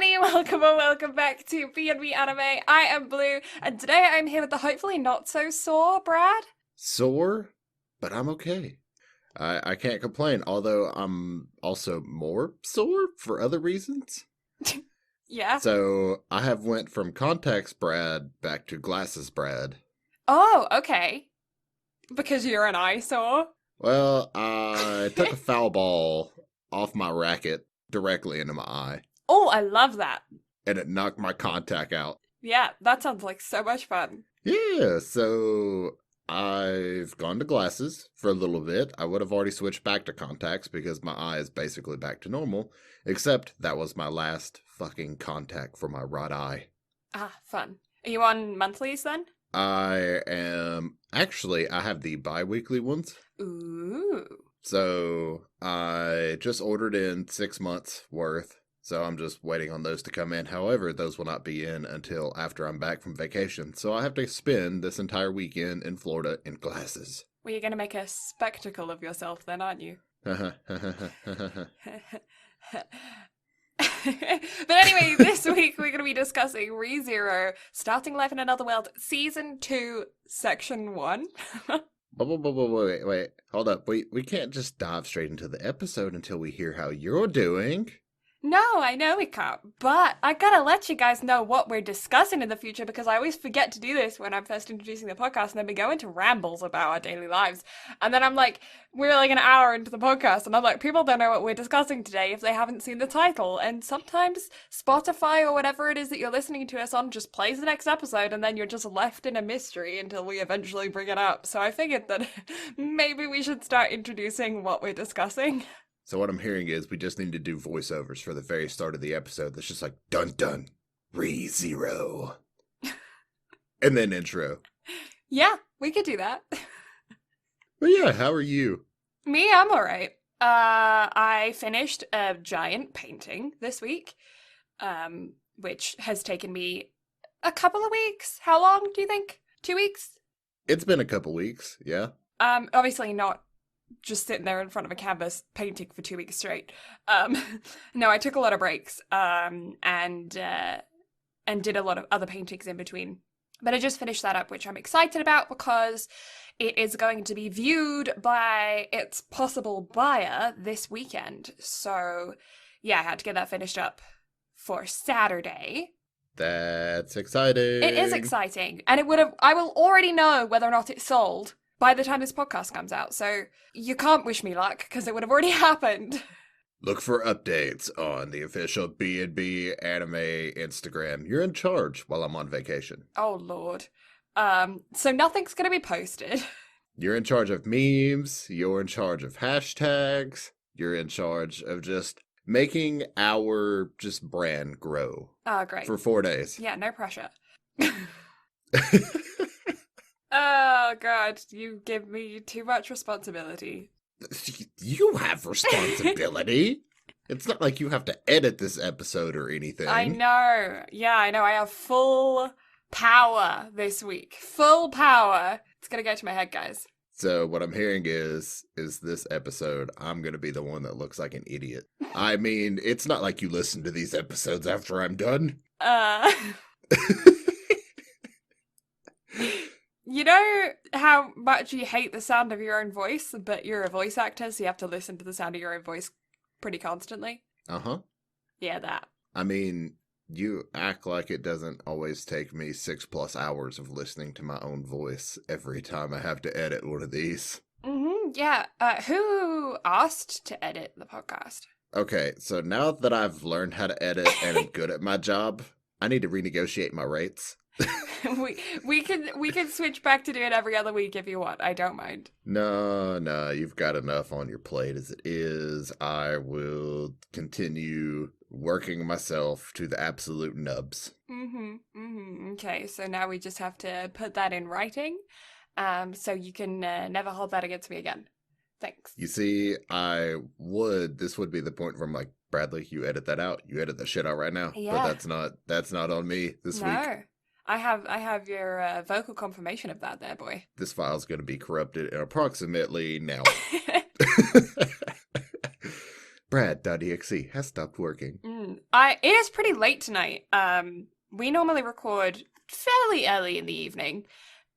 everybody, welcome or welcome back to BnB Anime. I am Blue, and today I'm here with the hopefully not so sore Brad. Sore, but I'm okay. I can't complain, although I'm also more sore for other reasons. Yeah. So I have went from contacts Brad back to glasses Brad. Oh, okay. Because you're an eyesore. Well, I took a foul ball off my racket directly into my eye, Oh, I love that. and it knocked my contact out. Yeah, that sounds like so much fun. Yeah, so I've gone to glasses for a little bit. I would have already switched back to contacts because my eye is basically back to normal, except that was my last fucking contact for my right eye. Ah, fun. Are you on monthlies then? I have the bi-weekly ones. Ooh. So I just ordered in 6 months worth. So I'm just waiting on those to come in. However, those will not be in until after I'm back from vacation. So I have to spend this entire weekend in Florida in glasses. Well, you're going to make a spectacle of yourself then, aren't you? But anyway, this week we're going to be discussing ReZero, Starting Life in Another World, Season 2, Section 1. Wait, hold up. We can't just dive straight into the episode until we hear how you're doing. No, I know we can't, but I gotta let you guys know what we're discussing in the future because I always forget to do this when I'm first introducing the podcast and then we go into rambles about our daily lives. And then I'm like, we're like an hour into the podcast and I'm like, people don't know what we're discussing today if they haven't seen the title. And sometimes Spotify or whatever it is that you're listening to us on just plays the next episode and then you're just left in a mystery until we eventually bring it up. So I figured that maybe we should start introducing what we're discussing. So what I'm hearing is we just need to do voiceovers for the very start of the episode that's just like, dun dun, ReZero. And then intro. Yeah, we could do that. But yeah, how are you? Me, I'm alright. I finished a giant painting this week, which has taken me a couple of weeks. How long do you think? 2 weeks? It's been a couple weeks, yeah. Obviously not just sitting there in front of a canvas painting for 2 weeks straight. No, I took a lot of breaks, and did a lot of other paintings in between. But I just finished that up, which I'm excited about because it is going to be viewed by its possible buyer this weekend. So, yeah, I had to get that finished up for Saturday. That's exciting. It is exciting. And I will already know whether or not it's sold by the time this podcast comes out. So you can't wish me luck because it would have already happened. Look for updates on the official BnB anime Instagram. You're in charge while I'm on vacation. Oh, Lord. So nothing's going to be posted. You're in charge of memes. You're in charge of hashtags. You're in charge of just making our just brand grow. Oh, great. For 4 days. Yeah, no pressure. Oh, God, you give me too much responsibility. You have responsibility. It's not like you have to edit this episode or anything. I know. Yeah, I know. I have full power this week. Full power. It's going to go to my head, guys. So what I'm hearing is this episode, I'm going to be the one that looks like an idiot. I mean, it's not like you listen to these episodes after I'm done. You know how much you hate the sound of your own voice, but you're a voice actor, so you have to listen to the sound of your own voice pretty constantly? Uh-huh. Yeah, that. I mean, you act like it doesn't always take me 6+ hours of listening to my own voice every time I have to edit one of these. Mm-hmm, yeah. Who asked to edit the podcast? Okay, so now that I've learned how to edit and I'm good at my job, I need to renegotiate my rates. we can switch back to do it every other week if you want. I don't mind. No, you've got enough on your plate as it is. I will continue working myself to the absolute nubs. Okay, so now we just have to put that in writing, so you can never hold that against me again. Thanks. You see, this would be the point where I'm like, Bradley, you edit that out. You edit that shit out right now. Yeah. But that's not on me this week. No. I have your vocal confirmation of that there, boy. This file's going to be corrupted in approximately now. Brad.exe has stopped working. It is pretty late tonight. We normally record fairly early in the evening.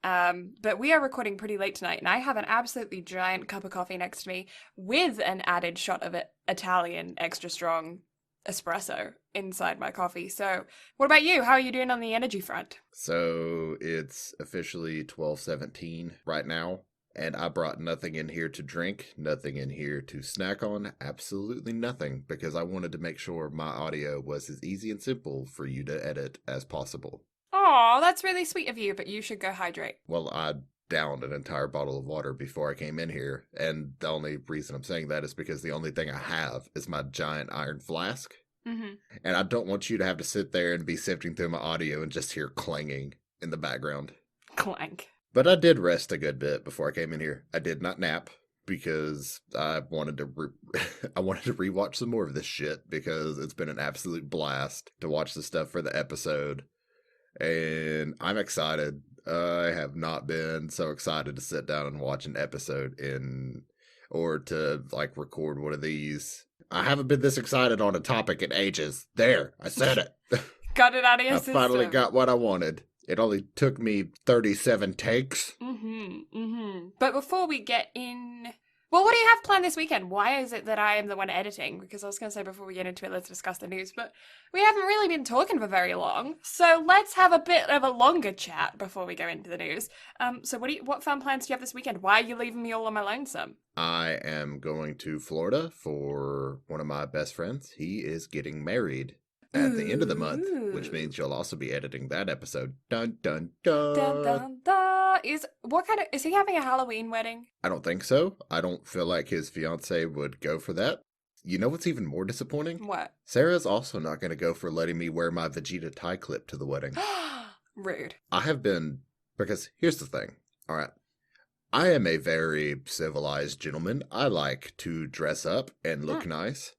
But we are recording pretty late tonight, and I have an absolutely giant cup of coffee next to me with an added shot of Italian extra strong espresso inside my coffee. So, what about you? How are you doing on the energy front? So it's officially 12:17 right now, and I brought nothing in here to drink, nothing in here to snack on, absolutely nothing, because I wanted to make sure my audio was as easy and simple for you to edit as possible. Oh, that's really sweet of you, but you should go hydrate. Well, I downed an entire bottle of water before I came in here, and the only reason I'm saying that is because the only thing I have is my giant iron flask. Mm-hmm. And I don't want you to have to sit there and be sifting through my audio and just hear clanging in the background. Clank. But I did rest a good bit before I came in here. I did not nap because I wanted to I wanted to rewatch some more of this shit because it's been an absolute blast to watch the stuff for the episode. And I'm excited. I have not been so excited to sit down and watch an episode or to like record one of these. I haven't been this excited on a topic in ages. There, I said it. Got it out of your I system. finally got what I wanted. It only took me 37 takes. But before we get in... Well, what do you have planned this weekend? Why is it that I am the one editing? Because I was going to say before we get into it, let's discuss the news. But we haven't really been talking for very long. So let's have a bit of a longer chat before we go into the news. So what fun plans do you have this weekend? Why are you leaving me all on my lonesome? I am going to Florida for one of my best friends. He is getting married at the end of the month, which means you'll also be editing that episode. Dun, dun, dun. Dun, dun, dun. Is he having a Halloween wedding? I don't think so. I don't feel like his fiance would go for that. You know what's even more disappointing? What? Sarah's also not going to go for letting me wear my Vegeta tie clip to the wedding. Rude. I have been, because here's the thing. All right. I am a very civilized gentleman. I like to dress up and look nice.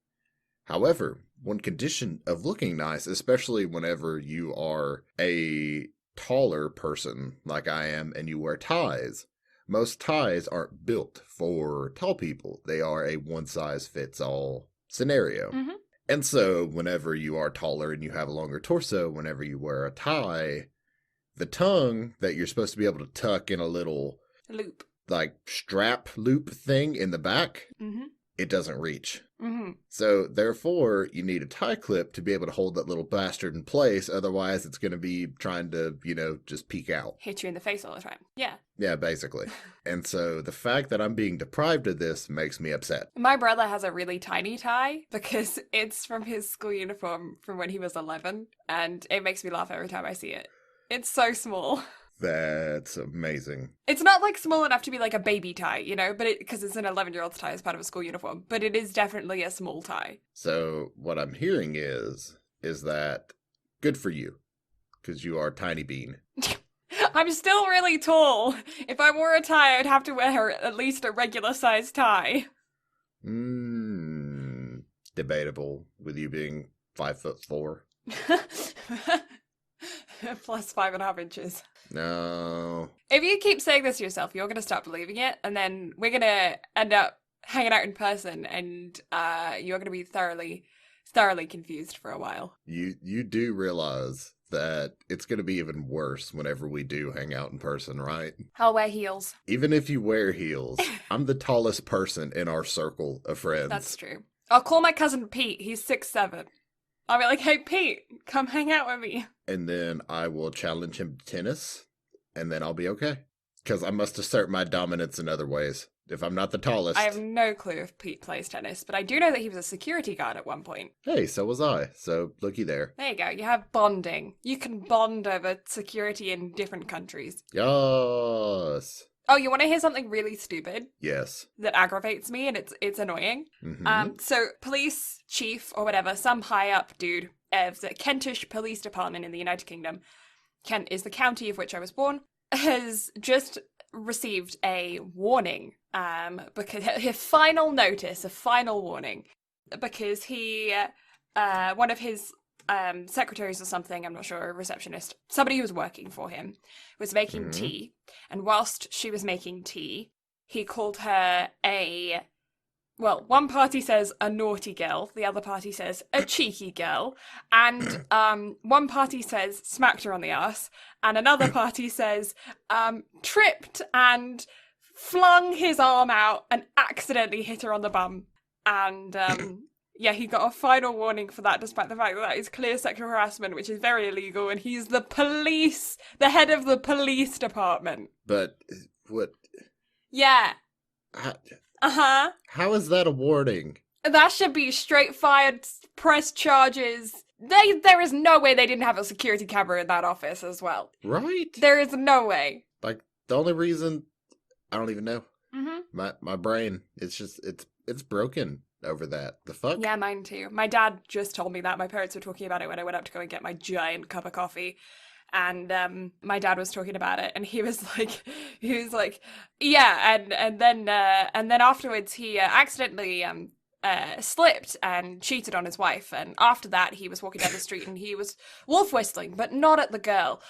However, one condition of looking nice, especially whenever you are a taller person like I am and you wear ties, most ties aren't built for tall people. They are a one-size-fits-all scenario. Mm-hmm. And so whenever you are taller and you have a longer torso, whenever you wear a tie, the tongue that you're supposed to be able to tuck in a little loop, like strap loop thing in the back, it doesn't reach. So therefore, you need a tie clip to be able to hold that little bastard in place. Otherwise, it's going to be trying to, just peek out. Hit you in the face all the time. Yeah. Yeah, basically. And so the fact that I'm being deprived of this makes me upset. My brother has a really tiny tie because it's from his school uniform from when he was 11. And it makes me laugh every time I see it. It's so small. That's amazing. It's not like small enough to be like a baby tie, but because it's an 11-year-old's tie as part of a school uniform, but it is definitely a small tie. So what I'm hearing is that good for you, because you are tiny bean. I'm still really tall. If I wore a tie, I'd have to wear at least a regular size tie. Debatable with you being 5'4". Plus 5.5 inches. No. If you keep saying this to yourself, you're going to stop believing it, and then we're going to end up hanging out in person, and you're going to be thoroughly confused for a while. You do realize that it's going to be even worse whenever we do hang out in person, right? I'll wear heels. Even if you wear heels, I'm the tallest person in our circle of friends. That's true. I'll call my cousin Pete. He's 6'7". I'll be like, hey, Pete, come hang out with me. And then I will challenge him to tennis, and then I'll be okay. Because I must assert my dominance in other ways. If I'm not the tallest. I have no clue if Pete plays tennis, but I do know that he was a security guard at one point. Hey, so was I. So, looky there. There you go. You have bonding. You can bond over security in different countries. Yes. Oh, you want to hear something really stupid? Yes. That aggravates me, and it's annoying. So police chief or whatever, some high up dude of the Kentish Police Department in the United Kingdom, Kent is the county of which I was born, has just received a warning, because a final notice, a final warning, because he, one of his secretaries or something, I'm not sure, a receptionist, somebody who was working for him, was making tea, and whilst she was making tea, he called her a well, one party says a naughty girl, the other party says a cheeky girl, and one party says smacked her on the ass, and another party says tripped and flung his arm out and accidentally hit her on the bum. And yeah, he got a final warning for that, despite the fact that that is clear sexual harassment, which is very illegal, and he's the police, the head of the police department. But what? Yeah. How, Uh-huh. how is that a warning? That should be straight fired, press charges. There is no way they didn't have a security camera in that office as well. Right? There is no way. Like, the only reason, I don't even know. Mm-hmm. My brain, it's just, it's broken over that. The fuck? Yeah, mine too. My dad just told me that. My parents were talking about it when I went up to go and get my giant cup of coffee. And my dad was talking about it, and he was like, yeah, and then afterwards he accidentally slipped and cheated on his wife, and after that he was walking down the street and he was wolf whistling, but not at the girl.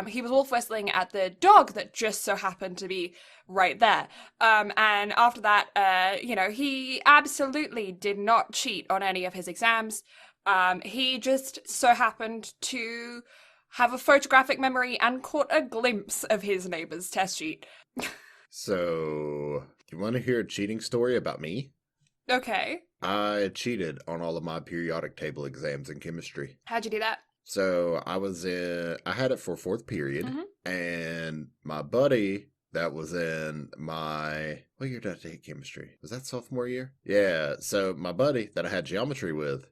He was wolf whistling at the dog that just so happened to be right there. And after that, he absolutely did not cheat on any of his exams. He just so happened to have a photographic memory and caught a glimpse of his neighbor's test sheet. So, you want to hear a cheating story about me? Okay. I cheated on all of my periodic table exams in chemistry. How'd you do that? So, I had it for fourth period, and my buddy that was in what year did I take chemistry? Was that sophomore year? Yeah, so my buddy that I had geometry with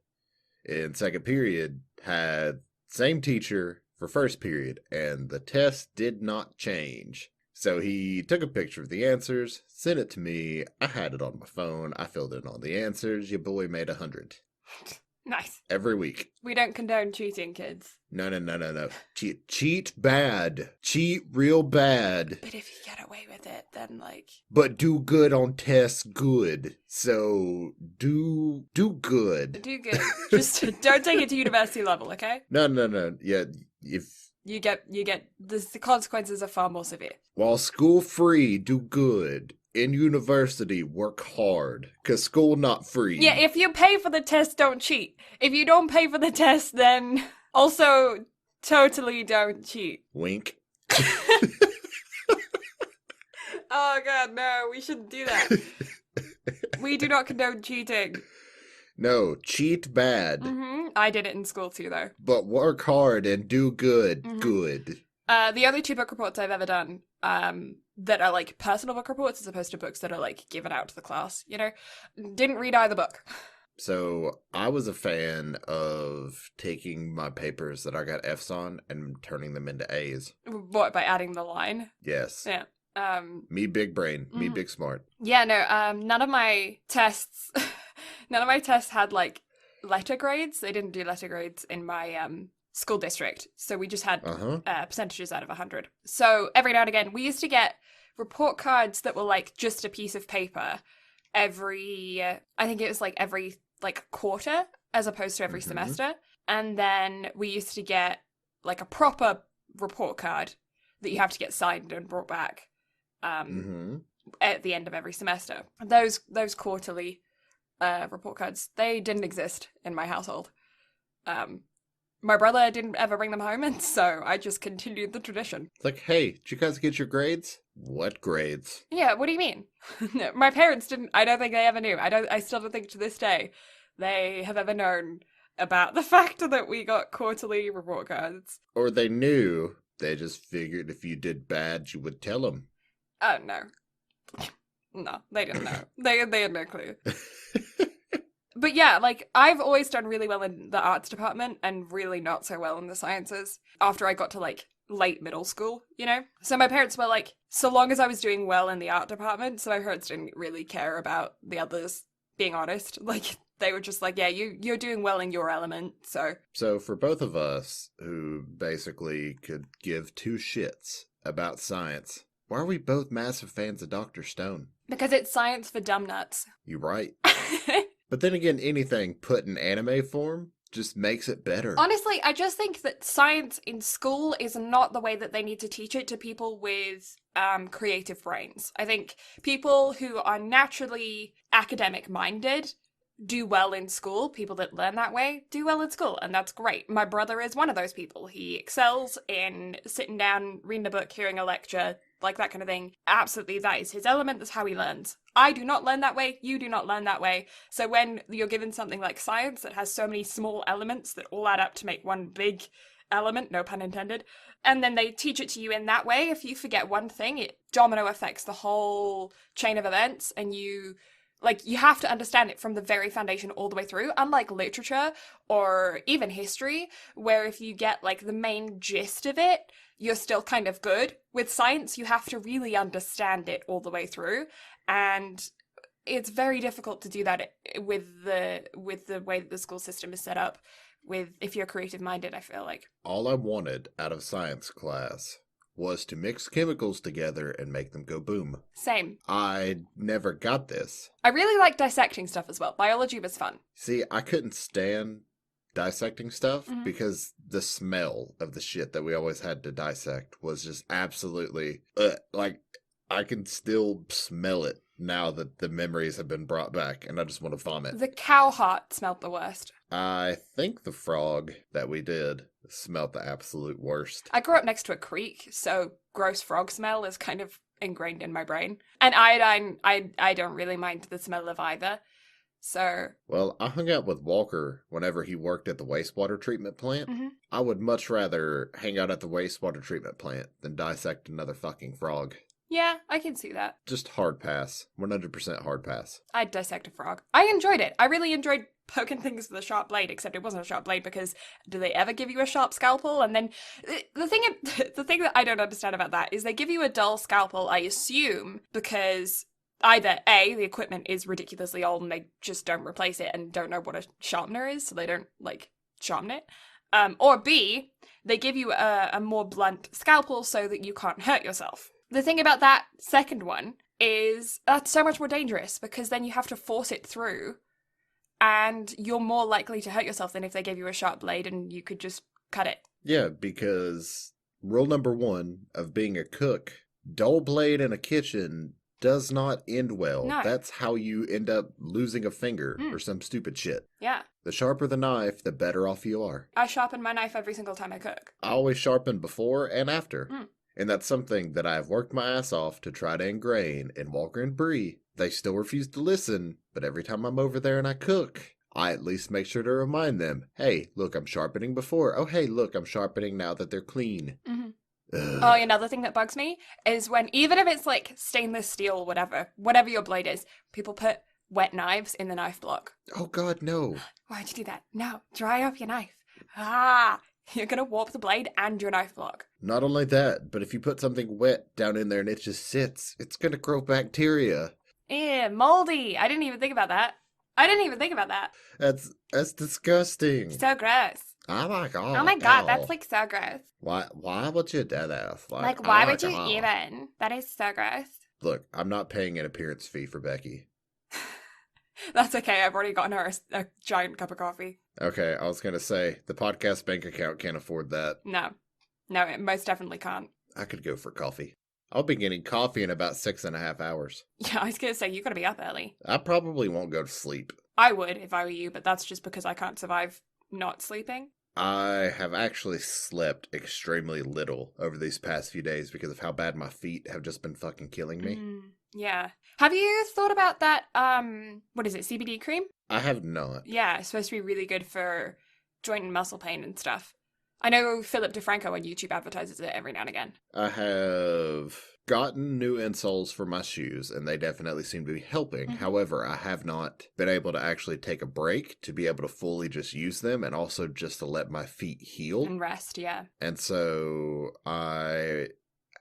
in second period had same teacher for first period, and the test did not change. So he took a picture of the answers, sent it to me. I had it on my phone. I filled in all the answers. Your boy made 100. Nice. Every week. We don't condone cheating, kids. No. Cheat bad. Cheat real bad. But if you get away with it, then like... But do good on tests good. So do good. Do good. Just don't take it to university level, okay? No. Yeah, if... You get the consequences are far more severe. While school free, do good. In university, work hard. 'Cause school not free. Yeah, if you pay for the test, don't cheat. If you don't pay for the test, then also totally don't cheat. Wink. Oh god, no, we shouldn't do that. We do not condone cheating. No, cheat bad. I did it in school too, though. But work hard and do good. Good. The only 2 book reports I've ever done that are like personal book reports as opposed to books that are like given out to the class, didn't read either book. So I was a fan of taking my papers that I got F's on and turning them into A's. What, by adding the line? Yes. Yeah. Me big brain, me big smart. Yeah, no, none of my tests had like letter grades. They didn't do letter grades in my school district. So we just had percentages out of 100. So every now and again, we used to get report cards that were like just a piece of paper every, I think it was like every like quarter as opposed to every semester. And then we used to get like a proper report card that you have to get signed and brought back at the end of every semester. Those quarterly report cards, they didn't exist in my household. My brother didn't ever bring them home, and so I just continued the tradition. It's like, hey, did you guys get your grades? What grades? Yeah, what do you mean? No, my parents didn't. I don't think they ever knew. I still don't think to this day they have ever known about the fact that we got quarterly report cards. Or they knew. They just figured if you did bad, you would tell them. Oh, no. No, they didn't know. They had no clue. But yeah, like, I've always done really well in the arts department and really not so well in the sciences after I got to, like, late middle school, So my parents were like, so long as I was doing well in the art department, so my parents didn't really care about the others, being honest. Like, they were just like, yeah, you're doing well in your element, so. So for both of us who basically could give 2 shits about science, why are we both massive fans of Dr. Stone? Because it's science for dumb nuts. You're right. But then again, anything put in anime form just makes it better. Honestly, I just think that science in school is not the way that they need to teach it to people with creative brains. I think people who are naturally academic minded do well in school. People that learn that way do well in school, and that's great. My brother is one of those people. He excels in sitting down, reading a book, hearing a lecture, like that kind of thing. Absolutely, that is his element. That's how he learns. I do not learn that way. You do not learn that way. So when you're given something like science that has so many small elements that all add up to make one big element, no pun intended, and then they teach it to you in that way, if you forget one thing, it domino affects the whole chain of events, and you have to understand it from the very foundation all the way through, unlike literature or even history, where if you get like the main gist of it, you're still kind of good. With science, you have to really understand it all the way through, and it's very difficult to do that with the way that the school system is set up. With if you're creative minded, I feel like All I wanted out of science class was to mix chemicals together and make them go boom. same. I never got this. I really like dissecting stuff as well. Biology was fun. See, I couldn't stand dissecting stuff Mhm. because the smell of the shit that we always had to dissect was just absolutely like I can still smell it now that the memories have been brought back and I just want to vomit. The cow heart smelled the worst. I think the frog that we did smelled the absolute worst. I grew up next to a creek, so gross frog smell is kind of ingrained in my brain. And iodine, I don't really mind the smell of either. So, Well, I hung out with Walker whenever he worked at the wastewater treatment plant. mhm. I would much rather hang out at the wastewater treatment plant than dissect another fucking frog. Yeah, I can see that. Just hard pass. 100% hard pass. I'd dissect a frog. I enjoyed it. I really enjoyed poking things with a sharp blade, except it wasn't a sharp blade because do they ever give you a sharp scalpel? And then the thing that I don't understand about that is they give you a dull scalpel, I assume, because either A, the equipment is ridiculously old and they just don't replace it and don't know what a sharpener is, so they don't sharpen it. Or B, they give you a more blunt scalpel so that you can't hurt yourself. The thing about that second one is that's so much more dangerous because then you have to force it through and you're more likely to hurt yourself than if they gave you a sharp blade and you could just cut it. Yeah, because rule number 1 of being a cook, dull blade in a kitchen does not end well. No. That's how you end up losing a finger or some stupid shit. Yeah. The sharper the knife, the better off you are. I sharpen my knife every single time I cook. I always sharpen before and after. And that's something that I've worked my ass off to try to ingrain in Walker and Bree. They still refuse to listen, but every time I'm over there and I cook, I at least make sure to remind them, hey, look, I'm sharpening before. Oh, hey, look, I'm sharpening now that they're clean. Mm-hmm. Oh, another thing that bugs me is when, even if it's like stainless steel, whatever your blade is, people put wet knives in the knife block. Oh, God, no. Why'd you do that? No, dry off your knife. You're gonna warp the blade and your knife block. Not only that, but if you put something wet down in there and it just sits, it's gonna grow bacteria. Ew, moldy. I didn't even think about that. That's disgusting. So gross. Oh my God. Oh my God, that's like so gross. Why would you do that? Like why would you even? That is so gross. Look, I'm not paying an appearance fee for Becky. That's okay. I've already gotten her a giant cup of coffee. Okay, I was going to say, the podcast bank account can't afford that. No, it most definitely can't. I could go for coffee. I'll be getting coffee in about 6.5 hours. Yeah, I was going to say, you got to be up early. I probably won't go to sleep. I would if I were you, but that's just because I can't survive not sleeping. I have actually slept extremely little over these past few days because of how bad my feet have just been fucking killing me. Yeah. Have you thought about that, what is it, CBD cream? I have not. Yeah, it's supposed to be really good for joint and muscle pain and stuff. I know Philip DeFranco on YouTube advertises it every now and again. I have gotten new insoles for my shoes, and they definitely seem to be helping. However, I have not been able to actually take a break to be able to fully just use them and also just to let my feet heal. And rest, yeah. And so I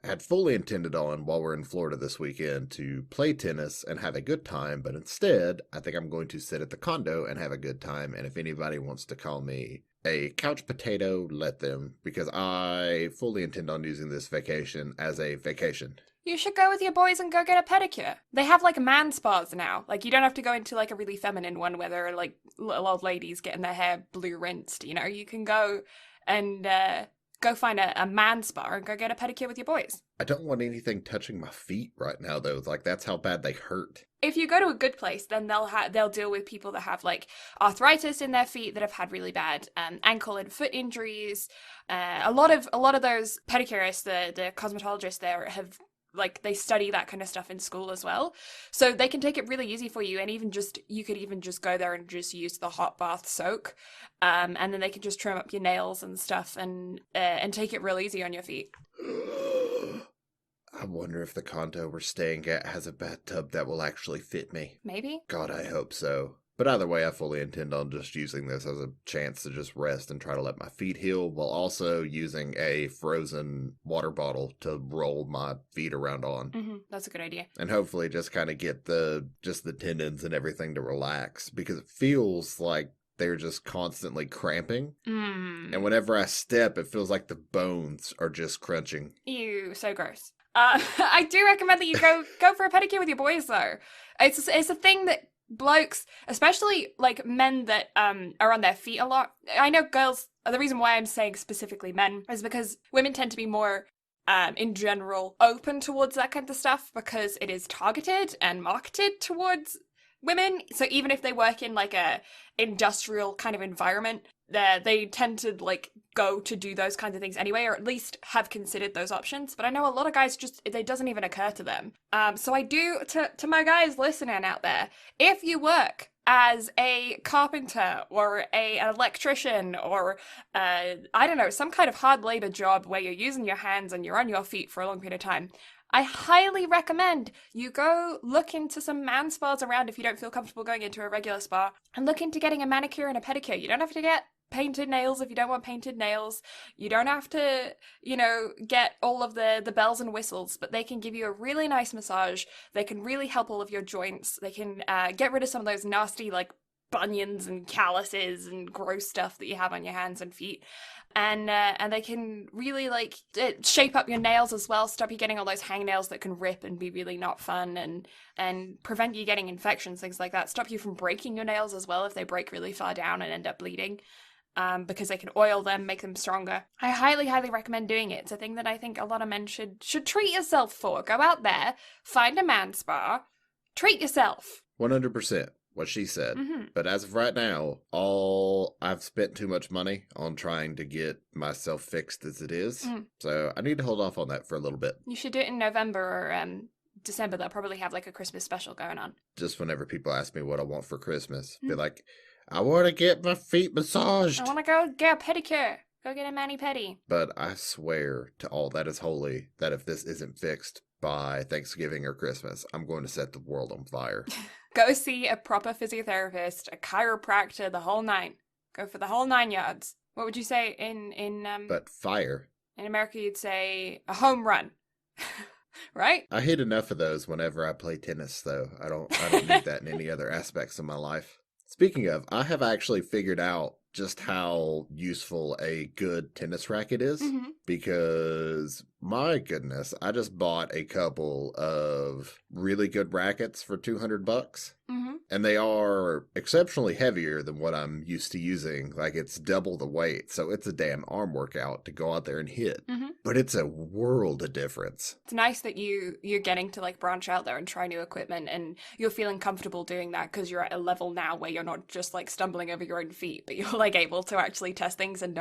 had fully intended on, while we're in Florida this weekend, to play tennis and have a good time, but instead, I think I'm going to sit at the condo and have a good time, and if anybody wants to call me a couch potato, let them, because I fully intend on using this vacation as a vacation. You should go with your boys and go get a pedicure. They have like man spas now. Like you don't have to go into like a really feminine one where there are like little old ladies getting their hair blue rinsed. You know, you can go and go find a man spa and go get a pedicure with your boys. I don't want anything touching my feet right now, though. Like, that's how bad they hurt. If you go to a good place, then they'll deal with people that have like arthritis in their feet, that have had really bad ankle and foot injuries. A lot of those pedicurists, the cosmetologists there have like they study that kind of stuff in school as well, so they can take it really easy for you. And even just you could even just go there and just use the hot bath soak, and then they can just trim up your nails and stuff and take it real easy on your feet. I wonder if the condo we're staying at has a bathtub that will actually fit me. Maybe. God, I hope so. But either way, I fully intend on just using this as a chance to just rest and try to let my feet heal, while also using a frozen water bottle to roll my feet around on. That's a good idea. And hopefully just kind of get the tendons and everything to relax, because it feels like they're just constantly cramping. And whenever I step, it feels like the bones are just crunching. Ew, so gross. I do recommend that you go for a pedicure with your boys though. It's a thing that blokes, especially like men that are on their feet a lot. I know girls. The reason why I'm saying specifically men is because women tend to be more in general open towards that kind of stuff, because it is targeted and marketed towards women. So even if they work in like a industrial kind of environment, they tend to like go to do those kinds of things anyway, or at least have considered those options. But I know a lot of guys just, it doesn't even occur to them. So I do, to my guys listening out there, if you work as a carpenter or an electrician or I don't know, some kind of hard labor job where you're using your hands and you're on your feet for a long period of time, I highly recommend you go look into some man spas around if you don't feel comfortable going into a regular spa, and look into getting a manicure and a pedicure. You don't have to get painted nails if you don't want painted nails. You don't have to, get all of the bells and whistles, but they can give you a really nice massage. They can really help all of your joints. They can get rid of some of those nasty, like, bunions and calluses and gross stuff that you have on your hands and feet. And they can really shape up your nails as well, stop you getting all those hangnails that can rip and be really not fun, and prevent you getting infections, things like that. Stop you from breaking your nails as well if they break really far down and end up bleeding, because they can oil them, make them stronger. I highly, highly recommend doing it. It's a thing that I think a lot of men should treat yourself for. Go out there, find a man spa, treat yourself. 100%. What she said. But as of right now, I've spent too much money on trying to get myself fixed as it is. So I need to hold off on that for a little bit. You should do it in November or December. They'll probably have like a Christmas special going on. Just whenever people ask me what I want for Christmas, be like, I want to get my feet massaged. I want to go get a pedicure. Go get a mani-pedi. But I swear to all that is holy that if this isn't fixed by Thanksgiving or Christmas, I'm going to set the world on fire. Go see a proper physiotherapist, a chiropractor, the whole nine. Go for the whole 9 yards. What would you say in But fire. In America, you'd say a home run. Right? I hit enough of those whenever I play tennis, though. I don't need that in any other aspects of my life. Speaking of, I have actually figured out just how useful a good tennis racket is, because my goodness, I just bought a couple of really good rackets for $200, and they are exceptionally heavier than what I'm used to using. Like, it's double the weight, so it's a damn arm workout to go out there and hit. But it's a world of difference. It's nice that you're getting to like branch out there and try new equipment, and you're feeling comfortable doing that because you're at a level now where you're not just like stumbling over your own feet, but you're like able to actually test things and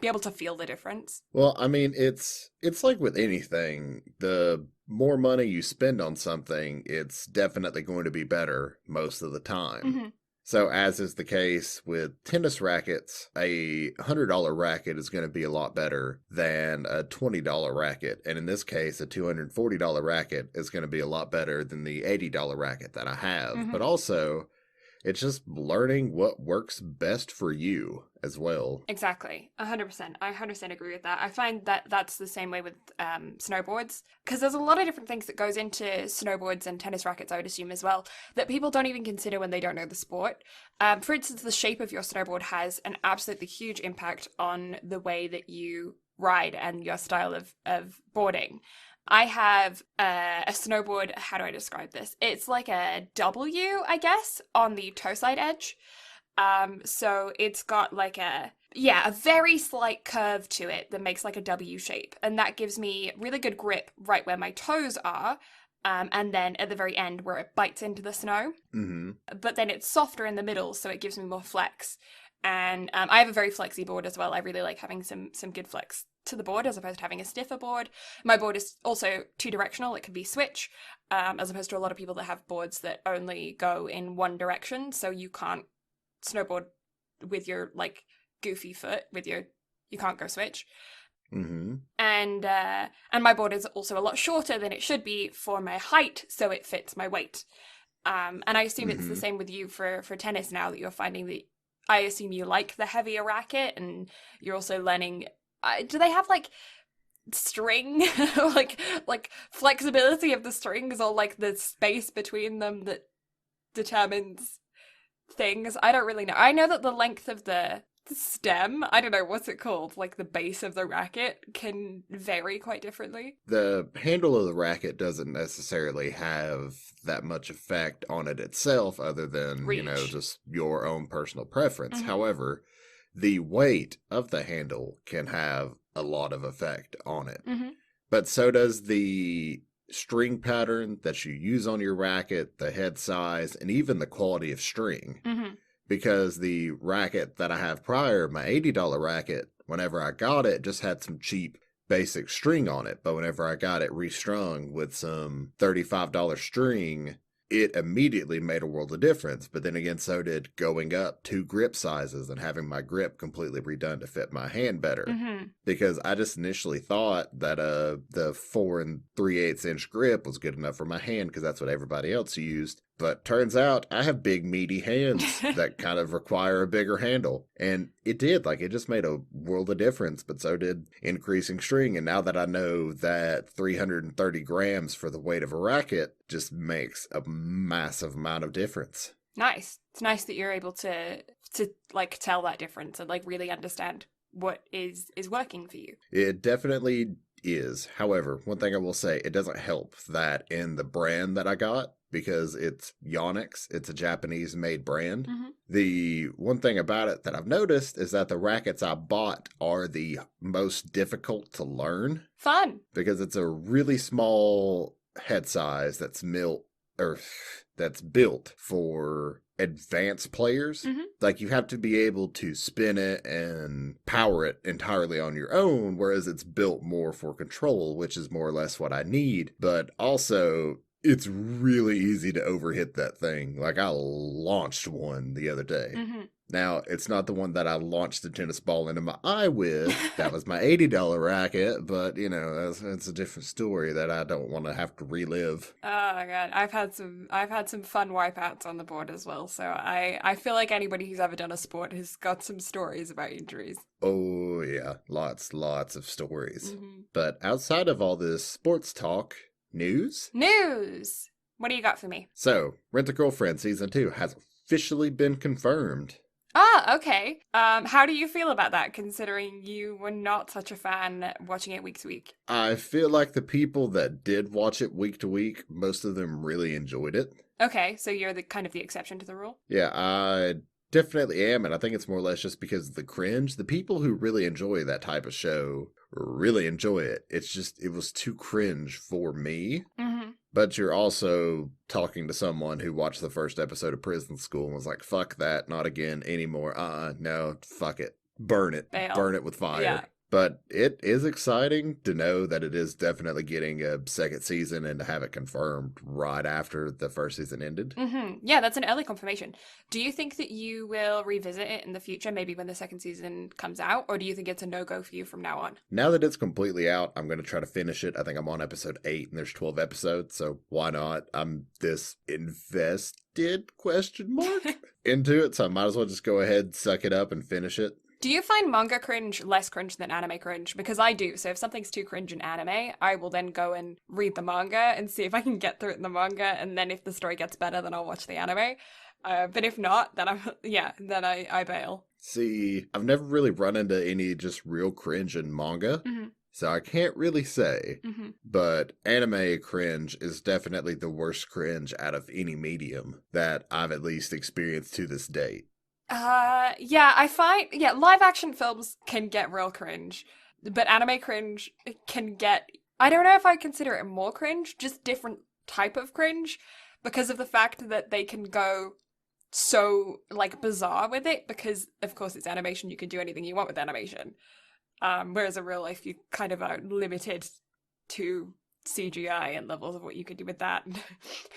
be able to feel the difference. Well, I mean, it's like with anything, the more money you spend on something, it's definitely going to be better most of the time. So as is the case with tennis rackets, a $100 racket is going to be a lot better than a $20 racket. And in this case, a $240 racket is going to be a lot better than the $80 racket that I have. But also, it's just learning what works best for you as well. Exactly. 100%. I 100% agree with that. I find that that's the same way with snowboards, because there's a lot of different things that goes into snowboards and tennis rackets, I would assume as well, that people don't even consider when they don't know the sport. For instance, the shape of your snowboard has an absolutely huge impact on the way that you ride and your style of boarding. I have a snowboard. How do I describe this? It's like a W, I guess, on the toe side edge. So it's got like a very slight curve to it that makes like a W shape, and that gives me really good grip right where my toes are. And then at the very end where it bites into the snow. Mm-hmm. But then it's softer in the middle, so it gives me more flex. And I have a very flexy board as well. I really like having some good flex to the board as opposed to having a stiffer board. My board is also two directional. It can be switch, as opposed to a lot of people that have boards that only go in one direction. So you can't snowboard with your like goofy foot you can't go switch. Mm-hmm. And my board is also a lot shorter than it should be for my height, so it fits my weight. And I assume it's the Mm-hmm. same with you for tennis now that you're finding that I assume you like the heavier racket and you're also learning. Do they have like string, like flexibility of the strings or like the space between them that determines things? I don't really know. I know that the length of the stem, I don't know what's it called, like the base of the racket can vary quite differently. The handle of the racket doesn't necessarily have that much effect on it itself, other than, Reach. just your own personal preference. Mm-hmm. However, the weight of the handle can have a lot of effect on it. Mm-hmm. But so does the string pattern that you use on your racket, the head size, and even the quality of string. Mm-hmm. Because the racket that I have prior, my $80 racket, whenever I got it, just had some cheap basic string on it. But whenever I got it restrung with some $35 string, it immediately made a world of difference. But then again, so did going up two grip sizes and having my grip completely redone to fit my hand better. Mm-hmm. Because I just initially thought that the 4 3/8 inch grip was good enough for my hand because that's what everybody else used. But turns out I have big, meaty hands that kind of require a bigger handle. And it did. Like, it just made a world of difference. But so did increasing string. And now that I know that 330 grams for the weight of a racket just makes a massive amount of difference. Nice. It's nice that you're able to like tell that difference and like really understand what is working for you. It definitely is. However, one thing I will say, it doesn't help that in the brand that I got, because it's Yonex, it's a Japanese made brand. Mm-hmm. The one thing about it that I've noticed is that the rackets I bought are the most difficult to learn Fun. because it's a really small head size that's built for advanced players. Mm-hmm. Like, you have to be able to spin it and power it entirely on your own, whereas it's built more for control, which is more or less what I need. But also, it's really easy to overhit that thing. Like, I launched one the other day. Mm-hmm. Now, it's not the one that I launched the tennis ball into my eye with. That was my $80 racket, but, that's a different story that I don't want to have to relive. Oh my god, I've had some fun wipeouts on the board as well. So I feel like anybody who's ever done a sport has got some stories about injuries. Oh, yeah. Lots of stories. Mm-hmm. But outside of all this sports talk, news? News. What do you got for me? So, Rent a Girlfriend Season 2 has officially been confirmed. Ah, okay. How do you feel about that, considering you were not such a fan watching it week to week? I feel like the people that did watch it week to week, most of them really enjoyed it. Okay, so you're the kind of the exception to the rule? Yeah, I definitely am, and I think it's more or less just because of the cringe. The people who really enjoy that type of show really enjoy it. It's just, it was too cringe for me. Mm-hmm. But you're also talking to someone who watched the first episode of Prison School and was like, fuck that, not again anymore. No, fuck it. Burn it. Bail. Burn it with fire. Yeah. But it is exciting to know that it is definitely getting a second season and to have it confirmed right after the first season ended. Mm-hmm. Yeah, that's an early confirmation. Do you think that you will revisit it in the future, maybe when the second season comes out, or do you think it's a no-go for you from now on? Now that it's completely out, I'm going to try to finish it. I think I'm on episode 8 and there's 12 episodes, so why not? I'm this invested, into it, so I might as well just go ahead, suck it up, and finish it. Do you find manga cringe less cringe than anime cringe? Because I do. So if something's too cringe in anime, I will then go and read the manga and see if I can get through it in the manga. And then if the story gets better, then I'll watch the anime. But if not, then I bail. See, I've never really run into any just real cringe in manga. Mm-hmm. so I can't really say. Mm-hmm. But anime cringe is definitely the worst cringe out of any medium that I've at least experienced to this date. Yeah, I find, yeah, live action films can get real cringe, but anime cringe can get, I don't know if I consider it more cringe, just different type of cringe, because of the fact that they can go so, like, bizarre with it, because, of course, it's animation, you can do anything you want with animation. Whereas in real life, you kind of are limited to CGI and levels of what you could do with that.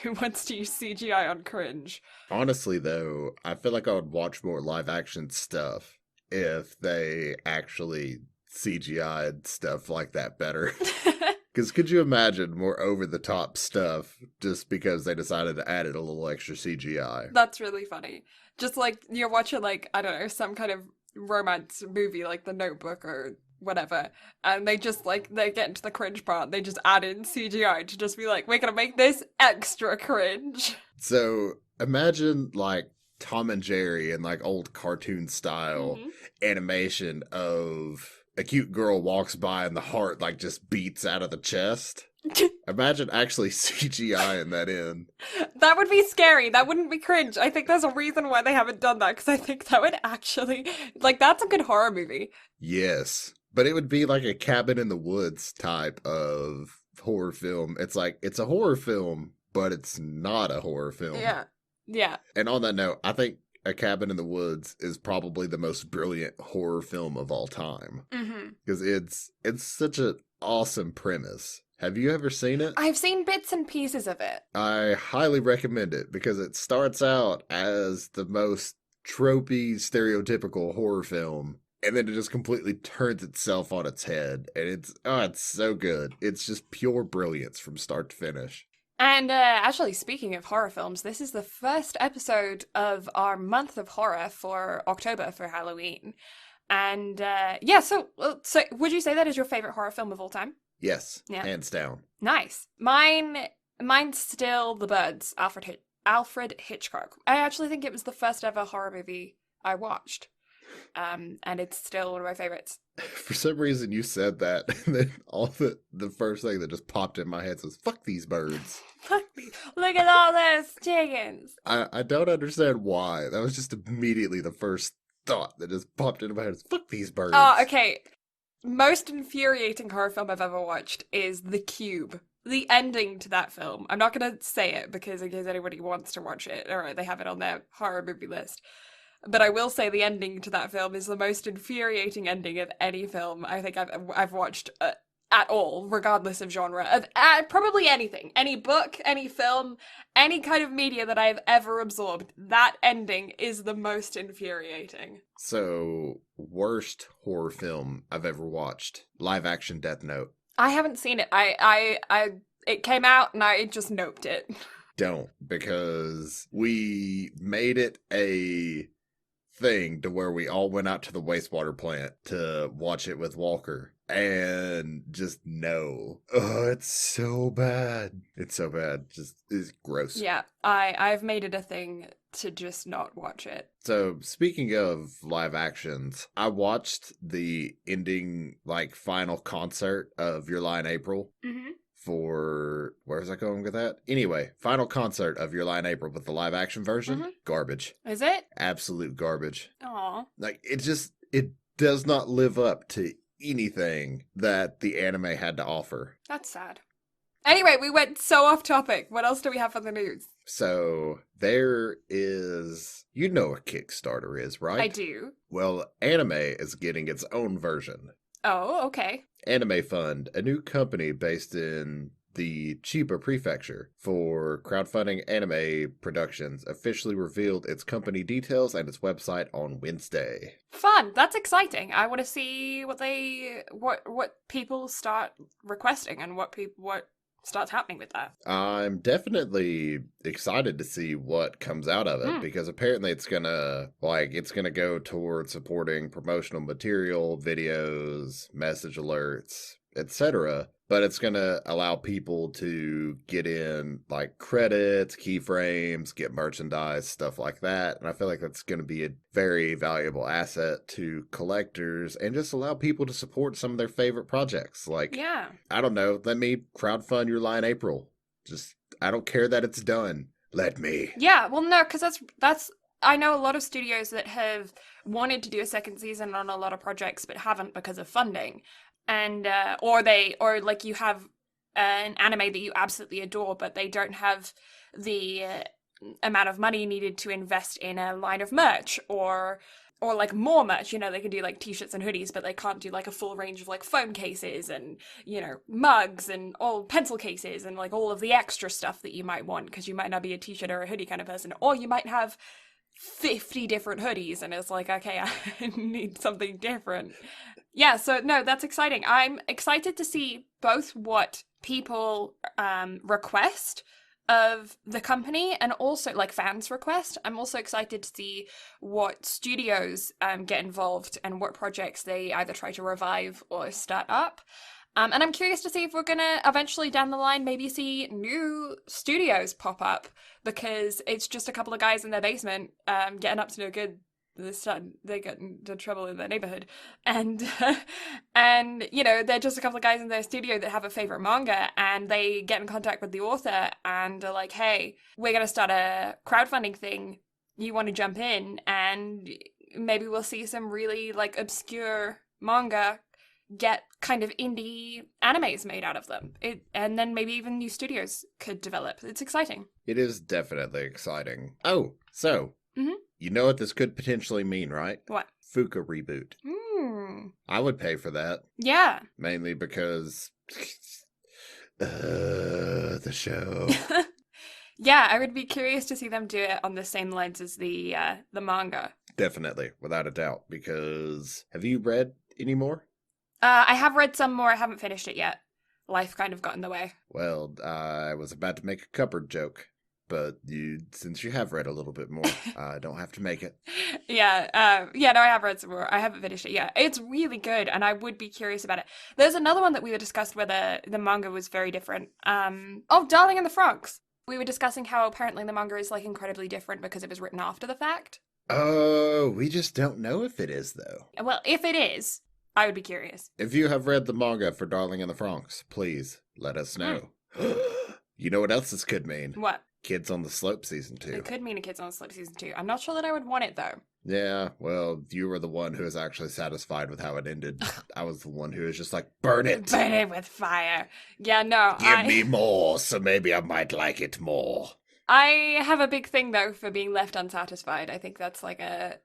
Who wants to use CGI on cringe? Honestly, though, I feel like I would watch more live action stuff if they actually CGI'd stuff like that better. Because could you imagine more over the top stuff just because they decided to add it a little extra CGI? That's really funny. Just like you're watching, like, I don't know, some kind of romance movie like The Notebook or whatever, and they just, like, they get into the cringe part, they just add in CGI to just be like, we're gonna make this extra cringe. So imagine like Tom and Jerry and like old cartoon style Hmm. animation of a cute girl walks by and the heart like just beats out of the chest. Imagine actually CGIing that in. That would be scary. That wouldn't be cringe. I think there's a reason why they haven't done that, because I think that would actually, like, that's a good horror movie. Yes. But it would be like a cabin in the woods type of horror film. It's like it's a horror film, but it's not a horror film. Yeah. Yeah. And on that note, I think A Cabin in the Woods is probably the most brilliant horror film of all time Hmm. because it's such an awesome premise. Have you ever seen it? I've seen bits and pieces of it. I highly recommend it because it starts out as the most tropey, stereotypical horror film, and then it just completely turns itself on its head, and it's so good. It's just pure brilliance from start to finish. And actually, speaking of horror films, this is the first episode of our month of horror for October for Halloween. And yeah, so would you say that is your favorite horror film of all time? Yes, Yeah. hands down. Nice. Mine's still The Birds, Alfred Hitchcock. I actually think it was the first ever horror movie I watched. And it's still one of my favorites. For some reason, you said that, and then the first thing that just popped in my head was "fuck these birds." Fuck me. Look at all those chickens. I don't understand why. That was just immediately the first thought that just popped into my head. Fuck these birds. Oh, okay. Most infuriating horror film I've ever watched is The Cube. The ending to that film. I'm not gonna say it because in case anybody wants to watch it, or they have it on their horror movie list. But I will say the ending to that film is the most infuriating ending of any film I think I've watched at all, regardless of genre. Of probably anything, any book, any film, any kind of media that I've ever absorbed. That ending is the most infuriating. So, worst horror film I've ever watched: live action Death Note. I haven't seen it. It came out and I just noped it. Don't, because we made it a thing to where we all went out to the wastewater plant to watch it with Walker. And just no. Oh, it's so bad. It's so bad. Just it's gross. Yeah, I've made it a thing to just not watch it. So speaking of live actions, I watched the ending, like final concert of Your Lie in April Mm-hmm. for where's I going with that? Anyway, final concert of Your Lie in April with the live action version. Mhm. Garbage. Is it? Absolute garbage. Aw. Like it does not live up to anything that the anime had to offer. That's sad. Anyway, we went so off topic. What else do we have on the news? So there is, you know what Kickstarter is, right? I do. Well, anime is getting its own version. Oh, okay. Anime Fund, a new company based in the Chiba Prefecture for crowdfunding anime productions, officially revealed its company details and its website on Wednesday. Fun. That's exciting. I want to see what people start requesting and what starts happening with that. I'm definitely excited to see what comes out of it because apparently it's gonna go towards supporting promotional material, videos, message alerts, etc. But it's going to allow people to get in like credits, keyframes, get merchandise, stuff like that. And I feel like that's going to be a very valuable asset to collectors and just allow people to support some of their favorite projects. Like, Yeah. I don't know, let me crowdfund your line April. Just, I don't care that it's done. Let me. Yeah, well, no, because that's I know a lot of studios that have wanted to do a second season on a lot of projects but haven't because of funding, and or like you have an anime that you absolutely adore but they don't have the amount of money needed to invest in a line of merch or like more merch. They can do like t-shirts and hoodies, but they can't do like a full range of like phone cases and mugs and all pencil cases and like all of the extra stuff that you might want, because you might not be a t-shirt or a hoodie kind of person, or you might have 50 different hoodies and it's like, okay, I need something different. Yeah, so no, that's exciting. I'm excited to see both what people request of the company and also like fans request. I'm also excited to see what studios get involved and what projects they either try to revive or start up. And I'm curious to see if we're gonna eventually down the line maybe see new studios pop up, because it's just a couple of guys in their basement getting up to no good. They get into trouble in their neighborhood, and and they're just a couple of guys in their studio that have a favorite manga, and they get in contact with the author and are like, hey, we're gonna start a crowdfunding thing, you want to jump in? And maybe we'll see some really like obscure manga get kind of indie animes made out of them. And then maybe even new studios could develop. It's exciting. It is definitely exciting. Oh, so Mhm. you know what this could potentially mean, right? What? Fuka reboot. I would pay for that. Yeah. Mainly because the show. Yeah, I would be curious to see them do it on the same lines as the manga. Definitely, without a doubt. Because have you read any more? I have read some more. I haven't finished it yet. Life kind of got in the way. Well, I was about to make a cupboard joke, but since you have read a little bit more, I don't have to make it. Yeah, no, I have read some more. I haven't finished it yet. It's really good, and I would be curious about it. There's another one that we were discussed where the manga was very different. Darling in the Franxx. We were discussing how apparently the manga is like incredibly different because it was written after the fact. Oh, we just don't know if it is, though. Well, if it is, I would be curious. If you have read the manga for Darling in the Franxx, please let us know. You know what else this could mean? What? Kids on the Slope Season 2. It could mean a Kids on the Slope Season 2. I'm not sure that I would want it, though. Yeah, well, you were the one who was actually satisfied with how it ended. I was the one who was just like, burn it! Burn it with fire. Yeah, no. Give me more, so maybe I might like it more. I have a big thing, though, for being left unsatisfied. I think that's like a,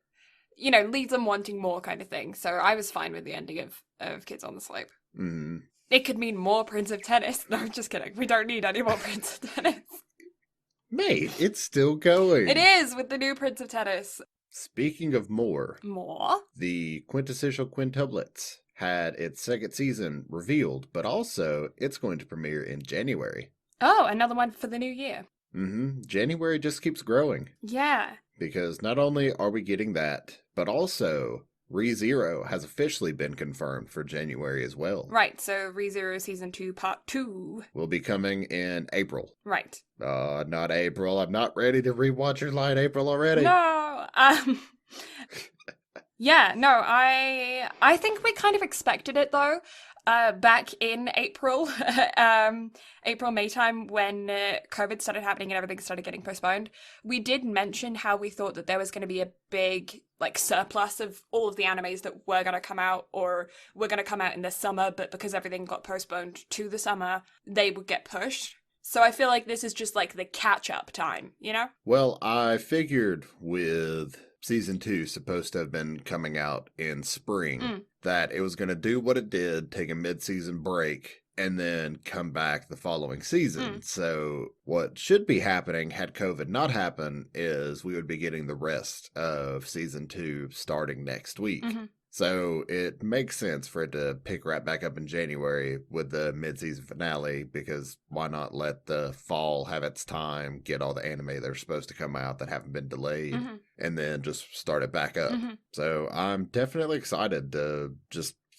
leaves them wanting more kind of thing. So I was fine with the ending of Kids on the Slope. Mm. It could mean more Prince of Tennis. No, I'm just kidding. We don't need any more Prince of Tennis. Mate, it's still going. It is, with the new Prince of Tennis. Speaking of more, More? the Quintessential Quintuplets had its second season revealed, but also it's going to premiere in January. Oh, another one for the new year. January just keeps growing. Yeah. Because not only are we getting that, but also ReZero has officially been confirmed for January as well. Right, so ReZero Season 2 Part 2 will be coming in April. Right. Not April. I'm not ready to rewatch your line April already. No! Yeah, no, I think we kind of expected it, though. Back in April, May time, when COVID started happening and everything started getting postponed, we did mention how we thought that there was going to be a big like surplus of all of the animes that were going to come out or were going to come out in the summer, but because everything got postponed to the summer, they would get pushed. So I feel like this is just like the catch-up time, Well, I figured with Season 2 supposed to have been coming out in spring, that it was going to do what it did, take a mid-season break, and then come back the following season. So what should be happening, had COVID not happen, is we would be getting the rest of Season 2 starting next week. So it makes sense for it to pick right back up in January with the mid-season finale, because why not let the fall have its time, get all the anime that are supposed to come out that haven't been delayed, and then just start it back up. So I'm definitely excited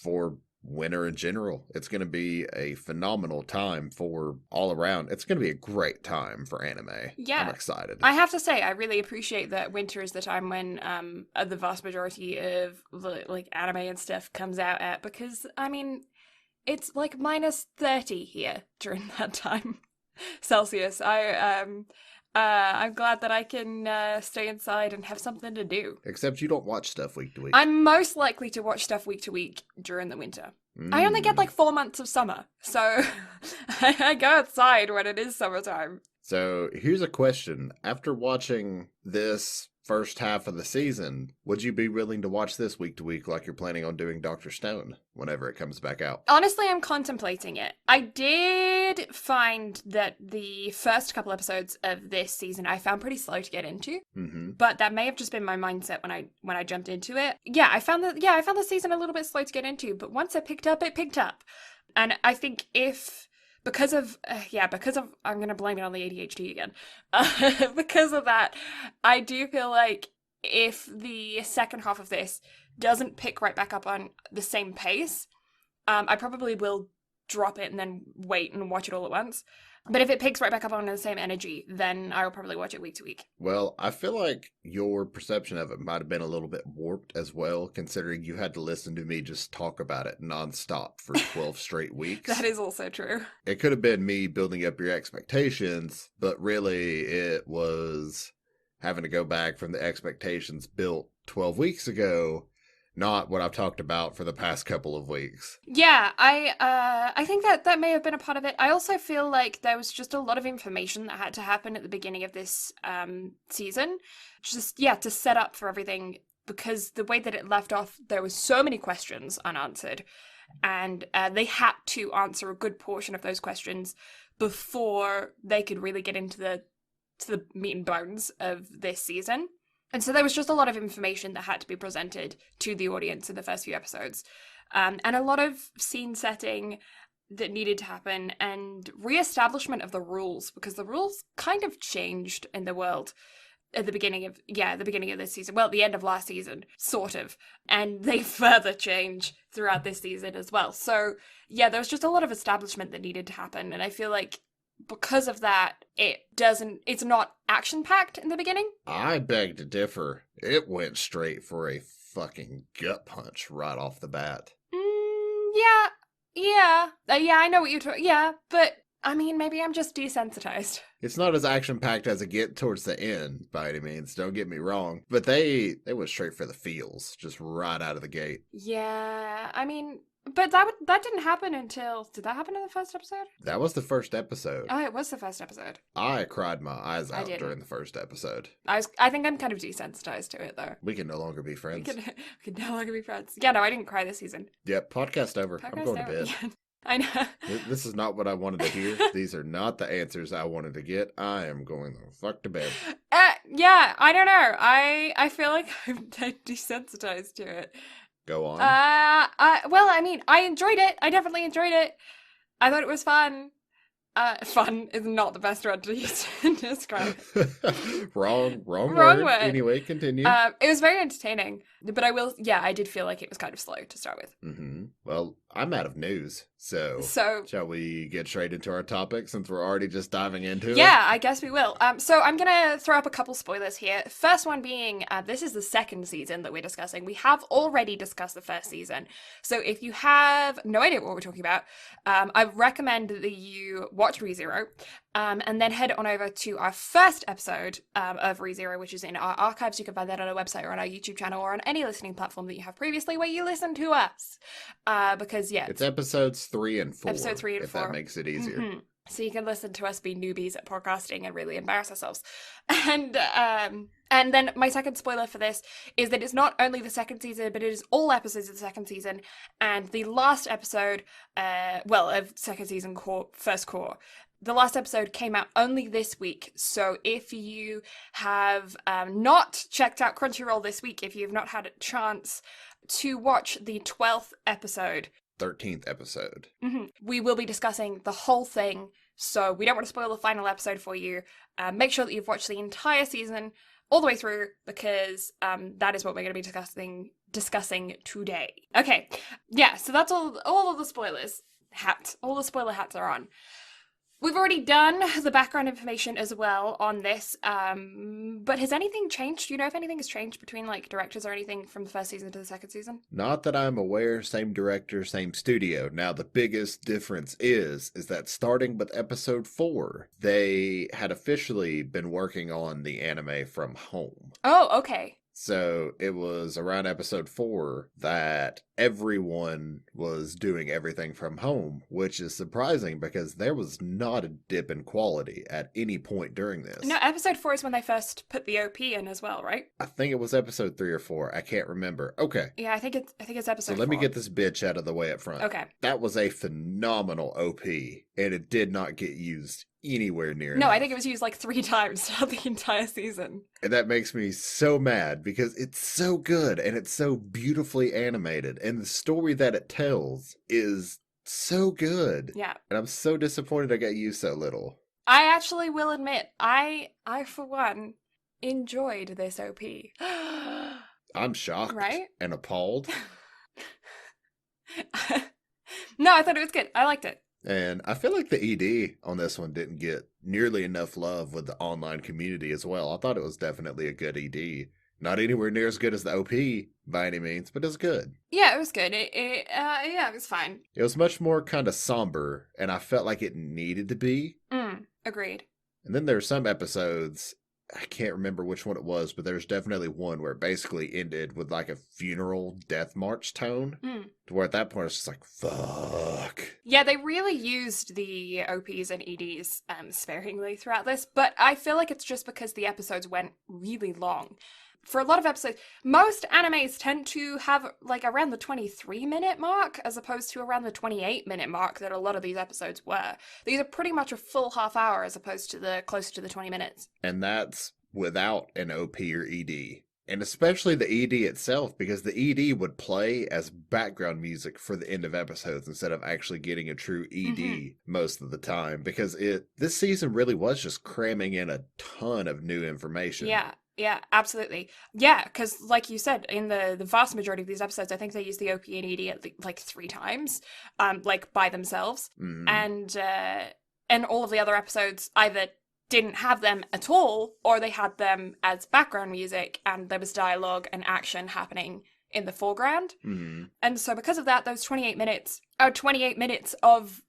for winter in general. It's going to be a phenomenal time for all around. It's going to be a great time for anime. Yeah. I'm excited. I have to say, I really appreciate that winter is the time when the vast majority of like anime and stuff comes out at, because I mean, it's like -30 here during that time Celsius. I'm glad that I can stay inside and have something to do. Except you don't watch stuff week to week. I'm most likely to watch stuff week to week during the winter. I only get like 4 months of summer, so I go outside when it is summertime. So here's a question. After watching this first half of the season, would you be willing to watch this week to week like you're planning on doing Dr. Stone whenever it comes back out? Honestly, I'm contemplating it. I did find that the first couple episodes of this season I found pretty slow to get into, but that may have just been my mindset when I jumped into it. I found the season a little bit slow to get into, but once it picked up, and I think because of I'm gonna blame it on the ADHD again. Because of that, I do feel like if the second half of this doesn't pick right back up on the same pace, I probably will drop it and then wait and watch it all at once. But if it picks right back up on the same energy, then I will probably watch it week to week. Well, I feel like your perception of it might have been a little bit warped as well, considering you had to listen to me just talk about it nonstop for 12 straight weeks. That is also true. It could have been me building up your expectations, but really it was having to go back from the expectations built 12 weeks ago, not what I've talked about for the past couple of weeks. Yeah, I think that may have been a part of it. I also feel like there was just a lot of information that had to happen at the beginning of this season, just to set up for everything, because the way that it left off, there was so many questions unanswered, and they had to answer a good portion of those questions before they could really get into the meat and bones of this season. And so there was just a lot of information that had to be presented to the audience in the first few episodes. And a lot of scene setting that needed to happen, and re-establishment of the rules, because the rules kind of changed in the world at the beginning of this season. Well, at the end of last season, sort of. And they further change throughout this season as well. So there was just a lot of establishment that needed to happen. And I feel like because of that, it's not action-packed in the beginning. I beg to differ. It went straight for a fucking gut punch right off the bat. I know what you're talking. Yeah, but I mean, maybe I'm just desensitized. It's not as action-packed as it gets towards the end, by any means, don't get me wrong. But they went straight for the feels, just right out of the gate. Yeah, I mean, but that didn't happen until... Did that happen in the first episode? That was the first episode. Oh, it was the first episode. I cried my eyes out during the first episode. I think I'm kind of desensitized to it, though. We can no longer be friends. We can no longer be friends. Yeah, no, I didn't cry this season. Yep, podcast over. I'm going to bed. Yeah, I know. This is not what I wanted to hear. These are not the answers I wanted to get. I am going the fuck to bed. Yeah, I don't know. I feel like I'm desensitized to it. Go on. Well, I mean, I enjoyed it. I definitely enjoyed it. I thought it was fun. Fun is not the best word to use to describe it. Wrong word. Anyway, continue. It was very entertaining, but I did feel like it was kind of slow to start with. Mm-hmm. Well, I'm out of news, so shall we get straight into our topic since we're already just diving into it? Yeah, I guess we will. So I'm gonna throw up a couple spoilers here. First one being, this is the second season that we're discussing. We have already discussed the first season, so if you have no idea what we're talking about, I recommend that you watch ReZero, and then head on over to our first episode of ReZero, which is in our archives. You can find that on our website or on our YouTube channel or on any listening platform that you have previously where you listen to us. Because it's episodes 3 and 4. Episode 3 and if 4. That makes it easier. Mm-hmm. So you can listen to us be newbies at podcasting and really embarrass ourselves. And then my second spoiler for this is that it's not only the second season, but it is all episodes of the second season. And the last episode, of second season first cour, the last episode came out only this week. So if you have not checked out Crunchyroll this week, if you've not had a chance to watch the 12th episode, 13th episode. Mm-hmm. We will be discussing the whole thing, so we don't want to spoil the final episode for you. Make sure that you've watched the entire season all the way through, because that is what we're going to be discussing discussing today. Okay, yeah, so that's all of the spoilers. All the spoiler hats are on. We've already done the background information as well on this, but has anything changed? Do you know if anything has changed between, like, directors or anything from the first season to the second season? Not that I'm aware, same director, same studio. Now, the biggest difference is that starting with episode 4, they had officially been working on the anime from home. Oh, okay. So it was around episode 4 that everyone was doing everything from home, which is surprising because there was not a dip in quality at any point during this. No, episode 4 is when they first put the OP in as well, right? I think it was episode 3 or 4. I can't remember. Okay. Yeah, I think it's episode 4. So let me get this bitch out of the way up front. Okay. That was a phenomenal OP, and it did not get used anywhere near No, enough. I think it was used like 3 times throughout the entire season. And that makes me so mad because it's so good and it's so beautifully animated, and the story that it tells is so good. Yeah. And I'm so disappointed I got used so little. I actually will admit, I for one enjoyed this OP. I'm shocked, right? And appalled. No, I thought it was good. I liked it. And I feel like the ED on this one didn't get nearly enough love with the online community as well. I thought it was definitely a good ED. Not anywhere near as good as the OP by any means, but it's good. Yeah, it was good. Yeah, it was fine. It was much more kind of somber, and I felt like it needed to be. Agreed. And then there are some episodes, I can't remember which one it was, but there's definitely one where it basically ended with like a funeral death march tone. To where at that point it's just like, fuck. Yeah, they really used the OPs and EDs sparingly throughout this, but I feel like it's just because the episodes went really long. For a lot of episodes, most animes tend to have like around the 23-minute mark as opposed to around the 28-minute mark that a lot of these episodes were. These are pretty much a full half hour as opposed to the closer to the 20 minutes. And that's without an OP or ED. And especially the ED itself, because the ED would play as background music for the end of episodes instead of actually getting a true ED most of the time. Because this season really was just cramming in a ton of new information. Yeah, absolutely. Yeah, because like you said, in the vast majority of these episodes, I think they use the OP and ED at like 3 times, like by themselves. And all of the other episodes either didn't have them at all, or they had them as background music, and there was dialogue and action happening in the foreground. And so because of that, those 28 minutes are 28 minutes of,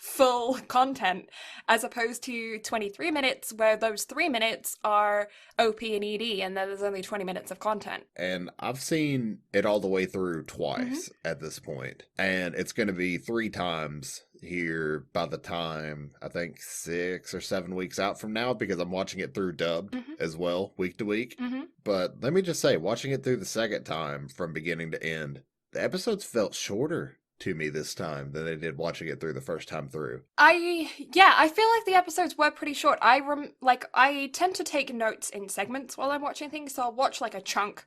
full content, as opposed to 23 minutes where those 3 minutes are OP and ED, and then there's only 20 minutes of content. And I've seen it all the way through twice at this point. And it's going to be 3 times here by the time, I think 6 or 7 weeks out from now, because I'm watching it through dubbed as well, week to week. But let me just say, watching it through the second time from beginning to end, the episodes felt shorter to me this time than they did watching it through the first time through. I feel like the episodes were pretty short. I tend to take notes in segments while I'm watching things, so I'll watch like a chunk,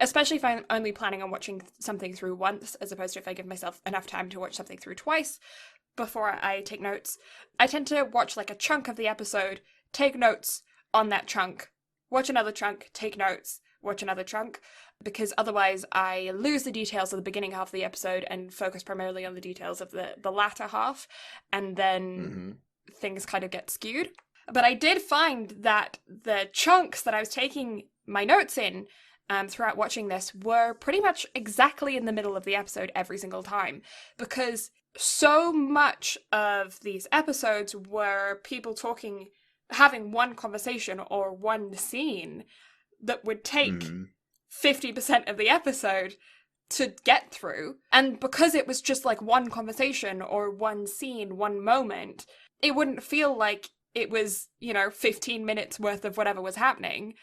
especially if I'm only planning on watching something through once, as opposed to if I give myself enough time to watch something through twice before I take notes. I tend to watch like a chunk of the episode, take notes on that chunk, watch another chunk, take notes, watch another chunk, because otherwise I lose the details of the beginning half of the episode and focus primarily on the details of the latter half, and then things kind of get skewed. But I did find that the chunks that I was taking my notes in throughout watching this were pretty much exactly in the middle of the episode every single time, because so much of these episodes were people having one conversation or one scene that would take 50% of the episode to get through. And because it was just like one conversation or one scene, one moment, it wouldn't feel like it was, 15 minutes worth of whatever was happening,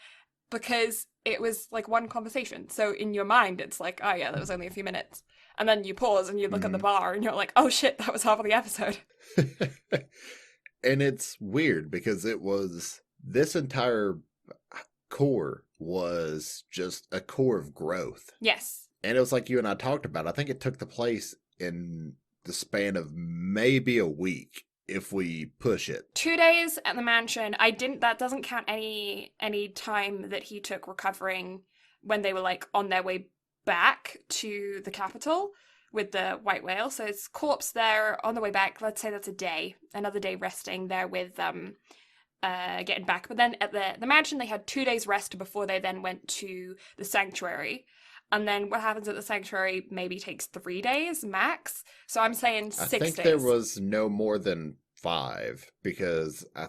because it was like one conversation. So in your mind, it's like, oh yeah, that was only a few minutes. And then you pause and you look at the bar and you're like, oh shit, that was half of the episode. And it's weird because this entire cour was just a cour of growth. Yes. And it was like you and I talked about. I think it took the place in the span of maybe a week if we push it. 2 days at the mansion. That doesn't count any time that he took recovering when they were like on their way back to the capital with the white whale. So it's corpse there on the way back. Let's say that's a day, another day resting there with getting back. But then at the mansion, they had 2 days rest before they then went to the sanctuary. And then what happens at the sanctuary maybe takes 3 days max. So I'm saying 6 I think days. there was no more than 5 because I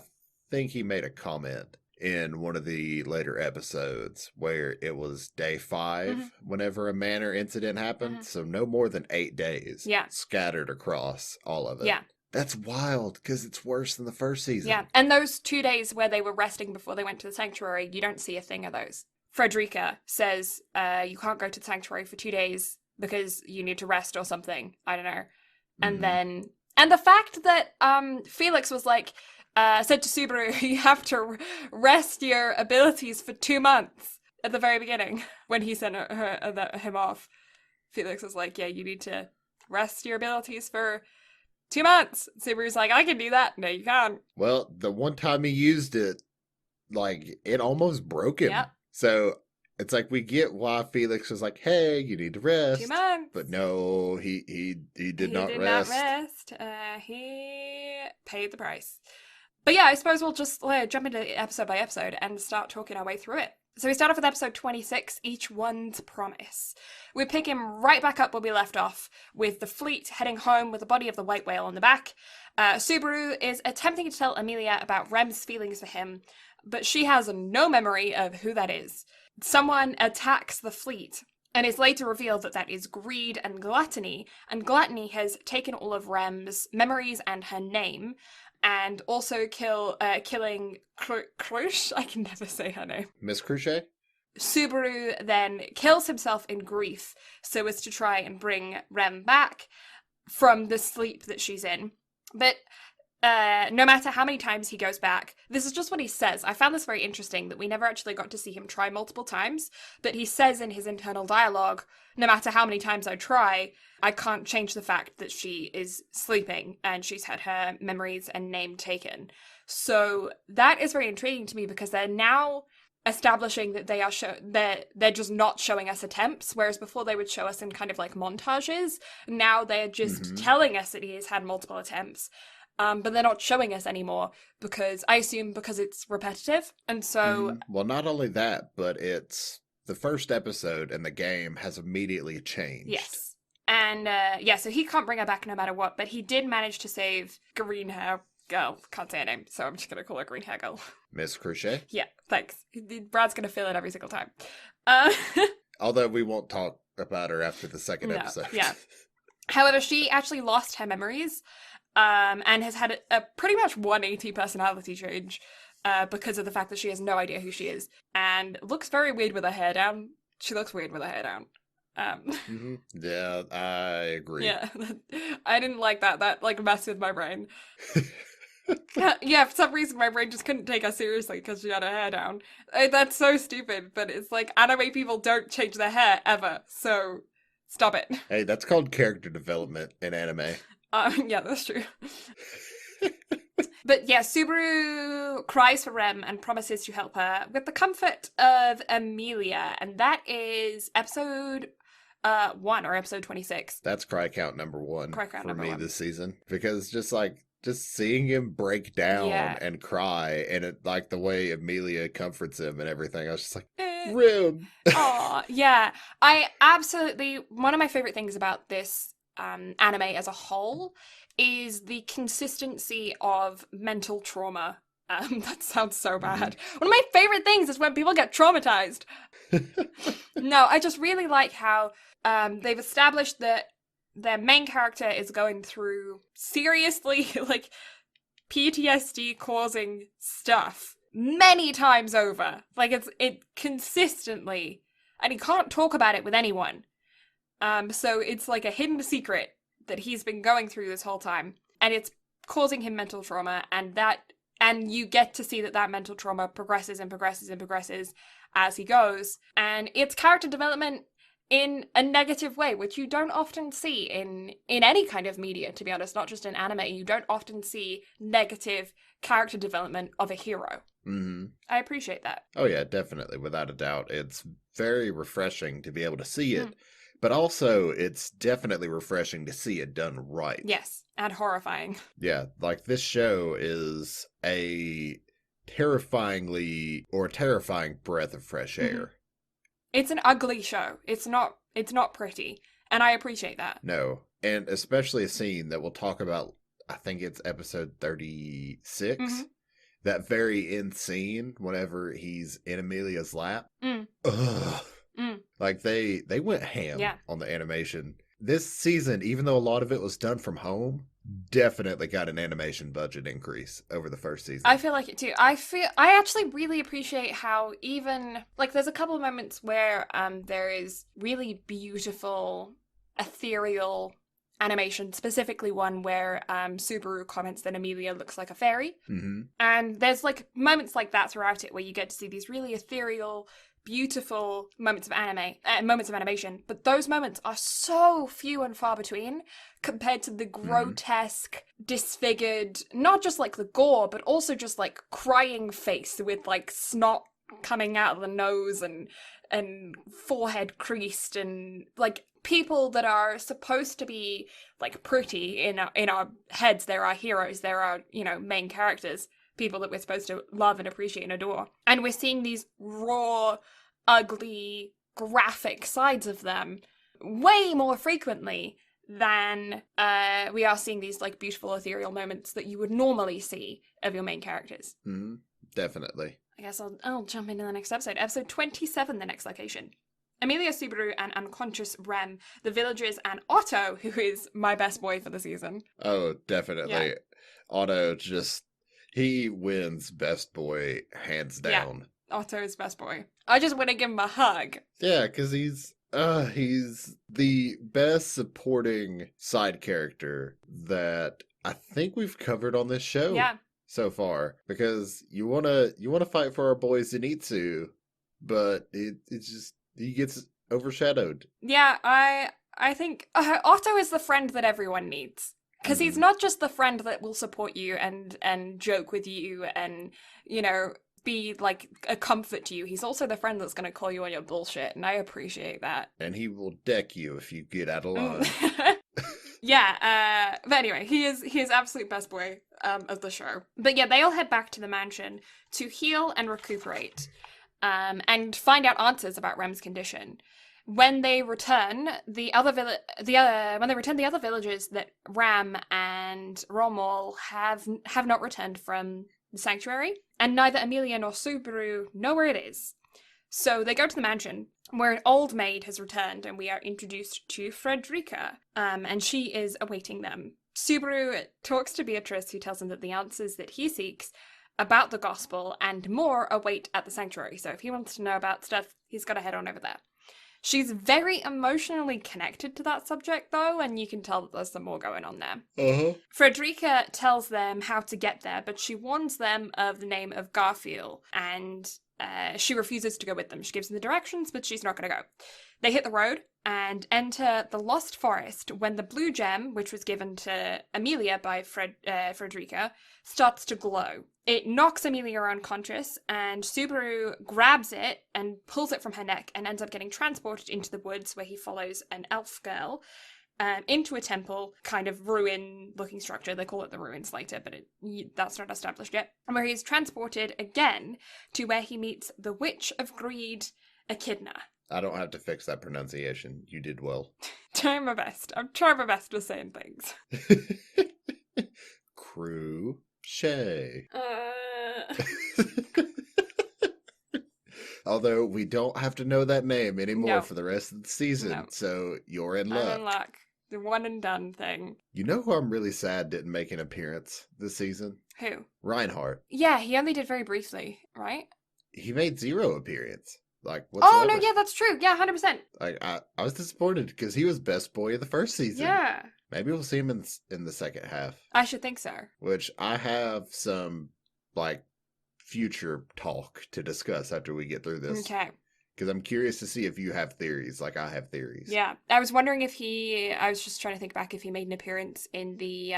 think he made a comment in one of the later episodes where it was day 5 whenever a manor incident happened. So no more than 8 days scattered across all of it. Yeah. That's wild because it's worse than the first season. Yeah. And those 2 days where they were resting before they went to the sanctuary, you don't see a thing of those. Frederica says you can't go to the sanctuary for 2 days because you need to rest or something. I don't know. And then... And the fact that Felix was like, said to Subaru, you have to rest your abilities for 2 months at the very beginning when he sent him off. Felix was like, yeah, you need to rest your abilities for 2 months. Subaru's like, I can do that. No, you can't. Well, the one time he used it, like, it almost broke him. Yep. So it's like we get why Felix was like, hey, you need to rest. 2 months. But no, he did not rest. He did not rest. He paid the price. But yeah, I suppose we'll just jump into episode by episode and start talking our way through it. So we start off with episode 26, Each One's Promise. We pick him right back up where we left off, with the fleet heading home with the body of the white whale on the back. Subaru is attempting to tell Amelia about Rem's feelings for him, but she has no memory of who that is. Someone attacks the fleet, and it's later revealed that that is greed and gluttony has taken all of Rem's memories and her name, and also killing Crush. I can never say her name. Miss Cruchet? Subaru then kills himself in grief so as to try and bring Rem back from the sleep that she's in. But no matter how many times he goes back, this is just what he says. I found this very interesting that we never actually got to see him try multiple times, but he says in his internal dialogue, no matter how many times I try, I can't change the fact that she is sleeping and she's had her memories and name taken. So that is very intriguing to me because they're now establishing that they are they're just not showing us attempts, whereas before they would show us in kind of like montages. Now they're just telling us that he has had multiple attempts. But they're not showing us anymore because I assume because it's repetitive. And so... Well, not only that, but it's the first episode and the game has immediately changed. Yes. And so he can't bring her back no matter what, but he did manage to save green hair girl. Can't say her name, so I'm just going to call her green hair girl. Miss Crochet? Yeah, thanks. Brad's going to fill it every single time. Although we won't talk about her after the second episode. Yeah. However, she actually lost her memories. And has had a pretty much 180 personality change because of the fact that she has no idea who she is. And looks very weird with her hair down. She looks weird with her hair down. Yeah, I agree. Yeah, I didn't like that. That, like, messed with my brain. Yeah, for some reason my brain just couldn't take her seriously because she had her hair down. That's so stupid, but it's like anime people don't change their hair ever, so stop it. Hey, that's called character development in anime. Yeah, that's true. But yeah, Subaru cries for Rem and promises to help her with the comfort of Amelia, and that is episode 1 or episode 26. That's cry count number 1 for me this season, because just seeing him break down and cry, and it, like the way Amelia comforts him and everything, I was just like, Rem. Aw, yeah. I absolutely, one of my favorite things about this anime as a whole is the consistency of mental trauma. That sounds so bad. One of my favorite things is when people get traumatized. No, I just really like how they've established that their main character is going through seriously like PTSD causing stuff many times over. Like it consistently, and he can't talk about it with anyone. So it's like a hidden secret that he's been going through this whole time, and it's causing him mental trauma, and you get to see that mental trauma progresses and progresses and progresses as he goes, and its character development in a negative way, which you don't often see in any kind of media, to be honest, not just in anime. You don't often see negative character development of a hero. Mm-hmm. I appreciate that. Oh yeah, definitely, without a doubt. It's very refreshing to be able to see it, but also it's definitely refreshing to see it done right. Yes, and horrifying. Yeah, like this show is a terrifying breath of fresh air. It's an ugly show. It's not pretty, and I appreciate that. No, and especially a scene that we'll talk about, I think it's episode 36. That very end scene whenever he's in Amelia's lap. Ugh. Like they went ham on the animation. This season, even though a lot of it was done from home, definitely got an animation budget increase over the first season. I feel like it too. I actually really appreciate how even like there's a couple of moments where there is really beautiful ethereal animation, specifically one where Subaru comments that Amelia looks like a fairy. And there's like moments like that throughout it where you get to see these really ethereal, beautiful moments of animation, but those moments are so few and far between compared to the grotesque, disfigured, not just like the gore, but also just like crying face with like snot coming out of the nose and forehead creased, and like people that are supposed to be like pretty in our heads. They're our heroes, they're our, you know, main characters, people that we're supposed to love and appreciate and adore, and we're seeing these raw, ugly, graphic sides of them way more frequently than we are seeing these like beautiful ethereal moments that you would normally see of your main characters. Definitely. I guess I'll jump into the next episode. Episode 27, the next location. Amelia, Subaru, and unconscious Rem, the villagers, and Otto, who is my best boy for the season. Oh, definitely. Yeah. Otto he wins best boy hands down. Yeah, Otto's best boy. I just want to give him a hug. Yeah, because he's the best supporting side character that I think we've covered on this show. Yeah. So far, because you wanna fight for our boy Zenitsu, but it's just he gets overshadowed. Yeah, I think Otto is the friend that everyone needs, because he's not just the friend that will support you and joke with you and, you know, be like a comfort to you. He's also the friend that's going to call you on your bullshit, and I appreciate that. And he will deck you if you get out of line. Yeah, but anyway, he is absolute best boy of the show. But yeah, they all head back to the mansion to heal and recuperate, and find out answers about Rem's condition. When they return, the other villagers that Ram and Rommel have not returned from the sanctuary, and neither Amelia nor Subaru know where it is. So they go to the mansion, where an old maid has returned, and we are introduced to Frederica, and she is awaiting them. Subaru talks to Beatrice, who tells him that the answers that he seeks about the gospel and more await at the sanctuary. So if he wants to know about stuff, he's got to head on over there. She's very emotionally connected to that subject, though, and you can tell that there's some more going on there. Frederica tells them how to get there, but she warns them of the name of Garfield, and she refuses to go with them. She gives them the directions, but she's not going to go. They hit the road and enter the Lost Forest when the blue gem, which was given to Amelia by Frederica, starts to glow. It knocks Amelia unconscious, and Subaru grabs it and pulls it from her neck and ends up getting transported into the woods, where he follows an elf girl into a temple, kind of ruin-looking structure. They call it the ruins later, but that's not established yet. And where he's transported again to where he meets the Witch of Greed, Echidna. I don't have to fix that pronunciation. You did well. Trying my best. I'm trying my best with saying things. Crochet. Although we don't have to know that name anymore for the rest of the season, so you're in luck. I'm in luck. The one and done thing. You know who I'm really sad didn't make an appearance this season? Who? Reinhardt. Yeah, he only did very briefly, right? He made 0 appearance. Like, whatsoever. Oh, no, yeah, that's true. Yeah, 100%. Like, I was disappointed because he was best boy of the first season. Yeah. Maybe we'll see him in the second half. I should think so. Which I have some, like, future talk to discuss after we get through this. Okay. Because I'm curious to see if you have theories, like I have theories. Yeah. I was wondering if I was just trying to think back if he made an appearance in the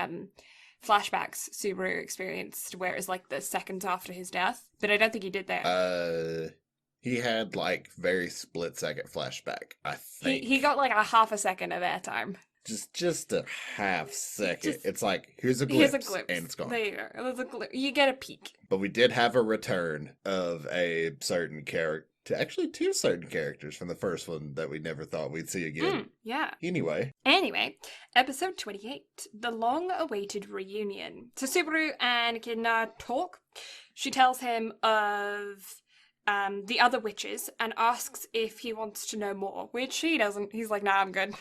flashbacks Subaru experienced, where it was like the seconds after his death, but I don't think he did there. He had like very split second flashback, I He think. got like a half a second of airtime. Just a half second. Just It's like here's a here's a glimpse and glimpse. it's gone. There you go. There's a glimpse. You get a peek. But we did have a return of a certain character, actually two certain characters from the first one that we never thought we'd see again. Yeah. Anyway, Episode 28, the long-awaited reunion. So Subaru and Echidna talk. She tells him of the other witches and asks if he wants to know more, which he doesn't. He's like, nah, I'm good.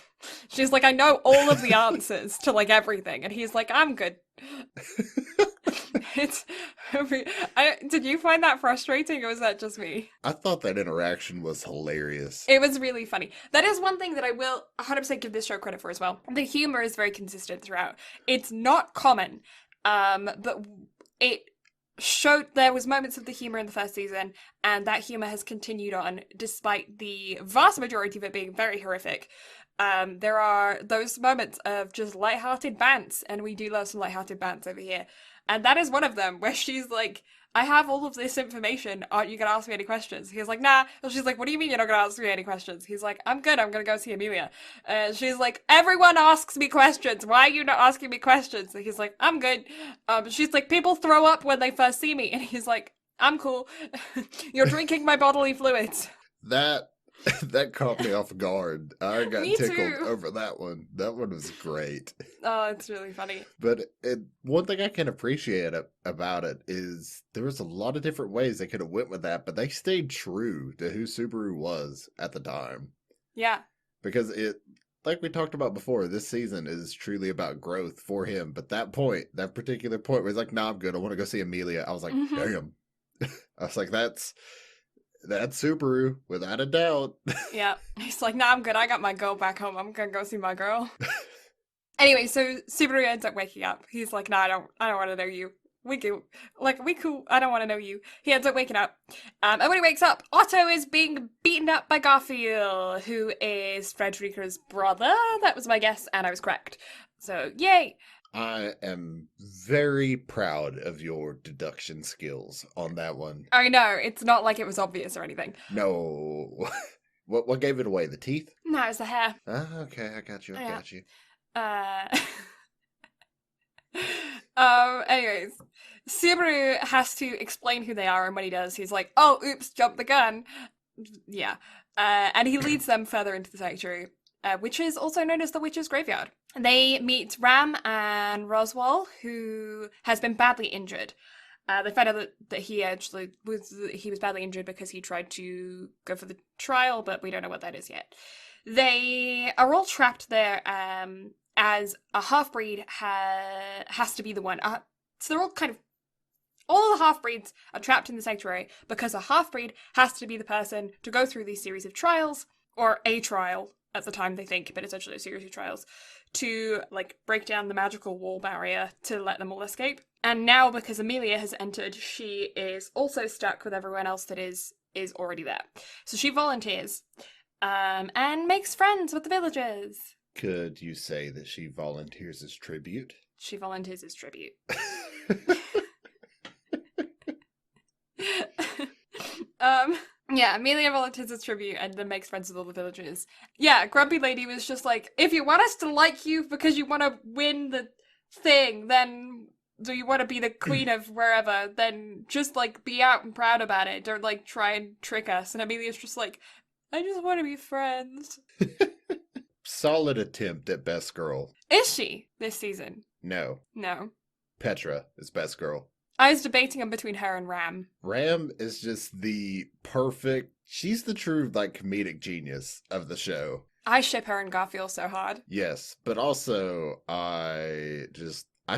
She's like, I know all of the answers to like everything, and he's like, I'm good. It's did you find that frustrating, or was that just me? I thought that interaction was hilarious. It was really funny. That is one thing that I will 100% give this show credit for as well. The humor is very consistent throughout. It's not common, but it showed there was moments of the humor in the first season, and that humor has continued on despite the vast majority of it being very horrific. There are those moments of just lighthearted bants, and we do love some lighthearted bants over here. And that is one of them, where she's like, I have all of this information, aren't you gonna ask me any questions? He's like, nah. And she's like, what do you mean you're not gonna ask me any questions? He's like, I'm good, I'm gonna go see Amelia. And she's like, everyone asks me questions, why are you not asking me questions? And he's like, I'm good. She's like, people throw up when they first see me. And he's like, I'm cool. You're drinking my bodily fluids. That caught me off guard. I got Me tickled too. over that one. That one was great. Oh, it's really funny. But one thing I can appreciate about it is there was a lot of different ways they could have went with that, but they stayed true to who Subaru was at the time. Yeah. Because like we talked about before, this season is truly about growth for him. But that particular point where he's like, nah, I'm good. I want to go see Amelia. I was like, damn. I was like, that's Subaru, without a doubt. Yeah. He's like, nah, I'm good. I got my girl back home. I'm gonna go see my girl. Anyway, so Subaru ends up waking up. He's like, nah, I don't want to know you. We cool. I don't want to know you. He ends up waking up. And when he wakes up, Otto is being beaten up by Garfield, who is Frederica's brother. That was my guess, and I was correct. So, yay! I am very proud of your deduction skills on that one. I know, it's not like it was obvious or anything. No. What gave it away? The teeth? No, it's the hair. Okay, I got you. Anyways, Subaru has to explain who they are, and when he does, he's like, oh, oops, jumped the gun. Yeah. And he leads them further into the sanctuary, which is also known as the Witch's Graveyard. They meet Ram and Roswell, who has been badly injured. They find out that he was badly injured because he tried to go for the trial, but we don't know what that is yet. They are all trapped there as a half-breed has to be the one. So they're all all the half-breeds are trapped in the sanctuary because a half-breed has to be the person to go through these series of trials, or a trial at the time they think, but it's actually a series of trials, to like break down the magical wall barrier to let them all escape. And now, because Amelia has entered, she is also stuck with everyone else that is already there. So she volunteers and makes friends with the villagers. Could you say that she volunteers as tribute? She volunteers as tribute. Yeah, Amelia volunteers as tribute and then makes friends with all the villagers. Yeah, Grumpy Lady was just like, if you want us to like you because you want to win the thing, then do you want to be the queen of wherever, then just like be out and proud about it. Don't like try and trick us. And Amelia's just like, I just want to be friends. Solid attempt at best girl. Is she this season? No. Petra is best girl. I was debating them between her and Ram. Ram is just the perfect... She's the true, like, comedic genius of the show. I ship her and Garfield so hard. Yes, but also, I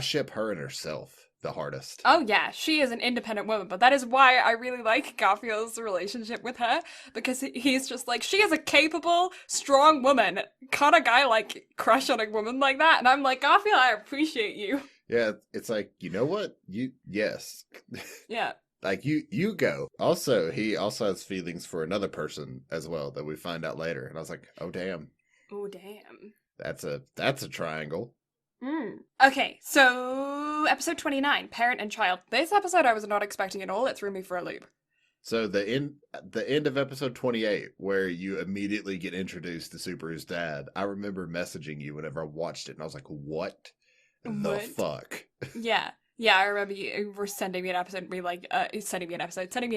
ship her and herself the hardest. Oh yeah, she is an independent woman, but that is why I really like Garfield's relationship with her, because he's just like, she is a capable, strong woman. Can't a guy, like, crush on a woman like that? And I'm like, Garfield, I appreciate you. Yeah, it's like, you know what? Yes. Yeah. Like you go. Also, he also has feelings for another person as well that we find out later. And I was like, oh damn, Oh, damn. that's a triangle. Okay, so episode 29, Parent and Child. This episode I was not expecting at all. It threw me for a loop. So the end of episode 28, where you immediately get introduced to Subaru's dad, I remember messaging you whenever I watched it, and I was like, "What the What? fuck?" Yeah. Yeah, I remember you were sending me an episode and being like, sending me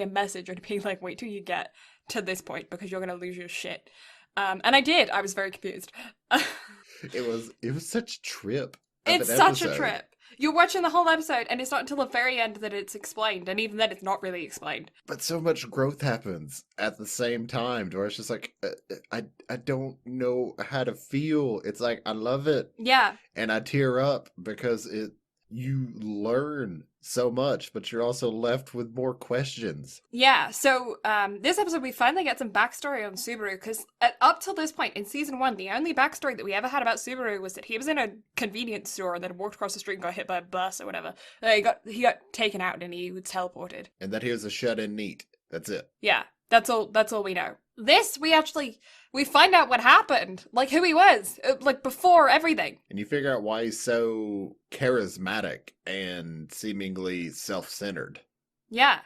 a message and being like, wait till you get to this point because you're gonna lose your shit. And I did. I was very confused. It was such a trip of It's an such a episode. trip. You're watching the whole episode, and it's not until the very end that it's explained, and even then, it's not really explained. But so much growth happens at the same time, to where it's just like I don't know how to feel. It's like I love it, Yeah, and I tear up because it you learn so much, but you're also left with more questions. yeah. So, this episode we finally get some backstory on Subaru because up till this point in season one, the only backstory that we ever had about Subaru was that he was in a convenience store and then walked across the street and got hit by a bus or whatever. He got taken out and he was teleported. And that he was a shut-in neat. That's it. Yeah, that's all. That's all we know. This we find out what happened, like who he was, like before everything. And you figure out why he's so charismatic and seemingly self-centered. Yeah.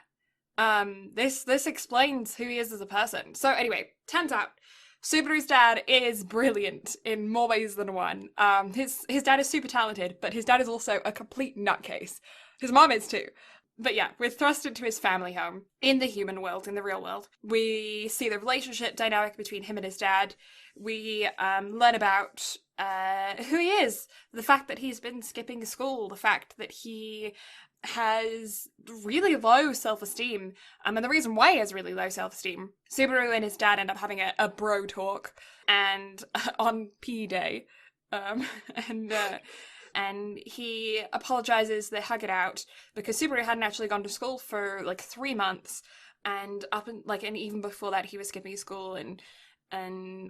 This explains who he is as a person. So anyway, turns out Subaru's dad is brilliant in more ways than one. His dad is super talented, but his dad is also a complete nutcase. His mom is too. But yeah, we're thrust into his family home in the human world, in the real world. We see the relationship dynamic between him and his dad. We learn about who he is, the fact that he's been skipping school, the fact that he has really low self-esteem, and the reason why he has really low self-esteem. Subaru and his dad end up having a bro talk, and on P Day, um, and and he apologizes. They hug it out because Subaru hadn't actually gone to school for like 3 months, and and even before that, he was skipping school and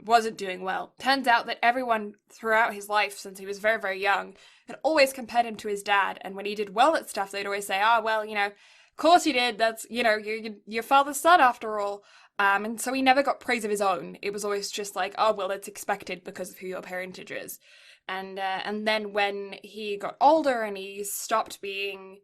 wasn't doing well. Turns out that everyone throughout his life, since he was very, very young, had always compared him to his dad. And when he did well at stuff, they'd always say, "Oh, well, of course he did. That's, you're your father's son after all." And so he never got praise of his own. It was always just like, "Oh, well, it's expected because of who your parentage is." And then when he got older and he stopped being,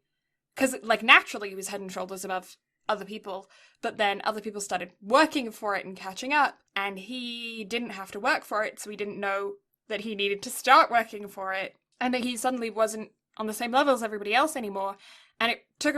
because like naturally he was head and shoulders above other people, but then other people started working for it and catching up, and he didn't have to work for it, so he didn't know that he needed to start working for it, and that he suddenly wasn't on the same level as everybody else anymore, and he took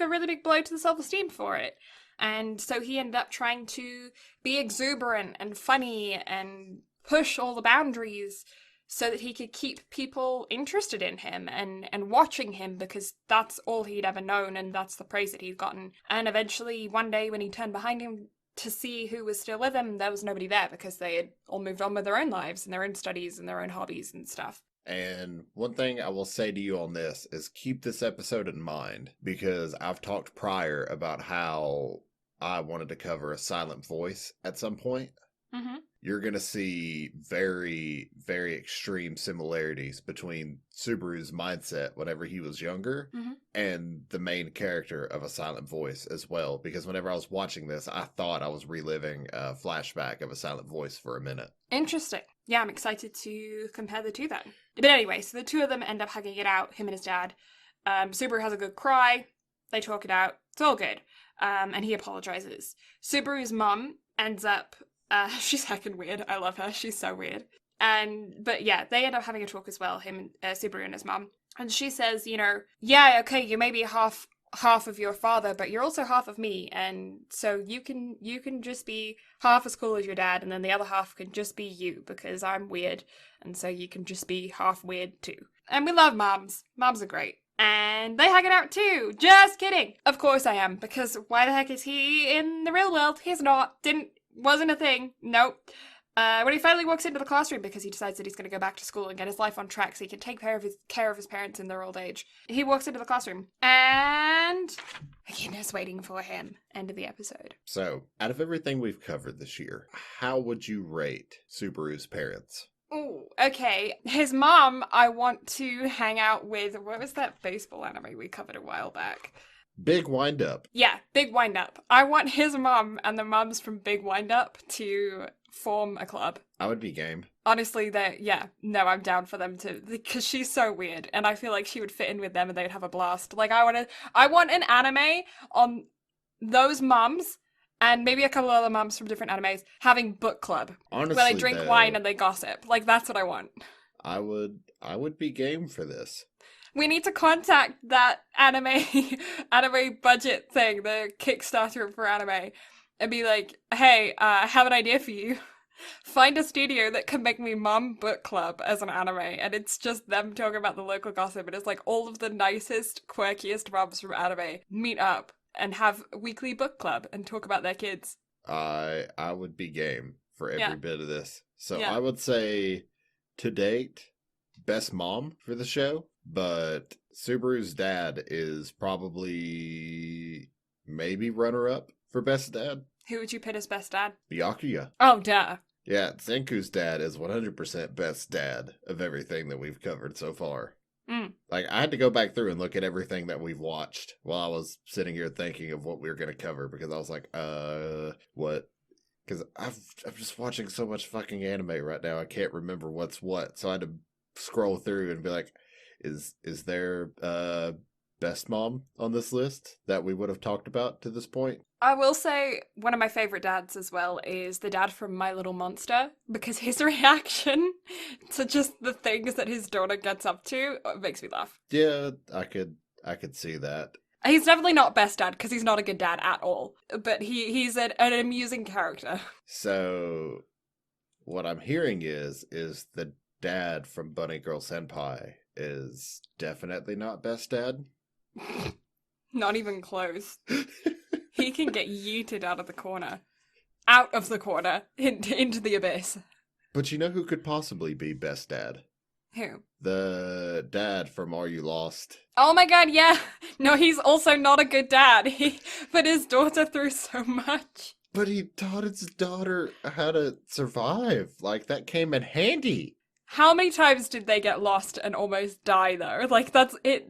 a really big blow to the self-esteem for it. And so he ended up trying to be exuberant and funny and push all the boundaries so that he could keep people interested in him and watching him, because that's all he'd ever known and that's the praise that he'd gotten. And eventually, one day when he turned behind him to see who was still with him, there was nobody there because they had all moved on with their own lives and their own studies and their own hobbies and stuff. And one thing I will say to you on this is keep this episode in mind, because I've talked prior about how I wanted to cover a silent voice at some point. Mm-hmm. You're going to see very, very extreme similarities between Subaru's mindset whenever he was younger Mm-hmm. and the main character of A Silent Voice as well. Because whenever I was watching this, I thought I was reliving a flashback of A Silent Voice for a minute. Interesting. Yeah, I'm excited to compare the two then. But anyway, so the two of them end up hugging it out, him and his dad. Subaru has a good cry. They talk it out. It's all good. And he apologizes. Subaru's mum ends up she's heckin' weird. I love her. She's so weird. But yeah, they end up having a talk as well, him and Subaru and his mom. And she says, yeah, okay, you may be half of your father, but you're also half of me, and so you can just be half as cool as your dad, and then the other half can just be you because I'm weird, and so you can just be half weird too. And we love moms. Moms are great. And they hug it out too. Just kidding. Of course I am, because why the heck is he in the real world? He's not. Wasn't a thing. Nope. When he finally walks into the classroom because he decides that he's going to go back to school and get his life on track so he can take care of his parents in their old age, he walks into the classroom and a kid is waiting for him. End of the episode. So, out of everything we've covered this year, how would you rate Subaru's parents? Oh, okay. His mom, I want to hang out with. What was that baseball anime we covered a while back? Big wind up. Yeah, Big Wind Up. I want his mum and the mums from Big Wind Up to form a club. I would be game. Honestly, I'm down for them to, because she's so weird, and I feel like she would fit in with them and they'd have a blast. Like, I want an anime on those mums and maybe a couple other mums from different animes having book club Honestly, where they drink wine though, and they gossip. Like, that's what I want. I would be game for this. We need to contact that anime anime budget thing, the Kickstarter for anime, and be like, hey, I have an idea for you. Find a studio that can make me mom book club as an anime, and it's just them talking about the local gossip, and it's like all of the nicest, quirkiest moms from anime meet up and have a weekly book club and talk about their kids. I would be game for every Yeah. bit of this. So Yeah. I would say, to date, best mom for the show, but Subaru's dad is probably maybe runner up for best dad. Who would you pit as best dad? Byakuya. Oh, duh. Yeah, Zenku's dad is 100% best dad of everything that we've covered so far. Mm. Like, I had to go back through and look at everything that we've watched while I was sitting here thinking of what we were going to cover, because I was like, what? Because I'm just watching so much fucking anime right now, I can't remember what's what. So I had to scroll through and be like, is there best mom on this list that we would have talked about to this point? I will say one of my favorite dads as well is the dad from My Little Monster, because his reaction to just the things that his daughter gets up to makes me laugh. Yeah, I could see that. He's definitely not best dad because he's not a good dad at all, but he's an amusing character. So what I'm hearing is the dad from Bunny Girl Senpai is definitely not best dad. Not even close. He can get yeeted out of the corner. Out of the corner. Into the abyss. But you know who could possibly be best dad? Who? The dad from Are You Lost? Oh my god, yeah! No, he's also not a good dad. He put his daughter through so much. But he taught his daughter how to survive. Like, that came in handy. How many times did they get lost and almost die, though? Like, that's it.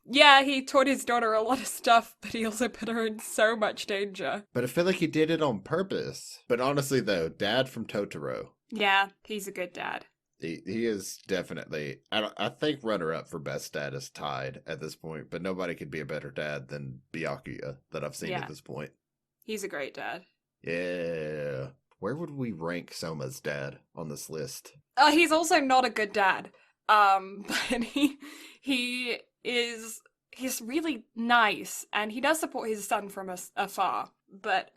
Yeah, he taught his daughter a lot of stuff, but he also put her in so much danger. But I feel like he did it on purpose. But honestly, though, dad from Totoro. Yeah, he's a good dad. He is definitely. I think runner up for best dad is tied at this point, but nobody could be a better dad than Byakuya that I've seen Yeah. at this point. He's a great dad. Yeah. Where would we rank Soma's dad on this list? He's also not a good dad. But he's really nice, and he does support his son from afar. But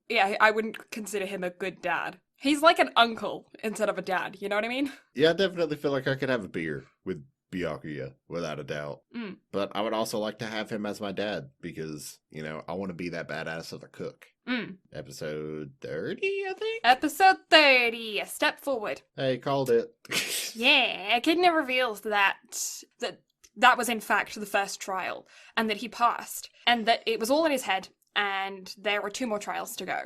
yeah, I wouldn't consider him a good dad. He's like an uncle instead of a dad, you know what I mean? Yeah, I definitely feel like I could have a beer with Byakuya, without a doubt. Mm. But I would also like to have him as my dad, because, I want to be that badass of a cook. Mm. Episode 30, I think? Episode 30, a step forward. Hey, called it. Yeah, Echidna reveals that was in fact the first trial, and that he passed, and that it was all in his head, and there were 2 more trials to go.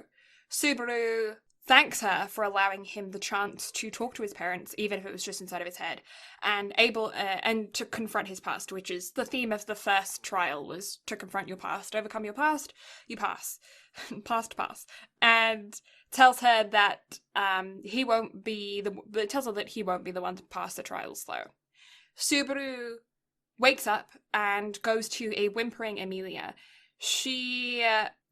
Subaru thanks her for allowing him the chance to talk to his parents, even if it was just inside of his head, and and to confront his past, which is the theme of the first trial, was to confront your past, overcome your past, you pass. pass. And tells her that he won't be the one to pass the trials, though. Subaru wakes up and goes to a whimpering Amelia. She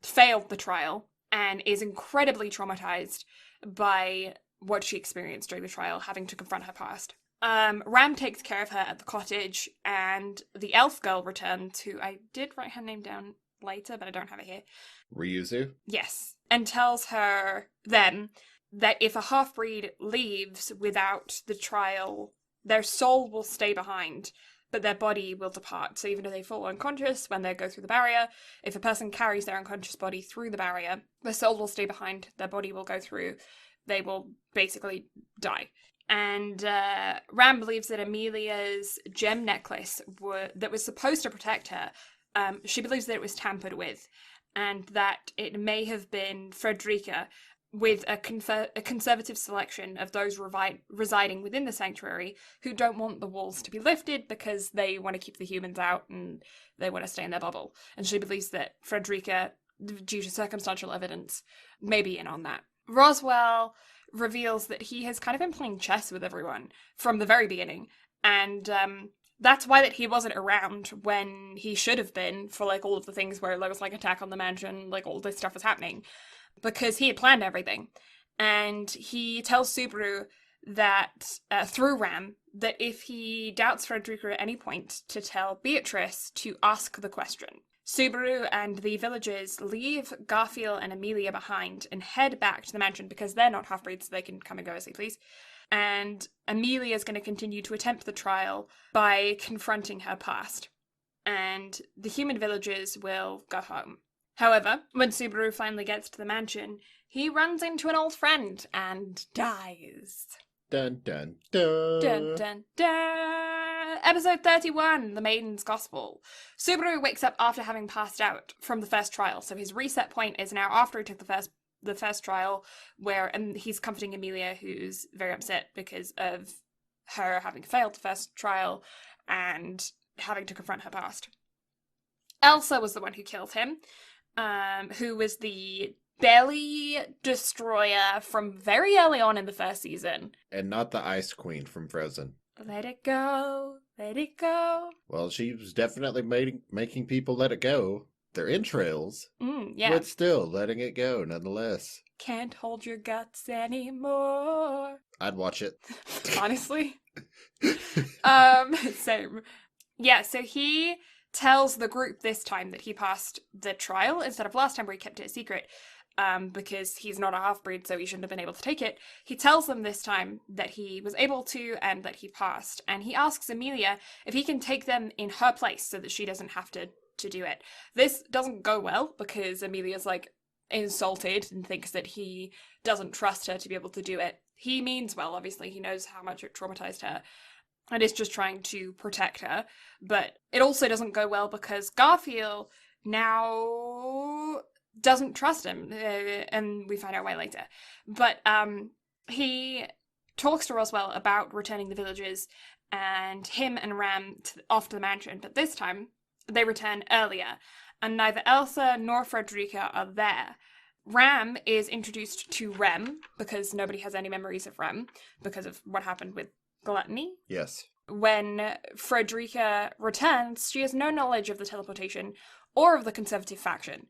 failed the trial and is incredibly traumatized by what she experienced during the trial, having to confront her past. Ram takes care of her at the cottage, and the elf girl returns, who I did write her name down later, but I don't have it here. Ryuzu? Yes. And tells her then that if a half-breed leaves without the trial, their soul will stay behind, but their body will depart. So even if they fall unconscious when they go through the barrier, if a person carries their unconscious body through the barrier, their soul will stay behind, their body will go through, they will basically die. And Ram believes that Amelia's gem necklace that was supposed to protect her, she believes that it was tampered with, and that it may have been Frederica with a conservative selection of those residing within the sanctuary who don't want the walls to be lifted because they want to keep the humans out and they want to stay in their bubble. And she believes that Frederica, due to circumstantial evidence, may be in on that. Roswell reveals that he has kind of been playing chess with everyone from the very beginning, and that's why that he wasn't around when he should have been for like all of the things where there was like attack on the mansion, like all this stuff was happening, because he had planned everything. And he tells Subaru that through Ram that if he doubts Frederica at any point, to tell Beatrice to ask the question. Subaru and the villagers leave Garfield and Amelia behind and head back to the mansion because they're not half-breeds, so they can come and go as they please. And Amelia is going to continue to attempt the trial by confronting her past. And the human villagers will go home. However, when Subaru finally gets to the mansion, he runs into an old friend and dies. Dun dun dun. Dun dun dun. Episode 31, The Maiden's Gospel. Subaru wakes up after having passed out from the first trial, so his reset point is now after he took the first trial, and he's comforting Amelia, who's very upset because of her having failed the first trial and having to confront her past. Elsa was the one who killed him, who was the belly destroyer from very early on in the first season. And not the Ice Queen from Frozen. Let it go, let it go. Well, she was definitely making people let it go. Their entrails. Yeah. But still, letting it go, nonetheless. Can't hold your guts anymore. I'd watch it. Honestly. Same. Yeah, so he tells the group this time that he passed the trial instead of last time where he kept it a secret, because he's not a half-breed, so he shouldn't have been able to take it. He tells them this time that he was able to and that he passed, and he asks Amelia if he can take them in her place so that she doesn't have to do it. This doesn't go well because Amelia's like insulted and thinks that he doesn't trust her to be able to do it. He means well, obviously. He knows how much it traumatized her and is just trying to protect her. But it also doesn't go well because Garfield now doesn't trust him, and we find out why later. But he talks to Roswell about returning the villagers and him and Ram off to the mansion, but this time they return earlier, and neither Elsa nor Frederica are there. Ram is introduced to Rem, because nobody has any memories of Rem, because of what happened with Gluttony. Yes. When Frederica returns, she has no knowledge of the teleportation or of the conservative faction.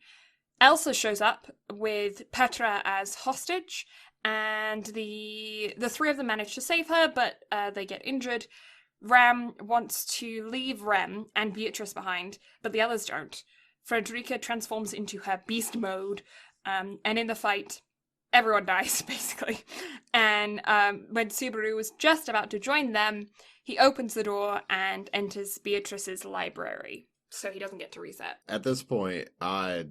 Elsa shows up with Petra as hostage, and the three of them manage to save her, but they get injured. Ram wants to leave Rem and Beatrice behind, but the others don't. Frederica transforms into her beast mode, and in the fight, everyone dies, basically. And when Subaru was just about to join them, he opens the door and enters Beatrice's library, so he doesn't get to reset. At this point, I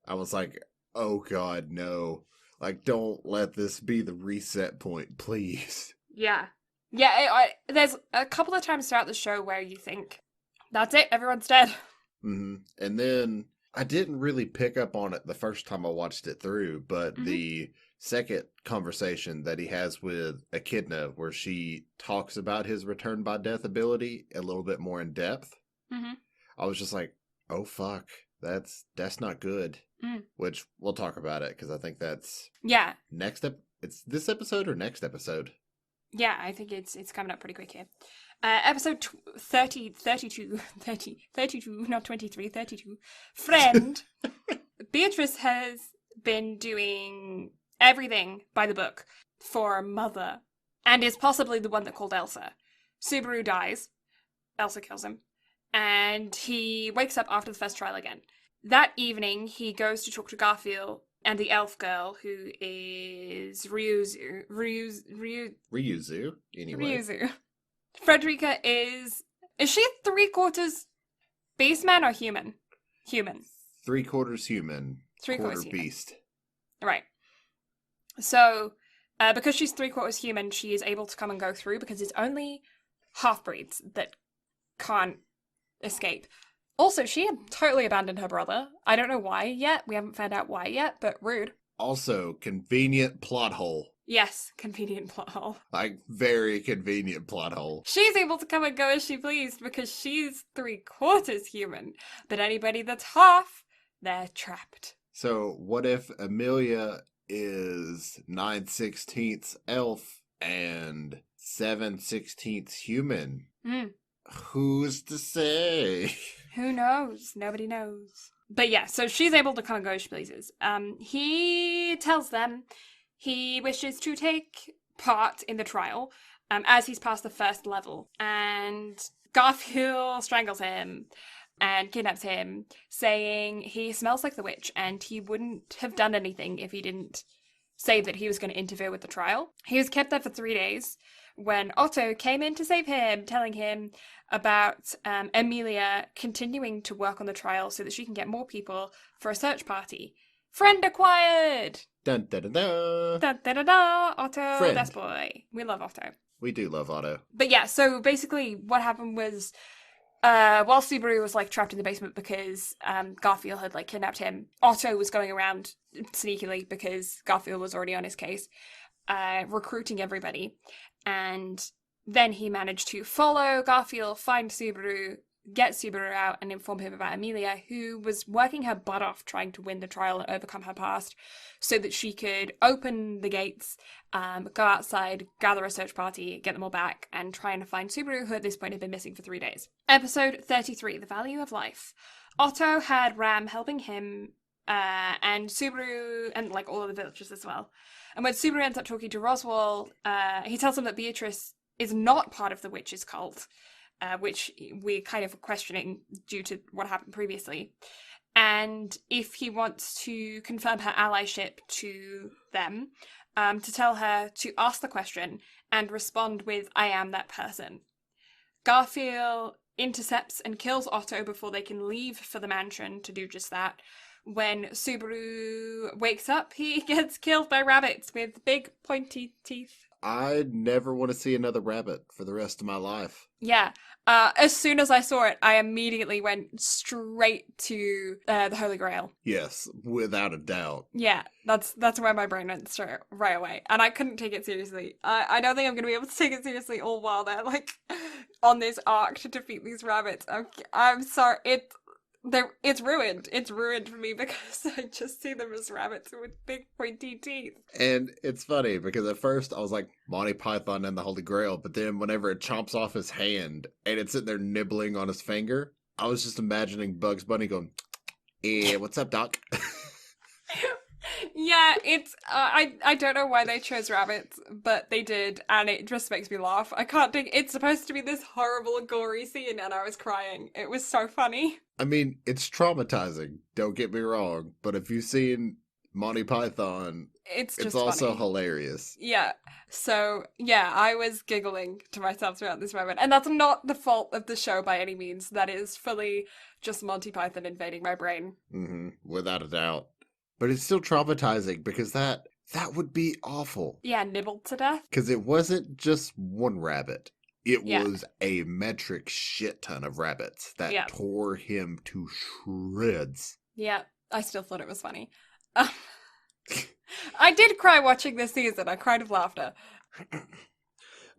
was like, oh god, no. Like, don't let this be the reset point, please. Yeah. Yeah, there's a couple of times throughout the show where you think, that's it, everyone's dead. Mm-hmm. And then, I didn't really pick up on it the first time I watched it through, but the second conversation that he has with Echidna, where she talks about his return by death ability a little bit more in depth, I was just like, oh fuck, that's not good. Which, we'll talk about it, because I think that's... Yeah. It's this episode or next episode? Yeah, I think it's coming up pretty quick here. Episode 32, not 23, 32. Friend. Beatrice has been doing everything by the book for Mother, and is possibly the one that called Elsa. Subaru dies. Elsa kills him. And he wakes up after the first trial again. That evening, he goes to talk to Garfield and the elf girl, who is Ryuzu. Anyway. Ryuzu. Frederica is she 3/4 beastman or human? Human. 3/4 human. 3/4 quarter human. beast. Right. So, because she's 3/4 human, she is able to come and go through, because it's only half-breeds that can't escape. Also, she had totally abandoned her brother. I don't know why yet. We haven't found out why yet, but rude. Also, convenient plot hole. Yes, convenient plot hole. Like, very convenient plot hole. She's able to come and go as she pleased because she's 3/4 human. But anybody that's half, they're trapped. So, what if Amelia is 9/16 elf and 7/16 human? Who's to say? Who knows? Nobody knows. But yeah, so she's able to come and go as she pleases. He tells them he wishes to take part in the trial as he's past the first level. And Garfield strangles him and kidnaps him, saying he smells like the witch and he wouldn't have done anything if he didn't say that he was going to interfere with the trial. He was kept there for 3 days when Otto came in to save him, telling him about Amelia continuing to work on the trial so that she can get more people for a search party. Friend acquired! Dun dun dun dun! Da da da da! Otto, Friend. best boy. We love Otto. We do love Otto. But yeah, so basically what happened was while Subaru was like trapped in the basement because Garfield had like kidnapped him, Otto was going around sneakily because Garfield was already on his case, recruiting everybody. And then he managed to follow Garfield, find Subaru, get Subaru out, and inform him about Amelia, who was working her butt off trying to win the trial and overcome her past so that she could open the gates, go outside, gather a search party, get them all back, and try and find Subaru, who at this point had been missing for 3 days. Episode 33, The Value of Life. Otto had Ram helping him, and Subaru, and like all of the villagers as well. And when Subaru ends up talking to Roswell, he tells him that Beatrice is not part of the witch's cult, which we're kind of questioning due to what happened previously. And if he wants to confirm her allyship to them, to tell her to ask the question and respond with, "I am that person." Garfield intercepts and kills Otto before they can leave for the mansion to do just that. When Subaru wakes up, he gets killed by rabbits with big pointy teeth. I never want to see another rabbit for the rest of my life. Yeah. As soon as I saw it, I immediately went straight to the Holy Grail. Yes, without a doubt. Yeah, that's where my brain went straight right away, and I couldn't take it seriously. I don't think I'm gonna be able to take it seriously all while they're like on this arc to defeat these rabbits. I'm sorry, it's ruined. It's ruined for me because I just see them as rabbits with big pointy teeth. And it's funny because at first I was like Monty Python and the Holy Grail, but then whenever it chomps off his hand and it's sitting there nibbling on his finger, I was just imagining Bugs Bunny going, "Eh, what's up, Doc?" Yeah, it's I don't know why they chose rabbits, but they did, and it just makes me laugh. I can't think. It's supposed to be this horrible, gory scene, and I was crying. It was so funny. I mean, it's traumatizing, don't get me wrong, but if you've seen Monty Python, It's just also funny. hilarious. Yeah. So yeah, I was giggling to myself throughout this moment, and that's not the fault of the show by any means. That is fully just Monty Python invading my brain. Without a doubt. But it's still traumatizing because that would be awful. Yeah, nibbled to death. Because it wasn't just one rabbit. It Yeah. was a metric shit ton of rabbits that Yeah. tore him to shreds. Yeah, I still thought it was funny. I did cry watching this season. I cried of laughter.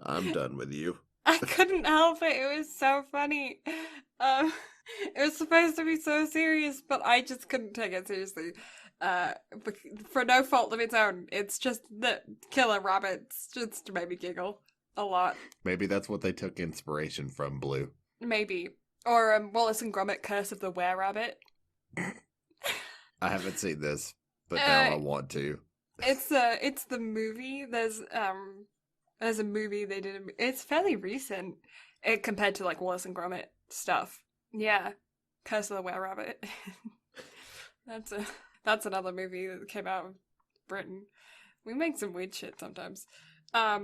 I'm done with you. I couldn't help it. It was so funny. It was supposed to be so serious, but I just couldn't take it seriously. For no fault of its own. It's just that killer rabbits just made me giggle a lot. Maybe that's what they took inspiration from, Blue. Maybe. Or Wallace and Gromit Curse of the Were-Rabbit. I haven't seen this, but now I want to. It's the movie. There's a movie they did. It's fairly recent compared to like Wallace and Gromit stuff. Yeah, Curse of the Were-Rabbit. That's another movie that came out of Britain. We make some weird shit sometimes. But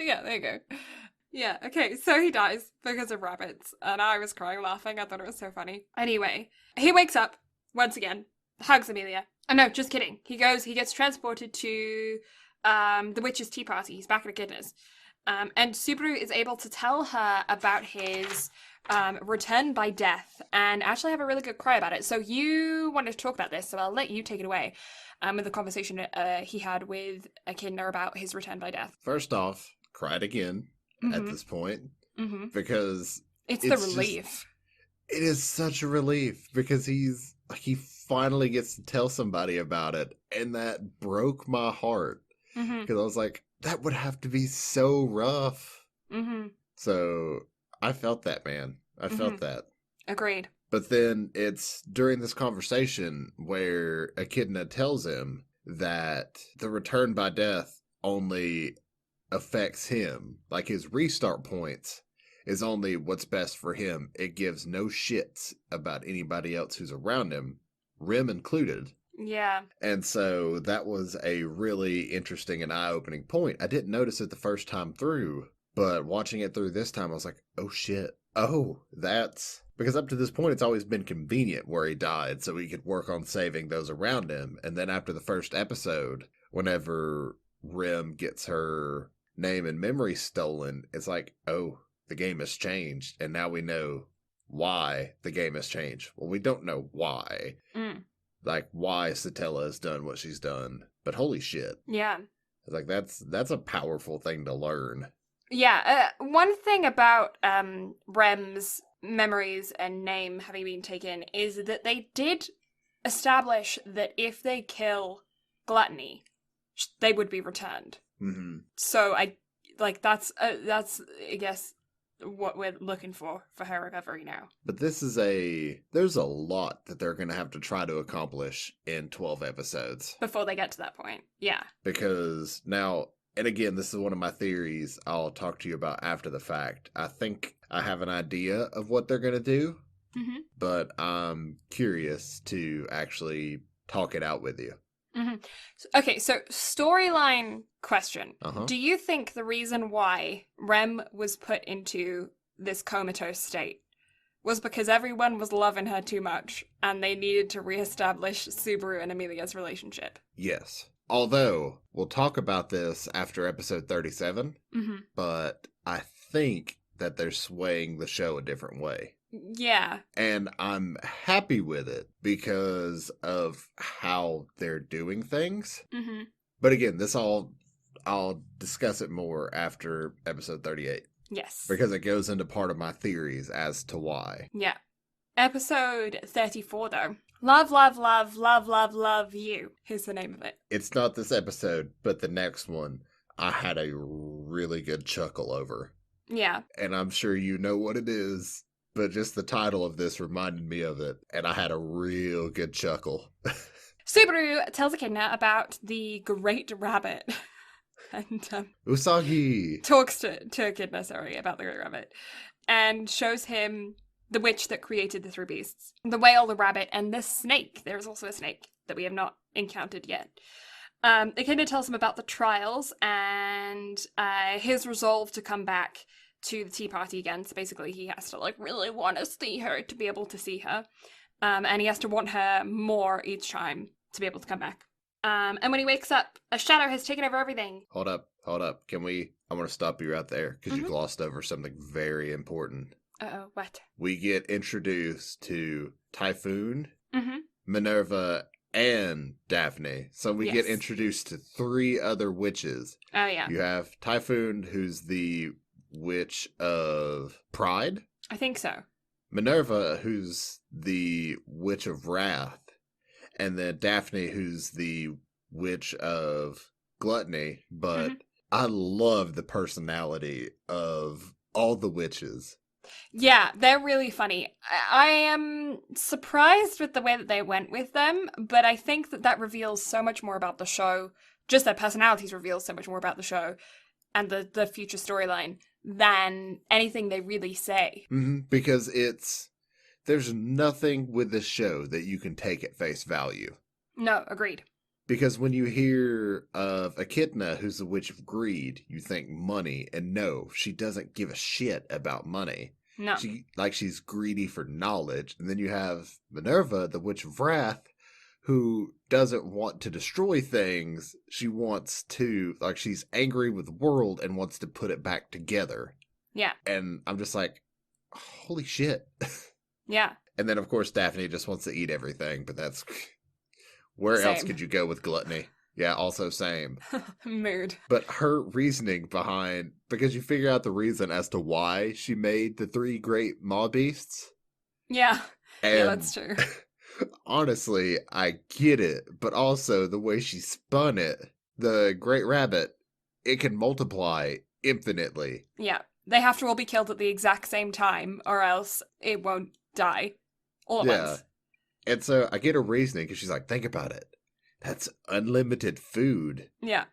yeah, there you go. Yeah, okay, so he dies because of rabbits, and I was crying laughing. I thought it was so funny. Anyway, he wakes up once again, hugs Amelia. Oh no, just kidding. He gets transported to the witch's tea party. He's back at Echidna's. And Subaru is able to tell her about his return by death and actually have a really good cry about it. So you wanted to talk about this, so I'll let you take it away with the conversation he had with Echidna about his return by death. First off, cried again at Mm-hmm. this point Mm-hmm. because It's the it's just relief. it is such a relief because he finally gets to tell somebody about it, and that broke my heart Mm-hmm. because I was like, that would have to be so rough. Mm-hmm. So I felt that, man. I Mm-hmm. felt that. Agreed. But then it's during this conversation where Echidna tells him that the return by death only affects him. Like his restart points is only what's best for him. It gives no shits about anybody else who's around him, Rim included. Yeah. And so that was a really interesting and eye opening point. I didn't notice it the first time through, but watching it through this time, I was like, oh shit. Oh, that's because up to this point, it's always been convenient where he died so he could work on saving those around him. And then after the first episode, whenever Rim gets her name and memory stolen, it's like, oh, the game has changed. And now we know why the game has changed. Well, we don't know why. Mm. Like why Satella has done what she's done. But holy shit. Yeah. It's like that's a powerful thing to learn. Yeah. One thing about Rem's memories and name having been taken is that they did establish that if they kill Gluttony, they would be returned. Mm-hmm. So that's I guess what we're looking for her recovery now. But there's a lot that they're going to have to try to accomplish in 12 episodes. Before they get to that point. Yeah. Because now, and again, this is one of my theories I'll talk to you about after the fact. I think I have an idea of what they're going to do, Mm-hmm. but I'm curious to actually talk it out with you. Mm-hmm. Okay, so storyline question. Uh-huh. Do you think the reason why Rem was put into this comatose state was because everyone was loving her too much and they needed to reestablish Subaru and Amelia's relationship? Yes. Although, we'll talk about this after episode 37, Mm-hmm. but I think that they're swaying the show a different way. Yeah. And I'm happy with it because of how they're doing things. Mm-hmm. But again, I'll discuss it more after episode 38. Yes. Because it goes into part of my theories as to why. Yeah. Episode 34, though. Love, love, love, love, love, love you. Here's the name of it. It's not this episode, but the next one I had a really good chuckle over. Yeah. And I'm sure you know what it is, but just the title of this reminded me of it, and I had a real good chuckle. Subaru tells Echidna about the Great Rabbit. And Usagi talks to Echidna, about the Great Rabbit. And shows him the witch that created the three beasts. The whale, the rabbit, and the snake. There is also a snake that we have not encountered yet. Echidna tells him about the trials and his resolve to come back to the tea party again. So basically he has to really want to see her to be able to see her. And he has to want her more each time to be able to come back. And when he wakes up, a shadow has taken over everything. Hold up. I want to stop you right there because you glossed over something very important. Uh-oh, what? We get introduced to Typhoon, Mm-hmm. Minerva, and Daphne. So we get Yes. introduced to 3 other witches. Oh, yeah. You have Typhoon, who's the witch of pride. I think so. Minerva, who's the witch of wrath. And then Daphne, who's the witch of gluttony. But I love the personality of all the witches. Yeah, they're really funny. I am surprised with the way that they went with them, but I think that reveals so much more about the show. Just their personalities reveal so much more about the show and the future storyline than anything they really say. Mm-hmm, because there's nothing with this show that you can take at face value. No, agreed. Because when you hear of Echidna, who's the witch of greed, you think money, and no, she doesn't give a shit about money. No. She's greedy for knowledge. And then you have Minerva, the witch of wrath, who doesn't want to destroy things. She wants to, like, she's angry with the world and wants to put it back together. Yeah. And I'm just like, holy shit. Yeah. And then, of course, Daphne just wants to eat everything, but that's... Where else Same. could you go with gluttony? Yeah, also same. Mood. But her reasoning behind, because you figure out the reason as to why she made the three great maw beasts. Yeah. Yeah, And that's true. honestly, I get it. But also the way she spun it, the great rabbit, it can multiply infinitely. Yeah. They have to all be killed at the exact same time, or else it won't die all at Yeah. once. And so I get her reasoning because she's like, think about it. That's unlimited food. Yeah.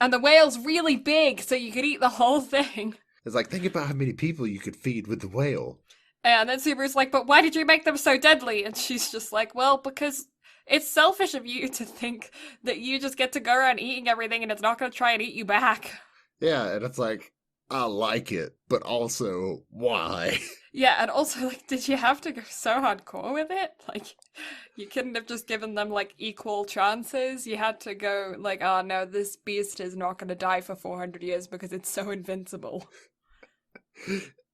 And the whale's really big, so you could eat the whole thing. It's like, think about how many people you could feed with the whale. And then Subaru's like, but why did you make them so deadly? And she's just like, well, because it's selfish of you to think that you just get to go around eating everything and it's not going to try and eat you back. Yeah, and it's like, I like it, but also, why? Yeah, and also, like, did you have to go so hardcore with it? Like, you couldn't have just given them, like, equal chances. You had to go, like, oh no, this beast is not going to die for 400 years because it's so invincible.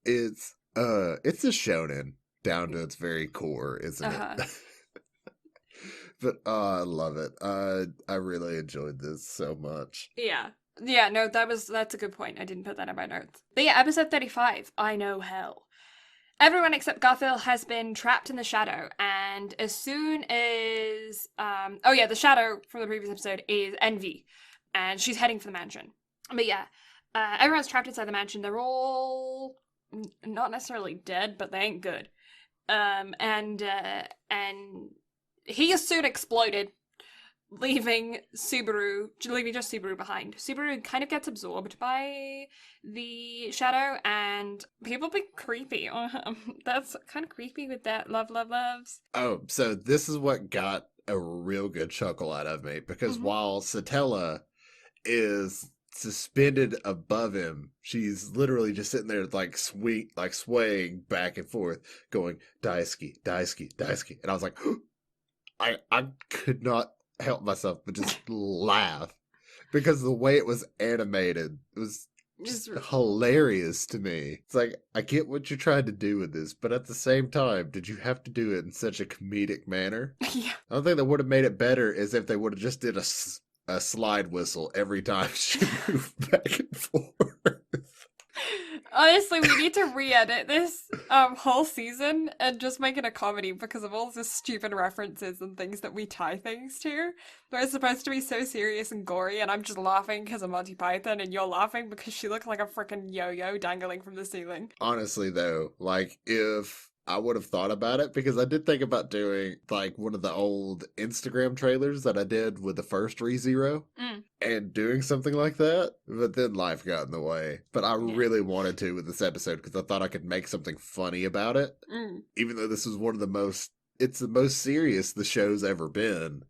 It's a shonen down to its very core, isn't it? But I love it. I really enjoyed this so much. Yeah. Yeah, no, that's a good point. I didn't put that in my notes. But yeah, episode 35, I Know Hell. Everyone except Garfield has been trapped in the shadow, and as soon as the shadow from the previous episode is Envy, and she's heading for the mansion. But yeah, everyone's trapped inside the mansion. They're all not necessarily dead, but they ain't good. And he is soon exploded, leaving just Subaru behind. Subaru kind of gets absorbed by the shadow, and people be creepy. That's kind of creepy with that loves. Oh, so this is what got a real good chuckle out of me, because while Satella is suspended above him, she's literally just sitting there like swaying back and forth, going Daisuke, Daisuke, Daisuke. And I was like, I could not help myself but just laugh, because the way it was animated was just hilarious to me. It's like, I get what you're trying to do with this, but at the same time, did you have to do it in such a comedic manner? Yeah. I don't think that would have made it better is if they would have just did a slide whistle every time she moved back and forth. Honestly, we need to re-edit this whole season and just make it a comedy because of all the stupid references and things that we tie things to. They're supposed to be so serious and gory, and I'm just laughing because of Monty Python, and you're laughing because she looked like a freaking yo-yo dangling from the ceiling. Honestly, though, like, if I would have thought about it, because I did think about doing like one of the old Instagram trailers that I did with the first ReZero and doing something like that, but then life got in the way. But I really wanted to with this episode because I thought I could make something funny about it, even though this was it's the most serious the show's ever been,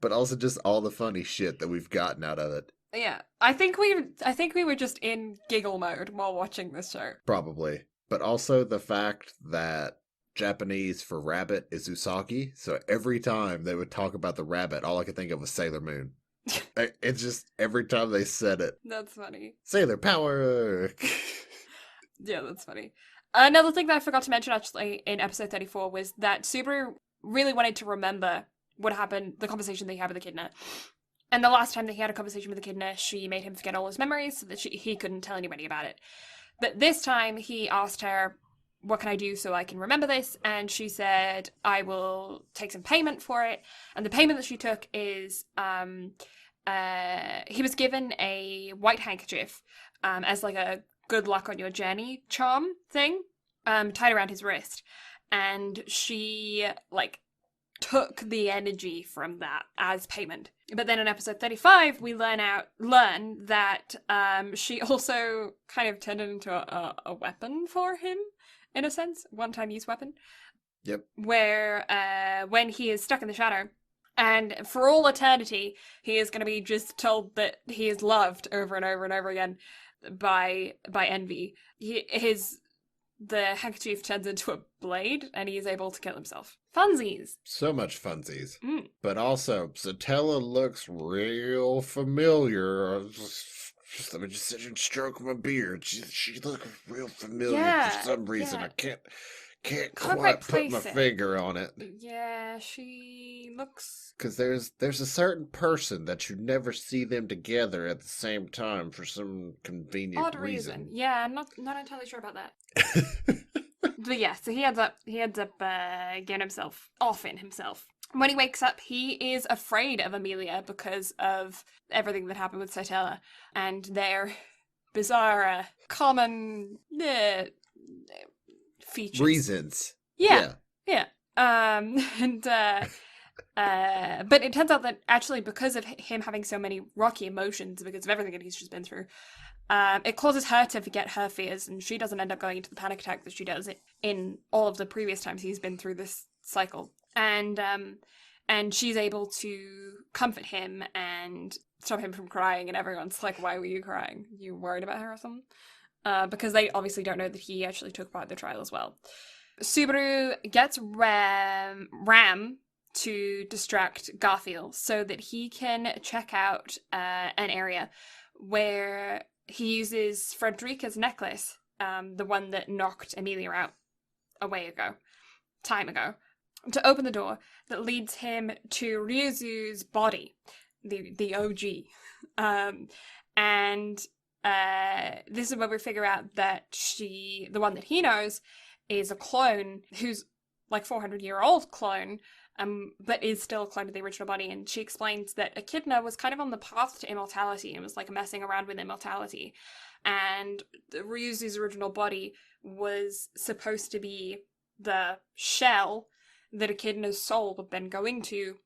but also just all the funny shit that we've gotten out of it. Yeah, I think we were just in giggle mode while watching this show. Probably. But also the fact that Japanese for rabbit is Usagi, so every time they would talk about the rabbit, all I could think of was Sailor Moon. It's just every time they said it. That's funny. Sailor power! Yeah, that's funny. Another thing that I forgot to mention actually in episode 34 was that Subaru really wanted to remember what happened, the conversation they had with Echidna. And the last time that he had a conversation with Echidna, she made him forget all his memories so that he couldn't tell anybody about it. But this time he asked her, what can I do so I can remember this? And she said, I will take some payment for it. And the payment that she took is, he was given a white handkerchief as like a good luck on your journey charm thing, tied around his wrist. And she, like, took the energy from that as payment. But then in episode 35, we learn that she also kind of turned it into a weapon for him, in a sense, one-time use weapon. Yep. Where when he is stuck in the shadow, and for all eternity, he is going to be just told that he is loved over and over and over again by Envy. His the handkerchief turns into a blade and he is able to kill himself. Funsies. So much funsies. Mm. But also, Satella looks real familiar. Let me just sit here and stroke my beard. She looks real familiar Yeah, for some reason. yeah. I can't Can't quite quite put my place it. finger on it. Yeah, she looks... Because there's a certain person that you never see them together at the same time for some convenient Odd reason. Yeah, I'm not entirely sure about that. But yeah, so he ends up getting himself off in himself. When he wakes up, he is afraid of Amelia because of everything that happened with Sotella and their bizarre, common features. Reasons. Yeah. And but it turns out that actually because of him having so many rocky emotions, because of everything that he's just been through, it causes her to forget her fears, and she doesn't end up going into the panic attack that she does in all of the previous times he's been through this cycle. And she's able to comfort him and stop him from crying, and everyone's like, why were you crying? You worried about her or something? Because they obviously don't know that he actually took part in the trial as well. Subaru gets Ram to distract Garfield so that he can check out an area where he uses Frederica's necklace, the one that knocked Amelia out time ago, to open the door that leads him to Ryuzu's body, the OG. And this is where we figure out that the one that he knows, is a clone who's like 400-year-old clone, but is still a clone of the original body. And she explains that Echidna was kind of on the path to immortality and was like messing around with immortality. And Ryuzu's original body was supposed to be the shell that Echidna's soul had been going to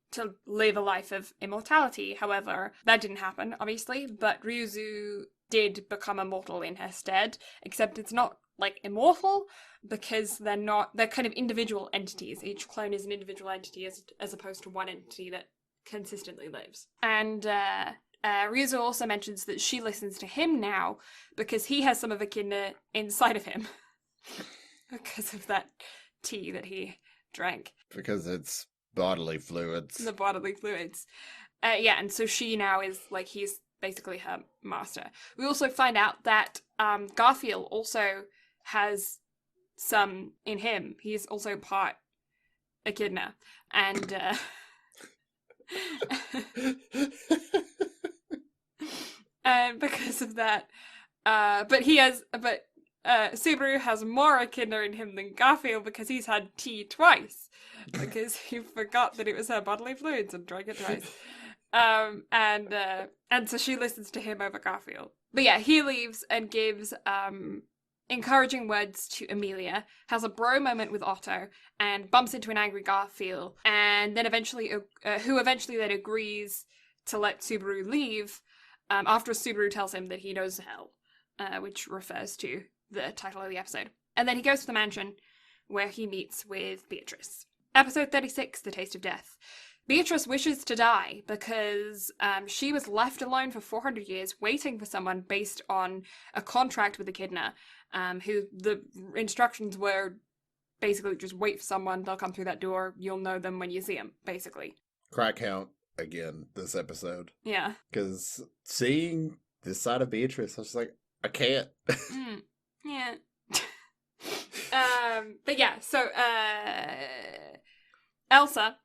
live a life of immortality. However, that didn't happen, obviously, but Ryuzu did become immortal in her stead, except it's not like immortal because they're kind of individual entities. Each clone is an individual entity as opposed to one entity that consistently lives. And Ryuzu also mentions that she listens to him now because he has some of Echidna inside of him because of that tea that he drank. Because it's bodily fluids. The bodily fluids. Yeah, and so she now is like, he's basically her master. We also find out that Garfield also has some in him. He's also part Echidna. And and because of that, Subaru has more Echidna in him than Garfield because he's had tea twice. Because he forgot that it was her bodily fluids and drank it twice. And so she listens to him over Garfield. But yeah, he leaves and gives encouraging words to Amelia, has a bro moment with Otto, and bumps into an angry Garfield, and then eventually then agrees to let Subaru leave, after Subaru tells him that he knows hell, which refers to the title of the episode. And then he goes to the mansion, where he meets with Beatrice. Episode 36, The Taste of Death. Beatrice wishes to die because she was left alone for 400 years waiting for someone based on a contract with Echidna, who the instructions were basically just wait for someone, they'll come through that door, you'll know them when you see them, basically. Cry count again this episode. Yeah. Because seeing this side of Beatrice, I was like, I can't. Yeah. But yeah, so Elsa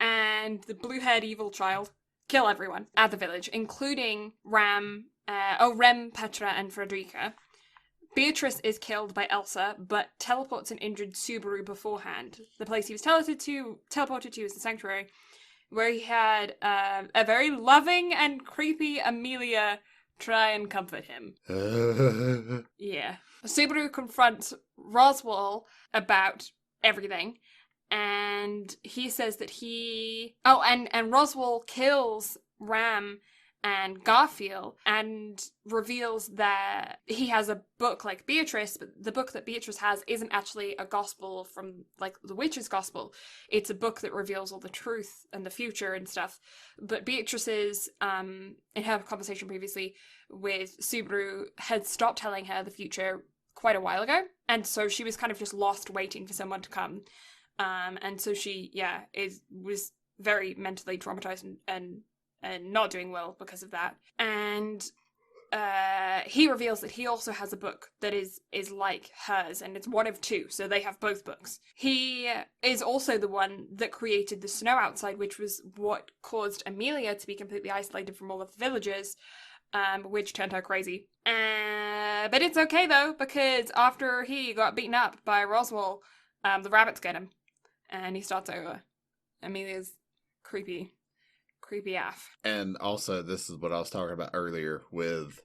and the blue-haired evil child kill everyone at the village, including Rem, Petra, and Frederica. Beatrice is killed by Elsa, but teleports an injured Subaru beforehand. The place he was teleported to is the sanctuary, where he had a very loving and creepy Amelia try and comfort him. Yeah. Subaru confronts Roswell about everything, and he says that and Roswell kills Ram and Garfield and reveals that he has a book like Beatrice, but the book that Beatrice has isn't actually a gospel from like the witch's gospel. It's a book that reveals all the truth and the future and stuff. But Beatrice's, in her conversation previously with Subaru, had stopped telling her the future quite a while ago, And so she was kind of just lost waiting for someone to come. And so she, was very mentally traumatized and not doing well because of that. And he reveals that he also has a book that is like hers, and it's one of two, so they have both books. He is also the one that created the snow outside, which was what caused Amelia to be completely isolated from all of the villagers, which turned her crazy. But it's okay though, because after he got beaten up by Roswell, the rabbits get him, and he starts over. Amelia's creepy AF. And also, this is what I was talking about earlier with,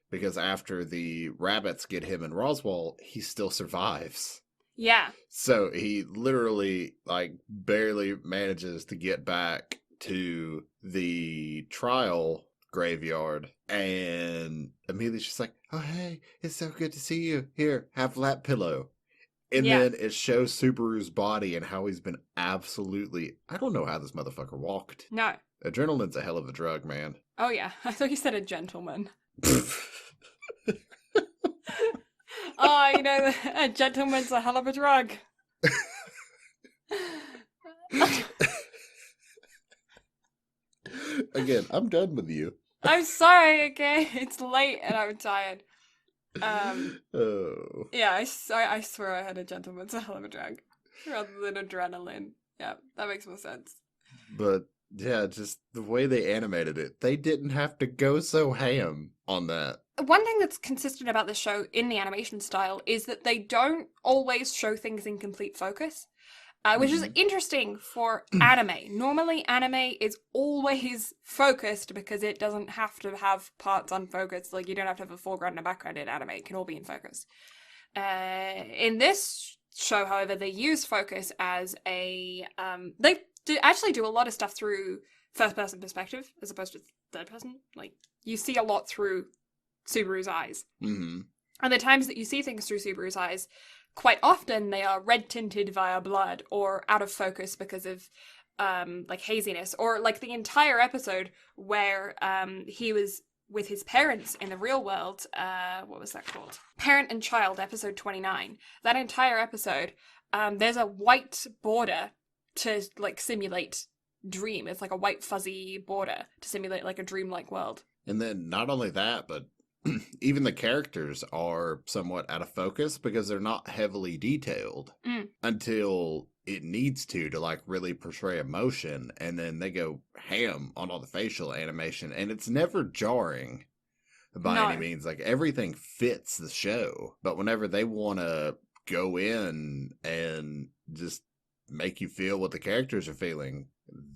because after the rabbits get him and Roswell, he still survives. Yeah. So he literally, like, barely manages to get back to the trial graveyard. And Amelia's just like, oh, hey, it's so good to see you. Here, have a lap pillow. And then it shows Subaru's body and how he's been absolutely... I don't know how this motherfucker walked. No. Adrenaline's a hell of a drug, man. Oh, yeah. I thought you said a gentleman. Oh, a gentleman's a hell of a drug. Again, I'm done with you. I'm sorry, okay? It's late and I'm tired. Oh. Yeah, I swear I had a gentleman's a hell of a drug. Rather than adrenaline. Yeah, that makes more sense. But, yeah, just the way they animated it. They didn't have to go so ham on that. One thing that's consistent about this show in the animation style is that they don't always show things in complete focus. Which is interesting for anime. Normally, anime is always focused because it doesn't have to have parts unfocused. Like, you don't have to have a foreground and a background in anime. It can all be in focus. In this show, however, they use focus as a... they actually do a lot of stuff through first-person perspective as opposed to third-person. Like, you see a lot through Subaru's eyes. Mm-hmm. And the times that you see things through Subaru's eyes... quite often they are red tinted via blood or out of focus because of like haziness, or like the entire episode where he was with his parents in the real world. What was that called? Parent and Child, episode 29. That entire episode, there's a white border to like simulate dream. It's like a white fuzzy border to simulate like a dreamlike world. And then not only that, but even the characters are somewhat out of focus because they're not heavily detailed until it needs to like really portray emotion, and then they go ham on all the facial animation, and it's never jarring by any means. Like, everything fits the show, but whenever they want to go in and just make you feel what the characters are feeling,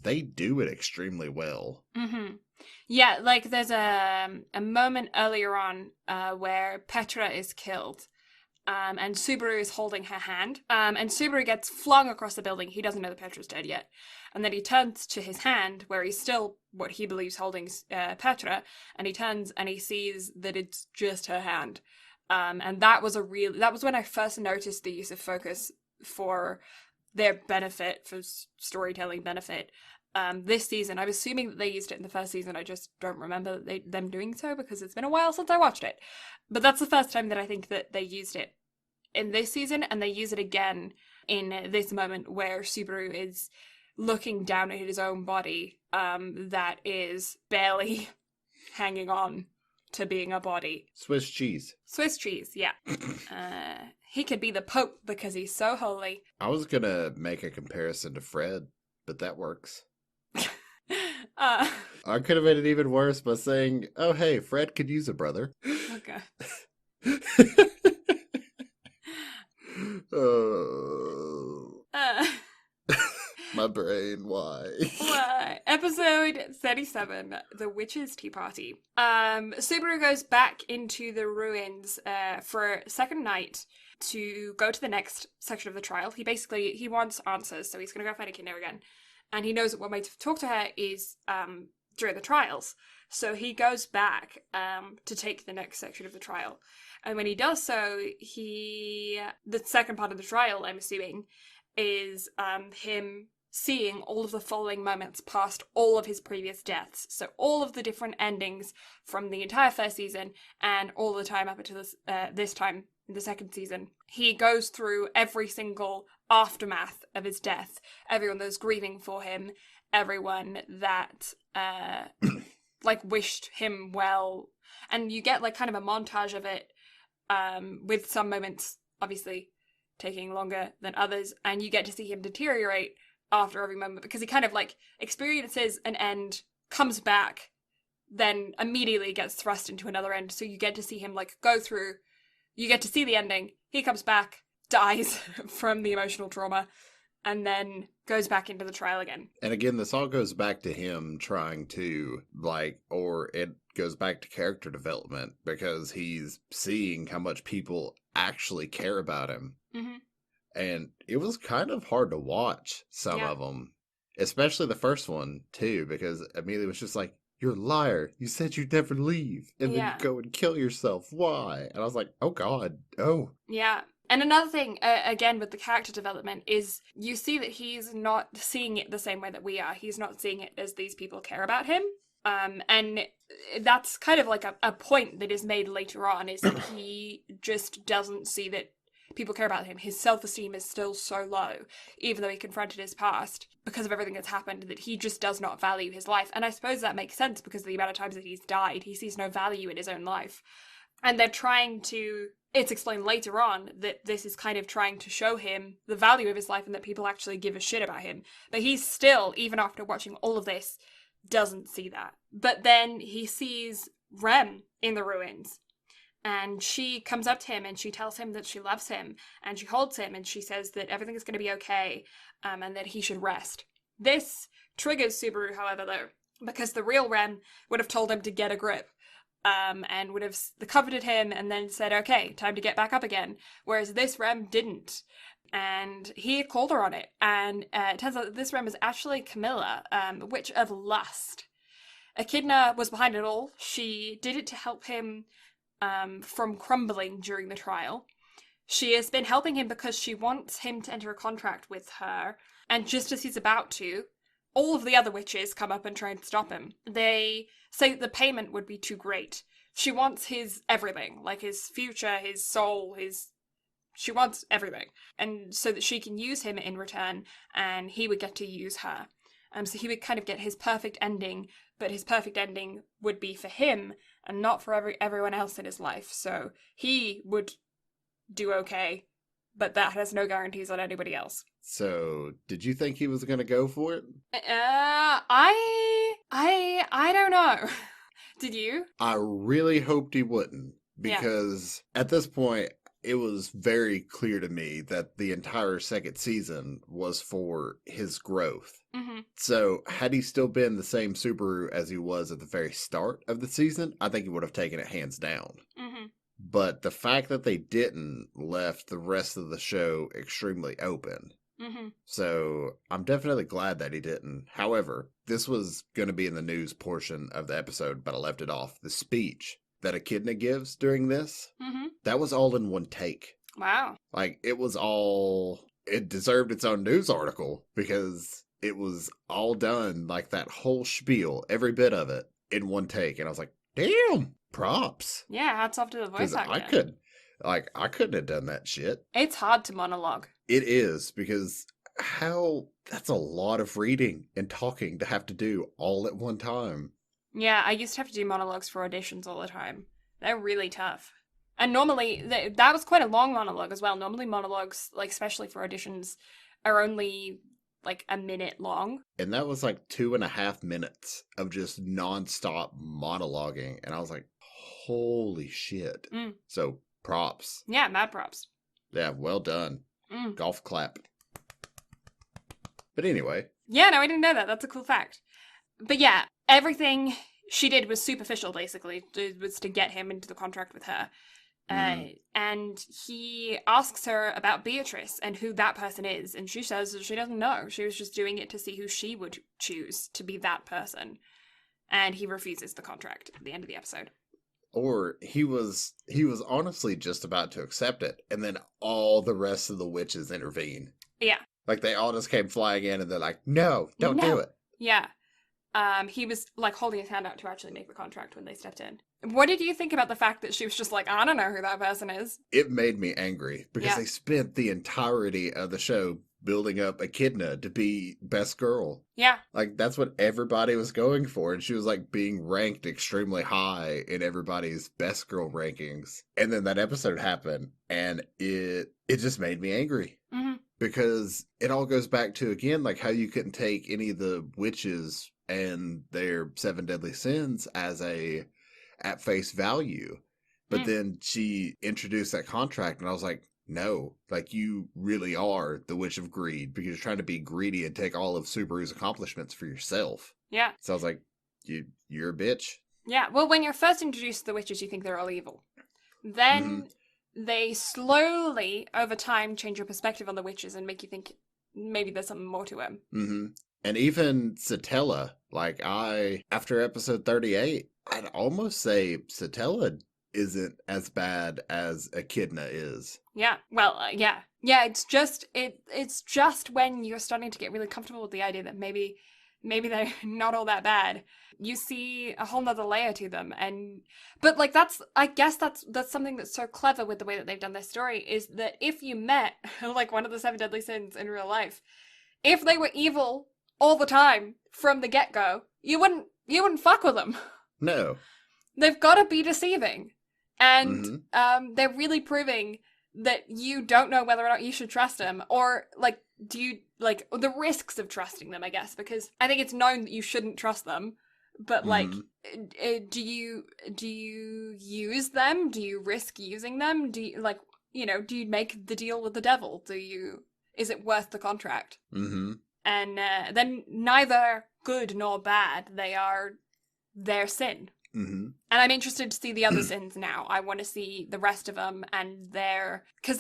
they do it extremely well. Mm-hmm. Yeah, like there's a moment earlier on where Petra is killed, and Subaru is holding her hand, and Subaru gets flung across the building. He doesn't know that Petra's dead yet. And then he turns to his hand, where he's still what he believes holding Petra, and he turns and he sees that it's just her hand. And that was when I first noticed the use of focus for their benefit, for storytelling benefit. This season, I'm assuming that they used it in the first season. I just don't remember them doing so because it's been a while since I watched it. But that's the first time that I think that they used it in this season, and they use it again in this moment where Subaru is looking down at his own body that is barely hanging on to being a body. Swiss cheese, yeah. He could be the Pope because he's so holy. I was gonna make a comparison to Fred, but that works. I could have made it even worse by saying, oh, hey, Fred could use a brother. Okay. My brain, why? Episode 37, The Witch's Tea Party. Subaru goes back into the ruins for a second night to go to the next section of the trial. He wants answers, so he's going to go find Echidna again. And he knows that one way to talk to her is during the trials. So he goes back to take the next section of the trial. And when he does so, the second part of the trial, I'm assuming, is him seeing all of the following moments past all of his previous deaths. So all of the different endings from the entire first season and all the time up until this time in the second season, he goes through every single aftermath of his death. Everyone that's grieving for him, everyone that like wished him well, and you get like kind of a montage of it, with some moments obviously taking longer than others, and you get to see him deteriorate after every moment because he kind of like experiences an end, comes back, then immediately gets thrust into another end. So you get to see him like go through, you get to see the ending, he comes back, dies from the emotional trauma, and then goes back into the trial again. And again, this all goes back to him trying to, like, or it goes back to character development because he's seeing how much people actually care about him. Mm-hmm. And it was kind of hard to watch some of them, especially the first one, too, because Amelia was just like, "You're a liar. You said you'd never leave. And then you go and kill yourself. Why?" And I was like, oh, God. Oh. Yeah. And another thing, again, with the character development is you see that he's not seeing it the same way that we are. He's not seeing it as these people care about him. And that's kind of like a point that is made later on, is that he just doesn't see that people care about him. His self-esteem is still so low, even though he confronted his past because of everything that's happened, that he just does not value his life. And I suppose that makes sense because of the amount of times that he's died. He sees no value in his own life. And they're trying to, it's explained later on that this is kind of trying to show him the value of his life and that people actually give a shit about him. But he's still, even after watching all of this, doesn't see that. But then he sees Rem in the ruins. And she comes up to him and she tells him that she loves him, and she holds him and she says that everything is going to be okay, and that he should rest. This triggers Subaru, however, though, because the real Rem would have told him to get a grip, and would have comforted him and then said, okay, time to get back up again. Whereas this Rem didn't. And he called her on it. And it turns out that this Rem is actually Camilla, witch of lust. Echidna was behind it all. She did it to help him from crumbling during the trial. She has been helping him because she wants him to enter a contract with her, and just as he's about to, all of the other witches come up and try and stop him. They say that the payment would be too great. She wants his everything, like his future, his soul, she wants everything, and so that she can use him in return, and he would get to use her. So he would kind of get his perfect ending, but his perfect ending would be for him and not for everyone else in his life. So he would do okay, but that has no guarantees on anybody else. So, did you think he was going to go for it? I don't know. Did you? I really hoped he wouldn't, because at this point, it was very clear to me that the entire second season was for his growth. Mm-hmm. So, had he still been the same Subaru as he was at the very start of the season, I think he would have taken it hands down. Mm-hmm. But the fact that they didn't left the rest of the show extremely open. Mm-hmm. So, I'm definitely glad that he didn't. However, this was going to be in the news portion of the episode, but I left it off. The speech that Echidna gives during this, that was all in one take. Wow. Like, it deserved its own news article because it was all done, like that whole spiel, every bit of it, in one take. And I was like, damn, props. Yeah, hats off to the voice actor. I couldn't have done that shit. It's hard to monologue. It is, because that's a lot of reading and talking to have to do all at one time. Yeah, I used to have to do monologues for auditions all the time. They're really tough. And normally, that was quite a long monologue as well. Normally monologues, like especially for auditions, are only like a minute long. And that was like 2.5 minutes of just nonstop monologuing. And I was like, holy shit. So, props. Yeah, mad props. Yeah, well done. Golf clap. But anyway. Yeah, no, I didn't know that. That's a cool fact. But yeah, everything she did was superficial, basically. It was to get him into the contract with her. And he asks her about Beatrice and who that person is. And she says that she doesn't know. She was just doing it to see who she would choose to be that person. And he refuses the contract at the end of the episode. Or he was honestly just about to accept it. And then all the rest of the witches intervene. Yeah. Like they all just came flying in and they're like, no, don't do it. Yeah. He was like holding his hand out to actually make the contract when they stepped in. What did you think about the fact that she was just like, I don't know who that person is? It made me angry because Yeah. they spent the entirety of the show building up Echidna to be best girl. Yeah. Like, that's what everybody was going for. And she was like being ranked extremely high in everybody's best girl rankings. And then that episode happened and it just made me angry. Hmm. Because it all goes back to, again, like how you couldn't take any of the witches and their seven deadly sins as at face value. But Mm. then she introduced that contract, and I was like, no, like you really are the witch of greed because you're trying to be greedy and take all of Subaru's accomplishments for yourself. Yeah. So I was like, you're a bitch. Yeah. Well, when you're first introduced to the witches, you think they're all evil. Mm-hmm. Then they slowly, over time, change your perspective on the witches and make you think maybe there's something more to them. Mm-hmm. And even Satella, after episode 38, I'd almost say Satella isn't as bad as Echidna is. Yeah. Well, yeah. Yeah, it's just when you're starting to get really comfortable with the idea that maybe they're not all that bad. You see a whole nother layer to them, but like I guess that's something that's so clever with the way that they've done their story is that if you met like one of the seven deadly sins in real life, if they were evil all the time from the get-go, you wouldn't fuck with them. No. They've got to be deceiving. And Mm-hmm. they're really proving that you don't know whether or not you should trust them, or like, do you like the risks of trusting them? I guess because I think it's known that you shouldn't trust them, but like, Mm-hmm. do you use them? Do you risk using them? Do you like do you make the deal with the devil? Is it worth the contract? Mm-hmm. And then neither good nor bad. They are their sin. Mm-hmm. And I'm interested to see the other sins now. I want to see the rest of them and because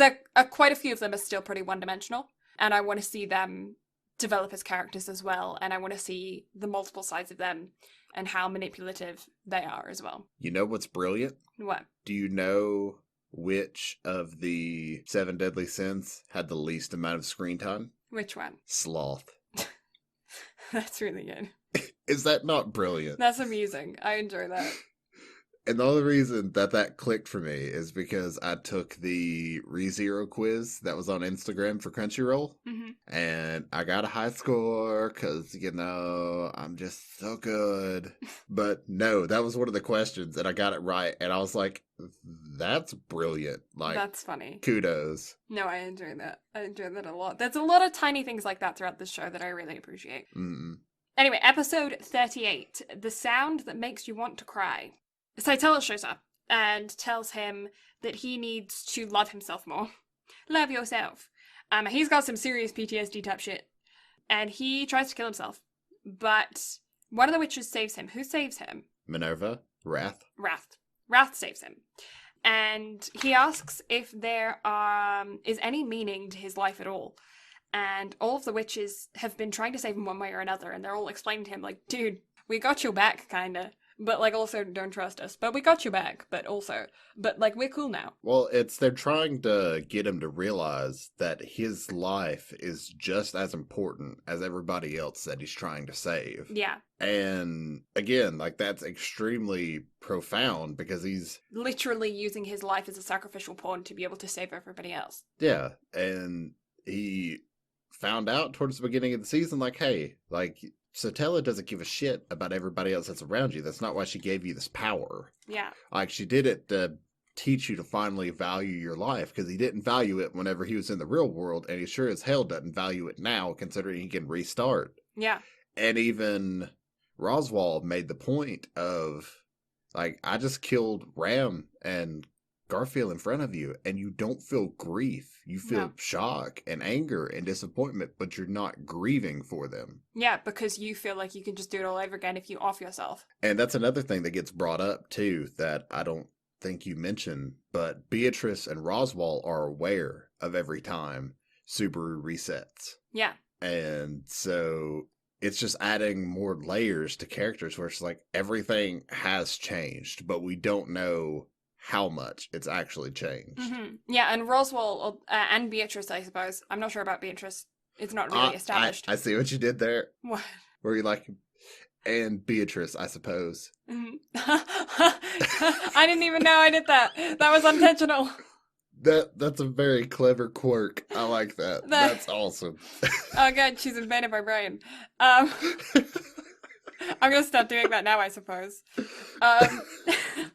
quite a few of them are still pretty one-dimensional, and I want to see them develop as characters as well, and I want to see the multiple sides of them and how manipulative they are as well. You know what's brilliant? What? Do you know which of the seven deadly sins had the least amount of screen time? Which one? Sloth. That's really good. Is that not brilliant? That's amusing. I enjoy that. And the only reason that clicked for me is because I took the ReZero quiz that was on Instagram for Crunchyroll. Mm-hmm. And I got a high score because, I'm just so good. But no, that was one of the questions and I got it right. And I was like, that's brilliant. Like, That's funny. kudos. No, I enjoy that. I enjoy that a lot. There's a lot of tiny things like that throughout the show that I really appreciate. Mm-mm. Anyway, episode 38, The Sound That Makes You Want to Cry. Saitella shows up and tells him that he needs to love himself more. Love yourself. He's got some serious PTSD type shit. And he tries to kill himself. But one of the witches saves him. Who saves him? Minerva? Wrath? Wrath. Wrath saves him. And he asks if there is any meaning to his life at all. And all of the witches have been trying to save him one way or another, and they're all explaining to him, like, dude, we got your back, kinda. But, like, also don't trust us. But we got your back, but, like, we're cool now. Well, they're trying to get him to realize that his life is just as important as everybody else that he's trying to save. Yeah. And again, like, that's extremely profound because he's literally using his life as a sacrificial pawn to be able to save everybody else. Yeah. And he found out towards the beginning of the season, like, hey, like, Satella doesn't give a shit about everybody else that's around you. That's not why she gave you this power. Yeah. Like, she did it to teach you to finally value your life, because he didn't value it whenever he was in the real world, and he sure as hell doesn't value it now, considering he can restart. Yeah. And even Roswell made the point of, like, I just killed Ram and Garfield in front of you, and you don't feel grief. You feel shock and anger and disappointment, but you're not grieving for them. Yeah, because you feel like you can just do it all over again if you off yourself. And that's another thing that gets brought up, too, that I don't think you mentioned, but Beatrice and Roswell are aware of every time Subaru resets. Yeah. And so it's just adding more layers to characters where it's like everything has changed, but we don't know how much it's actually changed. Mm-hmm. Yeah, and Roswell and Beatrice, I suppose. I'm not sure about Beatrice. It's not really established. I see what you did there. What? Where you like, And Beatrice, I suppose. I didn't even know I did that. That was unintentional. That's a very clever quirk. I like that. The- That's awesome. oh god, she's invaded my brain. Um, I'm gonna stop doing that now, I suppose. Um,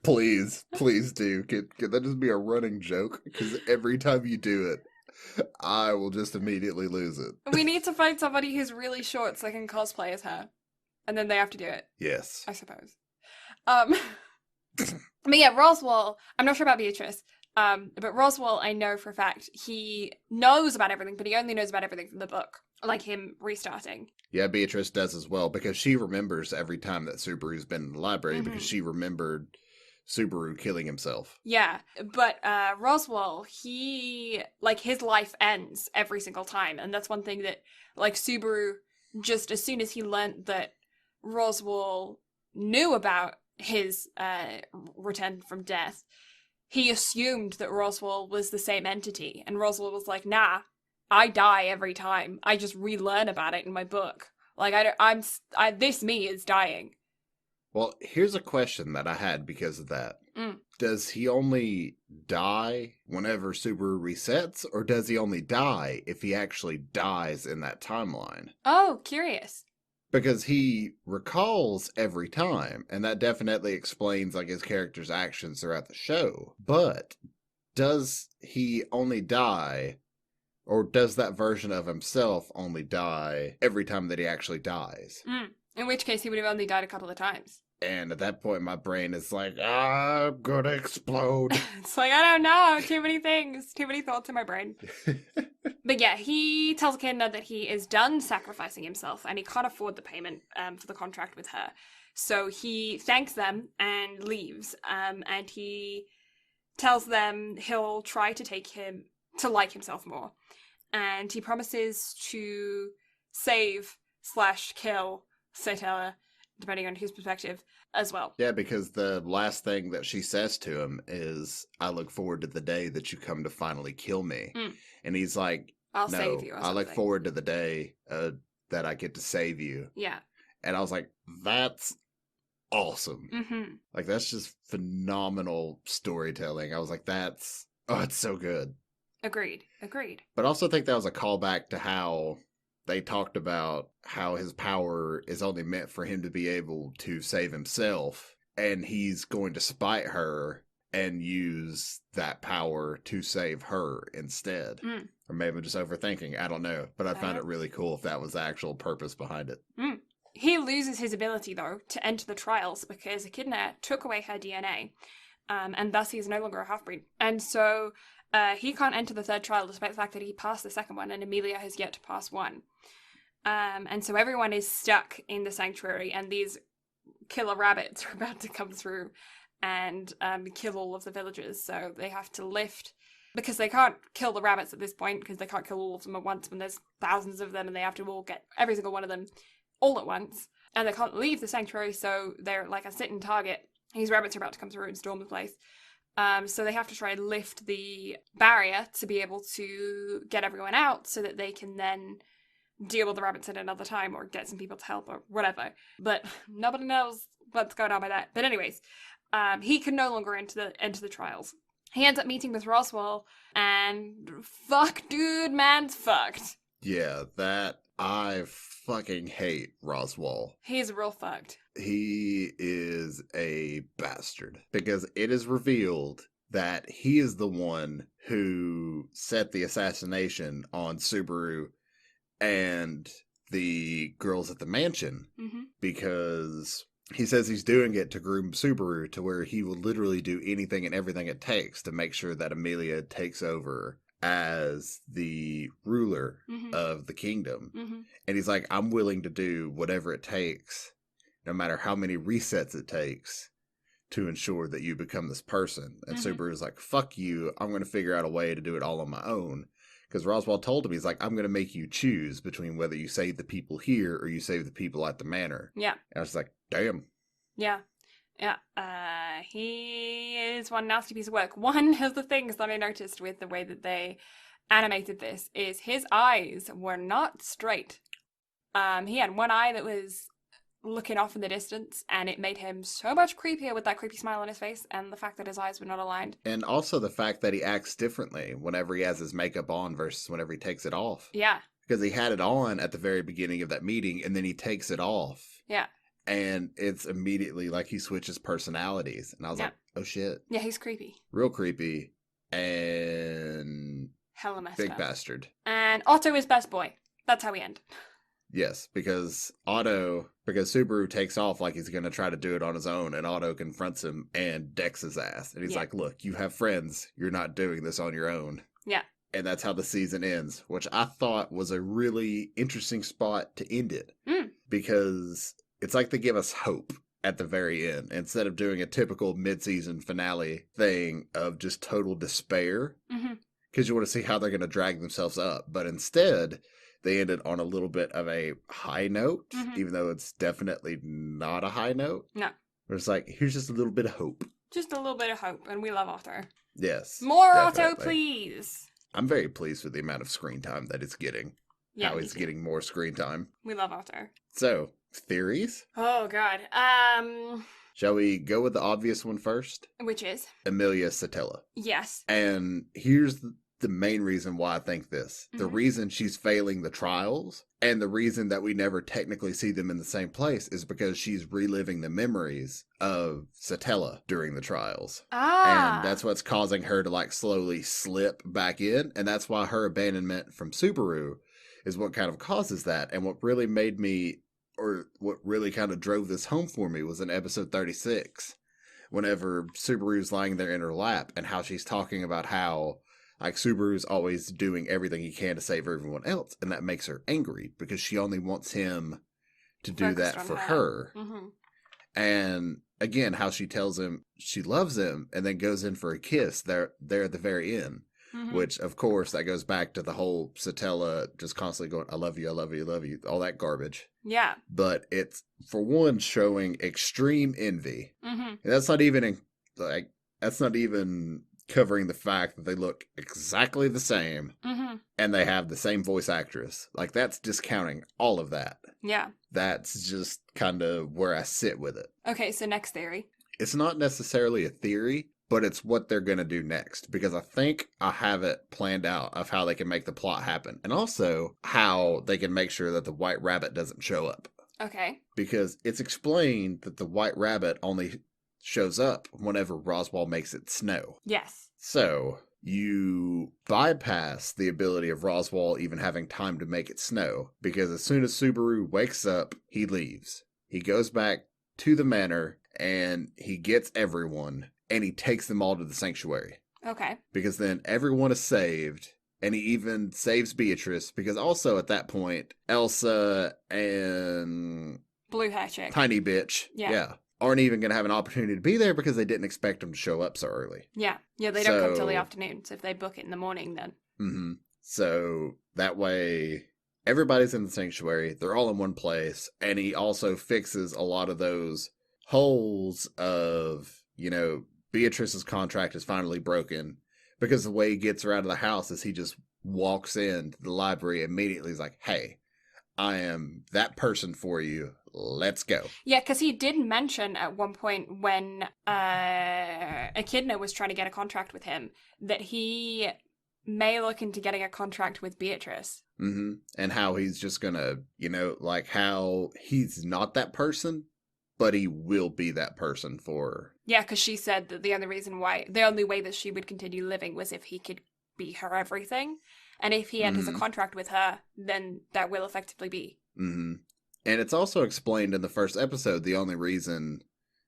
Please do. Could that just be a running joke? Because every time you do it, I will just immediately lose it. we need to find somebody who's really short so they can cosplay as her, and then they have to do it, Yes. I suppose. Um, but yeah, Roswell. I'm not sure about Beatrice. But Roswell, I know for a fact he knows about everything, but he only knows about everything from the book, like him restarting. Yeah, Beatrice does as well because she remembers every time that Subaru's been in the library because Mhm. she remembered Subaru killing himself. Yeah, but Roswell, his life ends every single time, and that's one thing that, like, Subaru, just as soon as he learnt that Roswell knew about his return from death, he assumed that Roswell was the same entity, and Roswell was like, nah, I die every time. I just relearn about it in my book. Like, this me is dying. Well, here's a question that I had because of that. Mm. Does he only die whenever Subaru resets, or does he only die if he actually dies in that timeline? Oh, curious. Because he recalls every time, and that definitely explains like his character's actions throughout the show. But does he only die, or does that version of himself only die every time that he actually dies? In which case, he would have only died a couple of times. And at that point, my brain is like, I'm gonna explode. It's like, I don't know, too many things, too many thoughts in my brain. But yeah, he tells Kidna that he is done sacrificing himself and he can't afford the payment for the contract with her. So he thanks them and leaves. And he tells them he'll try to take him to like himself more. And he promises to save / kill Satella, depending on his perspective, as well. Yeah, because the last thing that she says to him is, I look forward to the day that you come to finally kill me. And he's like, I'll no, save you. Or I look something. forward to the day that I get to save you. Yeah. And I was like, that's awesome. Mm-hmm. Like, that's just phenomenal storytelling. I was like, it's so good. Agreed. But I also think that was a callback to how they talked about how his power is only meant for him to be able to save himself, and he's going to spite her and use that power to save her instead. Or maybe I'm just overthinking, I don't know. But I found it really cool if that was the actual purpose behind it. He loses his ability, though, to enter the trials because Echidna took away her DNA, and thus he is no longer a half-breed. And so he can't enter the third trial despite the fact that he passed the second one, and Amelia has yet to pass one. And so everyone is stuck in the sanctuary, and these killer rabbits are about to come through and kill all of the villagers. So they have to lift, because they can't kill the rabbits at this point, because they can't kill all of them at once when there's thousands of them, and they have to all get every single one of them all at once. And they can't leave the sanctuary, so they're like a sitting target. These rabbits are about to come through and storm the place. So they have to try and lift the barrier to be able to get everyone out so that they can then deal with the rabbits at another time or get some people to help or whatever. But nobody knows what's going on by that. But anyways, he can no longer enter the trials. He ends up meeting with Roswell, and fuck, dude, man's fucked. Yeah, I fucking hate Roswell. He's real fucked. He is a bastard because it is revealed that he is the one who set the assassination on Subaru and the girls at the mansion, because he says he's doing it to groom Subaru to where he will literally do anything and everything it takes to make sure that Amelia takes over as the ruler of the kingdom. And he's like, I'm willing to do whatever it takes, no matter how many resets it takes, to ensure that you become this person. And Subaru's like, fuck you, I'm going to figure out a way to do it all on my own. Because Roswell told him, he's like, I'm going to make you choose between whether you save the people here or you save the people at the manor. Yeah. And I was like, damn. Yeah. He is one nasty piece of work. One of the things that I noticed with the way that they animated this is his eyes were not straight. He had one eye that was looking off in the distance, and it made him so much creepier with that creepy smile on his face and the fact that his eyes were not aligned. And also the fact that he acts differently whenever he has his makeup on versus whenever he takes it off. Yeah. Because he had it on at the very beginning of that meeting, and then he takes it off. Yeah. And it's immediately like he switches personalities. And I was like, oh shit. Yeah, he's creepy. Real creepy. And Hella messed big up. bastard. And Otto is best boy. That's how we end. Yes, because Subaru takes off like he's going to try to do it on his own, and Otto confronts him and decks his ass. And he's like, look, you have friends. You're not doing this on your own. Yeah. And that's how the season ends, which I thought was a really interesting spot to end it. Because it's like they give us hope at the very end, instead of doing a typical mid-season finale thing of just total despair. Because you want to see how they're going to drag themselves up. But instead, they ended on a little bit of a high note, even though it's definitely not a high note. No. It's like, here's just a little bit of hope. Just a little bit of hope, and we love Otto. Yes. More definitely. Otto, please. I'm very pleased with the amount of screen time that it's getting. Yeah, how he's getting more screen time. We love Otto. So, theories? Oh, God. Shall we go with the obvious one first? Which is? Emilia Satella. Yes. And here's the main reason why I think this. The reason she's failing the trials, and the reason that we never technically see them in the same place, is because she's reliving the memories of Satella during the trials. And that's what's causing her to like slowly slip back in, and that's why her abandonment from Subaru is what kind of causes that. And what really made me, or what really kind of drove this home for me, was in episode 36, whenever Subaru's lying there in her lap, and how she's talking about how like Subaru's always doing everything he can to save everyone else, and that makes her angry because she only wants him to do that for her. And again, how she tells him she loves him and then goes in for a kiss there at the very end. Which, of course, that goes back to the whole Satella just constantly going, I love you, I love you, I love you, all that garbage. Yeah. But it's, for one, showing extreme envy. And that's not even, that's not even covering the fact that they look exactly the same and they have the same voice actress. Like, that's discounting all of that. Yeah. That's just kind of where I sit with it. Okay, so next theory. It's not necessarily a theory, but it's what they're going to do next, because I think I have it planned out of how they can make the plot happen, and also how they can make sure that the White Rabbit doesn't show up. Okay. Because it's explained that the White Rabbit only shows up whenever Roswaal makes it snow. Yes. So you bypass the ability of Roswaal even having time to make it snow, because as soon as Subaru wakes up, he leaves. He goes back to the manor, and he gets everyone, and he takes them all to the sanctuary. Okay. Because then everyone is saved, and he even saves Beatrice, because also at that point, Elsa and Blue hair chick. Tiny Bitch, yeah, aren't even going to have an opportunity to be there because they didn't expect them to show up so early. Yeah. Yeah, they don't come till the afternoon, so if they book it in the morning, then. So that way, everybody's in the sanctuary, they're all in one place, and he also fixes a lot of those holes of, you know, Beatrice's contract is finally broken, because the way he gets her out of the house is he just walks into the library immediately. He's like, hey, I am that person for you. Let's go. Yeah, because he did mention at one point when Echidna was trying to get a contract with him that he may look into getting a contract with Beatrice. And how he's just gonna, you know, like how he's not that person, but he will be that person for her. Yeah, because she said that the only way that she would continue living was if he could be her everything. And if he enters a contract with her, then that will effectively be. And it's also explained in the first episode, the only reason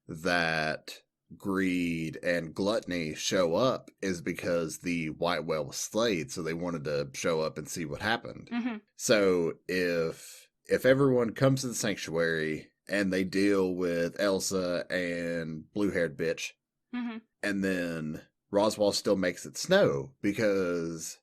that greed and gluttony show up is because the white whale was slayed, so they wanted to show up and see what happened. So if everyone comes to the sanctuary and they deal with Elsa and blue-haired bitch, and then Roswaal still makes it snow, because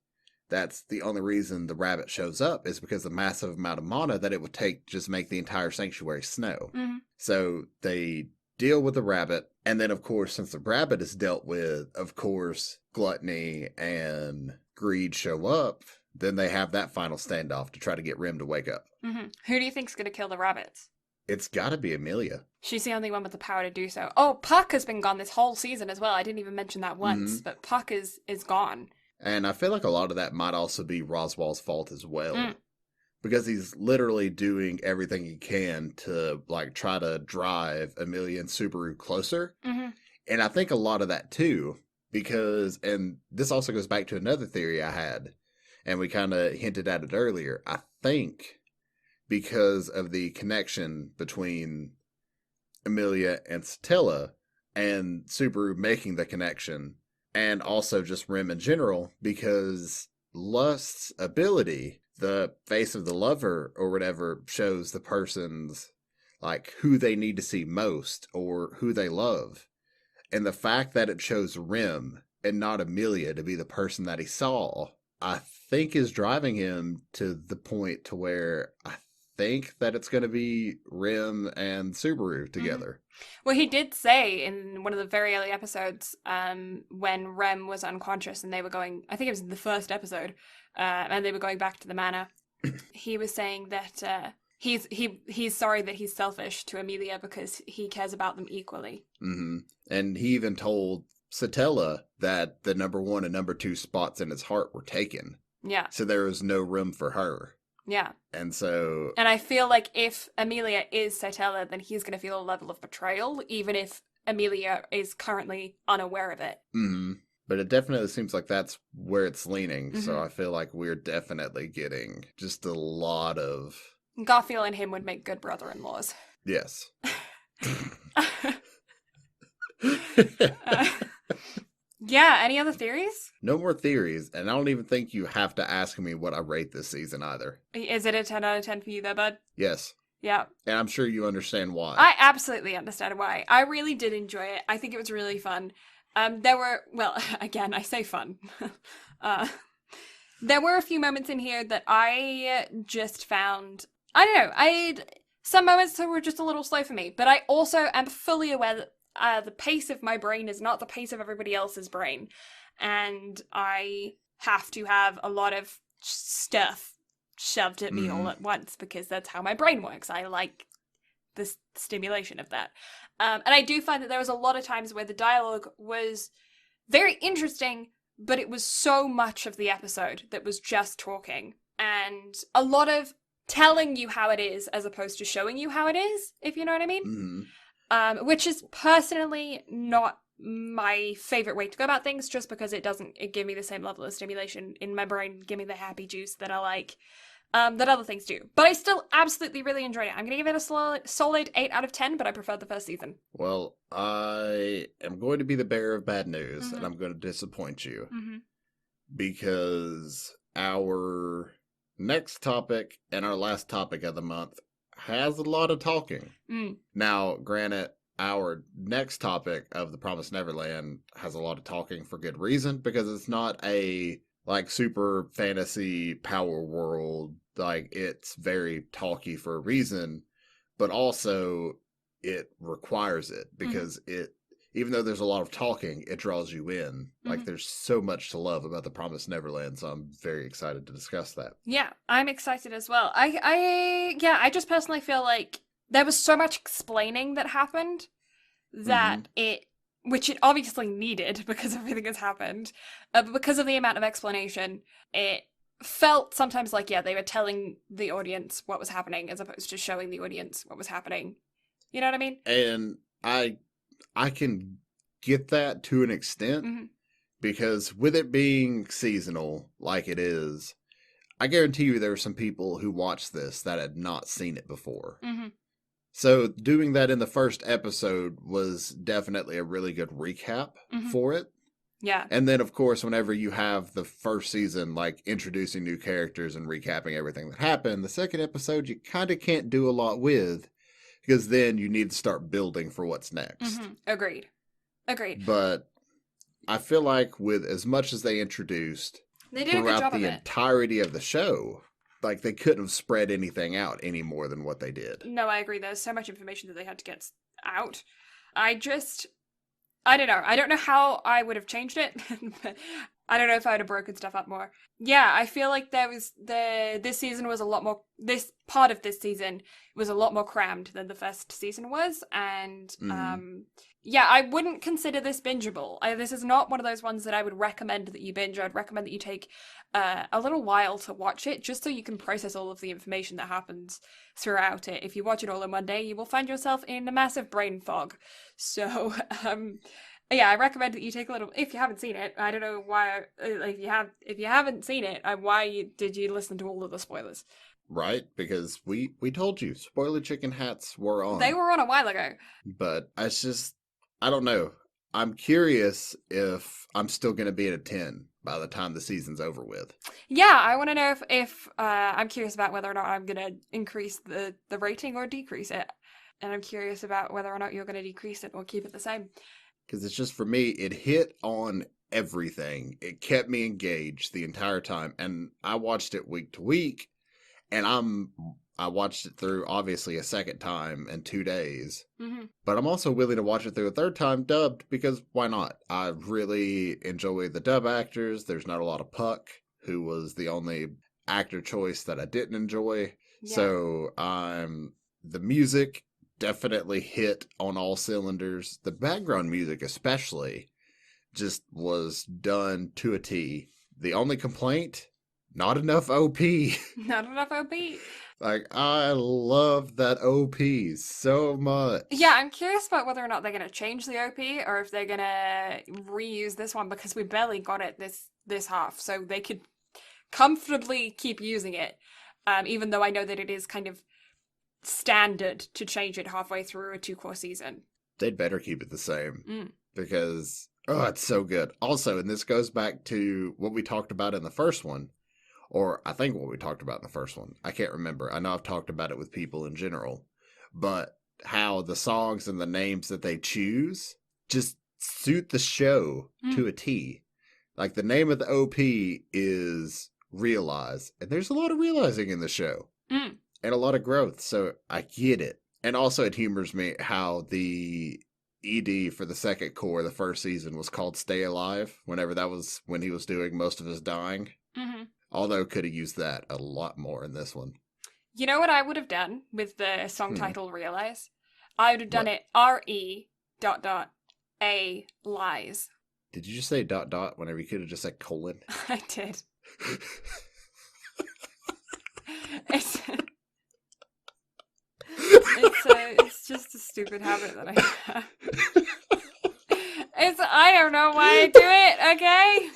that's the only reason the rabbit shows up, is because the massive amount of mana that it would take to just make the entire sanctuary snow. So they deal with the rabbit, and then of course, since the rabbit is dealt with, of course, gluttony and greed show up, then they have that final standoff to try to get Rim to wake up. Who do you think's going to kill the rabbits? It's gotta be Amelia. She's the only one with the power to do so. Oh, Puck has been gone this whole season as well. I didn't even mention that once, Hmm. but Puck is gone. And I feel like a lot of that might also be Roswell's fault as Mm, well. Because he's literally doing everything he can to like try to drive Amelia and Subaru closer. hmm And I think a lot of that too, because, and this also goes back to another theory I had, and we kind of hinted at it earlier. I think because of the connection between Amelia and Satella and Subaru making the connection, and also just Rim in general, because Lust's ability, the face of the lover or whatever, shows the person's like who they need to see most or who they love. And the fact that it chose Rim and not Amelia to be the person that he saw, I think is driving him to the point to where I think that it's going to be Rim and Subaru hmm together. Well, he did say in one of the very early episodes, when Rem was unconscious and they were going, I think it was the first episode, and they were going back to the manor. He was saying that he's sorry that he's selfish to Amelia because he cares about them equally. Hmm. And he even told Satella that the number one and number two spots in his heart were taken. Yeah, So there was no room for her. yeah. And so, And I feel like if Amelia is Satella, then he's going to feel a level of betrayal, even if Amelia is currently unaware of it. mhm. But it definitely seems like that's where it's leaning. So hmm I feel like we're definitely getting just a lot of, Garfield and him would make good brother-in-laws. yes. uh, yeah, any other theories? No more theories. And I don't even think you have to ask me what I rate this season either. Is it a 10 out of 10 for you there, bud? Yes. Yeah. And I'm sure you understand why. I absolutely understand why. I really did enjoy it. I think it was really fun. There were, well, again, I say fun. uh, there were a few moments in here that I just found, I don't know, some moments that were just a little slow for me, but I also am fully aware that the pace of my brain is not the pace of everybody else's brain. And I have to have a lot of stuff shoved at me all Mhm. at once because that's how my brain works. I like the stimulation of that. And I do find that there was a lot of times where the dialogue was very interesting, but it was so much of the episode that was just talking and a lot of telling you how it is as opposed to showing you how it is, if you know what I mean. Mhm. Which is personally not my favorite way to go about things, just because it give me the same level of stimulation in my brain, give me the happy juice that I like, that other things do. But I still absolutely really enjoyed it. I'm gonna give it a solid 8 out of 10, but I preferred the first season. Well, I am going to be the bearer of bad news, and Mm-hmm. I'm going to disappoint you Mm-hmm. because our next topic and our last topic of the month has a lot of talking. Mm. Now, granted, our next topic of the Promised Neverland has a lot of talking for good reason because it's not a like super fantasy power world. Like it's very talky for a reason, but also it requires it Mm-hmm. because it even though there's a lot of talking, it draws you in. Mm-hmm. Like there's so much to love about the Promised Neverland, so I'm very excited to discuss that. Yeah, I'm excited as well. I just personally feel like there was so much explaining that happened Mm-hmm. that which it obviously needed because everything has happened, but because of the amount of explanation, it felt sometimes like, yeah, they were telling the audience what was happening as opposed to showing the audience what was happening. You know what I mean? And I can get that to an extent Mm-hmm. because with it being seasonal like it is, I guarantee you there are some people who watched this that had not seen it before. Mm-hmm. So doing that in the first episode was definitely a really good recap Mm-hmm. for it. Yeah. And then, of course, whenever you have the first season, like introducing new characters and recapping everything that happened, the second episode you kind of can't do a lot with because then you need to start building for what's next. Mm-hmm. Agreed. But I feel like with as much as they introduced They did a good throughout job of the it. entirety of the show, like they couldn't have spread anything out any more than what they did. No, I agree. There's so much information that they had to get out. I don't know. I don't know how I would have changed it. But I don't know if I would have broken stuff up more. Yeah, I feel like this season was a lot more, this part of this season was a lot more crammed than the first season was, and Mm. yeah, I wouldn't consider this bingeable. This is not one of those ones that I would recommend that you binge. I'd recommend that you take a little while to watch it, just so you can process all of the information that happens throughout it. If you watch it all in one day, you will find yourself in a massive brain fog. So, yeah, I recommend that you take a little. If you haven't seen it, I don't know why. If you haven't seen it, did you listen to all of the spoilers? Right? Because we told you spoiler chicken hats were They on. were on a while ago. But I don't know. I'm curious if I'm still going to be at a 10 by the time the season's over with. Yeah, I want to know if I'm curious about whether or not I'm gonna increase the rating or decrease it, and I'm curious about whether or not you're gonna decrease it or keep it the same. Because it's just for me, it hit on everything. It kept me engaged the entire time. And I watched it week to week. And I watched it through obviously a second time in 2 days. Hmm. But I'm also willing to watch it through a third time dubbed because why not? I really enjoy the dub actors. There's not a lot of Puck, who was the only actor choice that I didn't enjoy. Yeah. So the music definitely hit on all cylinders. The background music especially just was done to a T. The only complaint, not enough OP. Not enough OP. Like, I love that OP so Yeah, much. I'm curious about whether or not they're gonna change the OP or if they're gonna reuse this one because we barely got it this half, so they could comfortably keep using it. Even though I know that it is kind of standard to change it halfway through a two-cour season. They'd better keep it the same Mm. because, oh, it's so good. Also, and this goes back to what we talked about in the first one, or I think what we talked about in the first one. I can't remember. I know I've talked about it with people in general, but how the songs and the names that they choose just suit the show Mm. to a T. Like the name of the OP is Realize, and there's a lot of realizing in the show Mm. and a lot of growth, so I get it. And also, it humors me how the ED for the second cour, the first season, was called Stay Alive, whenever that was when he was doing most of his dying. Hmm. Although, could have used that a lot more in this one. You know what I would have done with the song Hmm. title Realize? I would have done What? it RE dot dot A lies. Did you just say dot dot whenever you could have just said colon? I did. It's it's just a stupid habit that I have. I don't know why I do it, okay?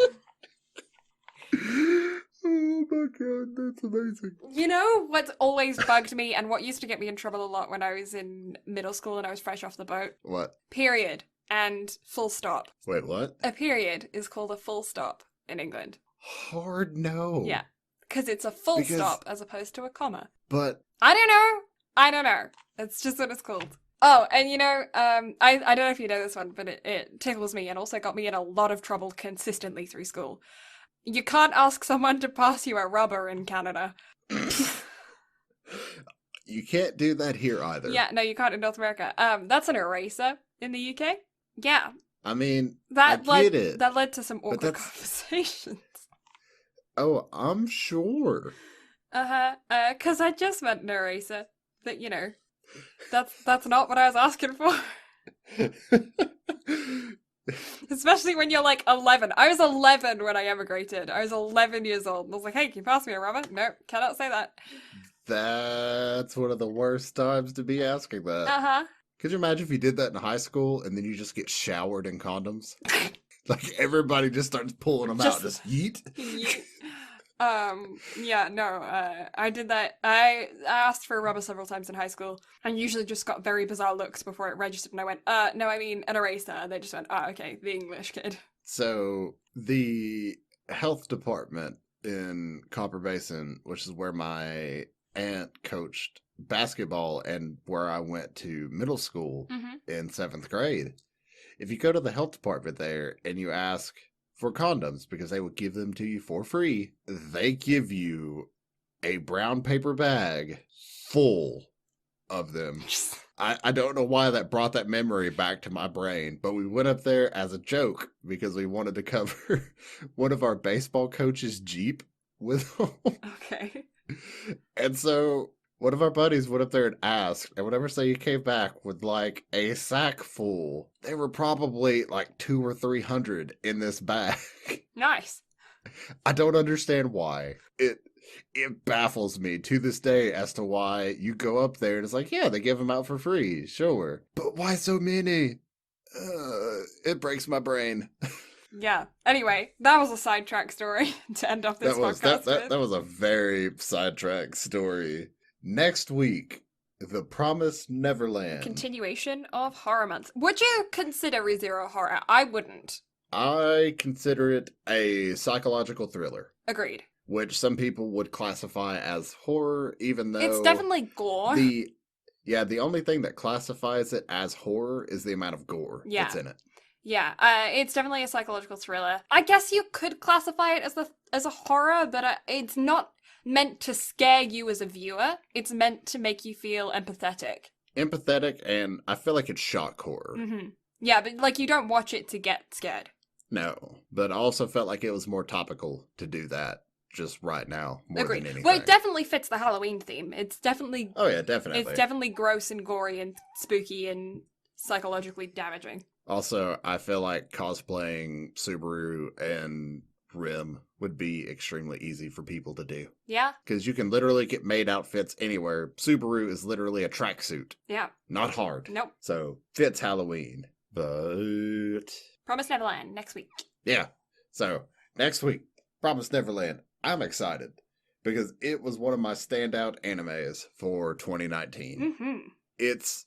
Oh my god, that's amazing. You know what's always bugged me and what used to get me in trouble a lot when I was in middle school and I was fresh off the boat? What? Period and full stop. Wait, what? A period is called a full stop in England. Hard no. Yeah. Because it's a full Because- stop as opposed to a comma. But I don't know. I don't know. It's just what it's called. Oh, and you know, I don't know if you know this one, but it tickles me and also got me in a lot of trouble consistently through school. You can't ask someone to pass you a rubber in Canada. you can't do that here either. Yeah, no, you can't in North America. That's an eraser in the UK. Yeah, I mean, that I led get it. that led to some awkward that's- conversations. Oh, I'm sure. Because I just meant an eraser. But you know, that's not what I was asking for. Especially when you're like 11. I was 11 when I emigrated. I was 11 years old. And I was like, hey, can you pass me a rubber? No, cannot say that. That's one of the worst times to be asking that. Uh-huh. Could you imagine if you did that in high school and then you just get showered in condoms? Like everybody just starts pulling them out, just yeet. Yeah, no, I did that. I asked for a rubber several times in high school and usually just got very bizarre looks before it registered and I went, no, I mean an eraser. And they just went, okay, the English kid. So the health department in Copper Basin, which is where my aunt coached basketball and where I went to middle school in 7th grade. If you go to the health department there and you ask for condoms because they will give them to you for free, they give you a brown paper bag full of them. I don't know why that brought that memory back to my brain, but we went up there as a joke because we wanted to cover one of our baseball coach's Jeep with them. Okay. And so one of our buddies went up there and asked, and whenever say he came back with like a sack full, they were probably like 200 or 300 in this bag. Nice. I don't understand why. It baffles me to this day as to why you go up there and it's like, yeah, they give them out for free, sure. But why so many? It breaks my brain. Yeah. Anyway, that was a sidetrack story to end off this podcast with. That was a very sidetrack story. Next week, The Promised Neverland. Continuation of Horror Month. Would you consider ReZero horror? I wouldn't. I consider it a psychological thriller, Agreed. which some people would classify as horror, even though It's definitely gore. the only thing that classifies it as horror is the amount of gore that's in it. Yeah, it's definitely a psychological thriller. I guess you could classify it as a horror, but it's not meant to scare you as a viewer. It's meant to make you feel empathetic. Empathetic, and I feel like it's shock horror. Mm-hmm. Yeah, but like you don't watch it to get scared. No, but I also felt like it was more topical to do that just right now more Agreed. than anything. Well, it definitely fits the Halloween theme. It's definitely Oh yeah, definitely. It's definitely gross and gory and spooky and psychologically damaging. Also, I feel like cosplaying Subaru and Rim would be extremely easy for people to do. Yeah? Because you can literally get made outfits anywhere. Subaru is literally a tracksuit. Yeah. Not hard. Nope. So, fits Halloween. But... Promise Neverland next week. Yeah. So, next week, Promise Neverland. I'm excited. Because it was one of my standout animes for 2019. Mm-hmm. Its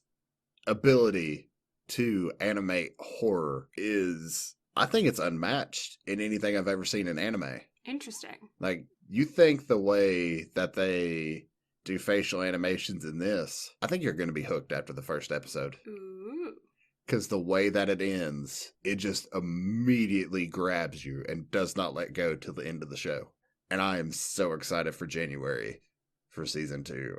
ability to animate horror is, I think it's unmatched in anything I've ever seen in anime. Interesting. Like, you think the way that they do facial animations in this, I think you're going to be hooked after the first episode. Ooh. Because the way that it ends, it just immediately grabs you and does not let go till the end of the show. And I am so excited for January for season 2.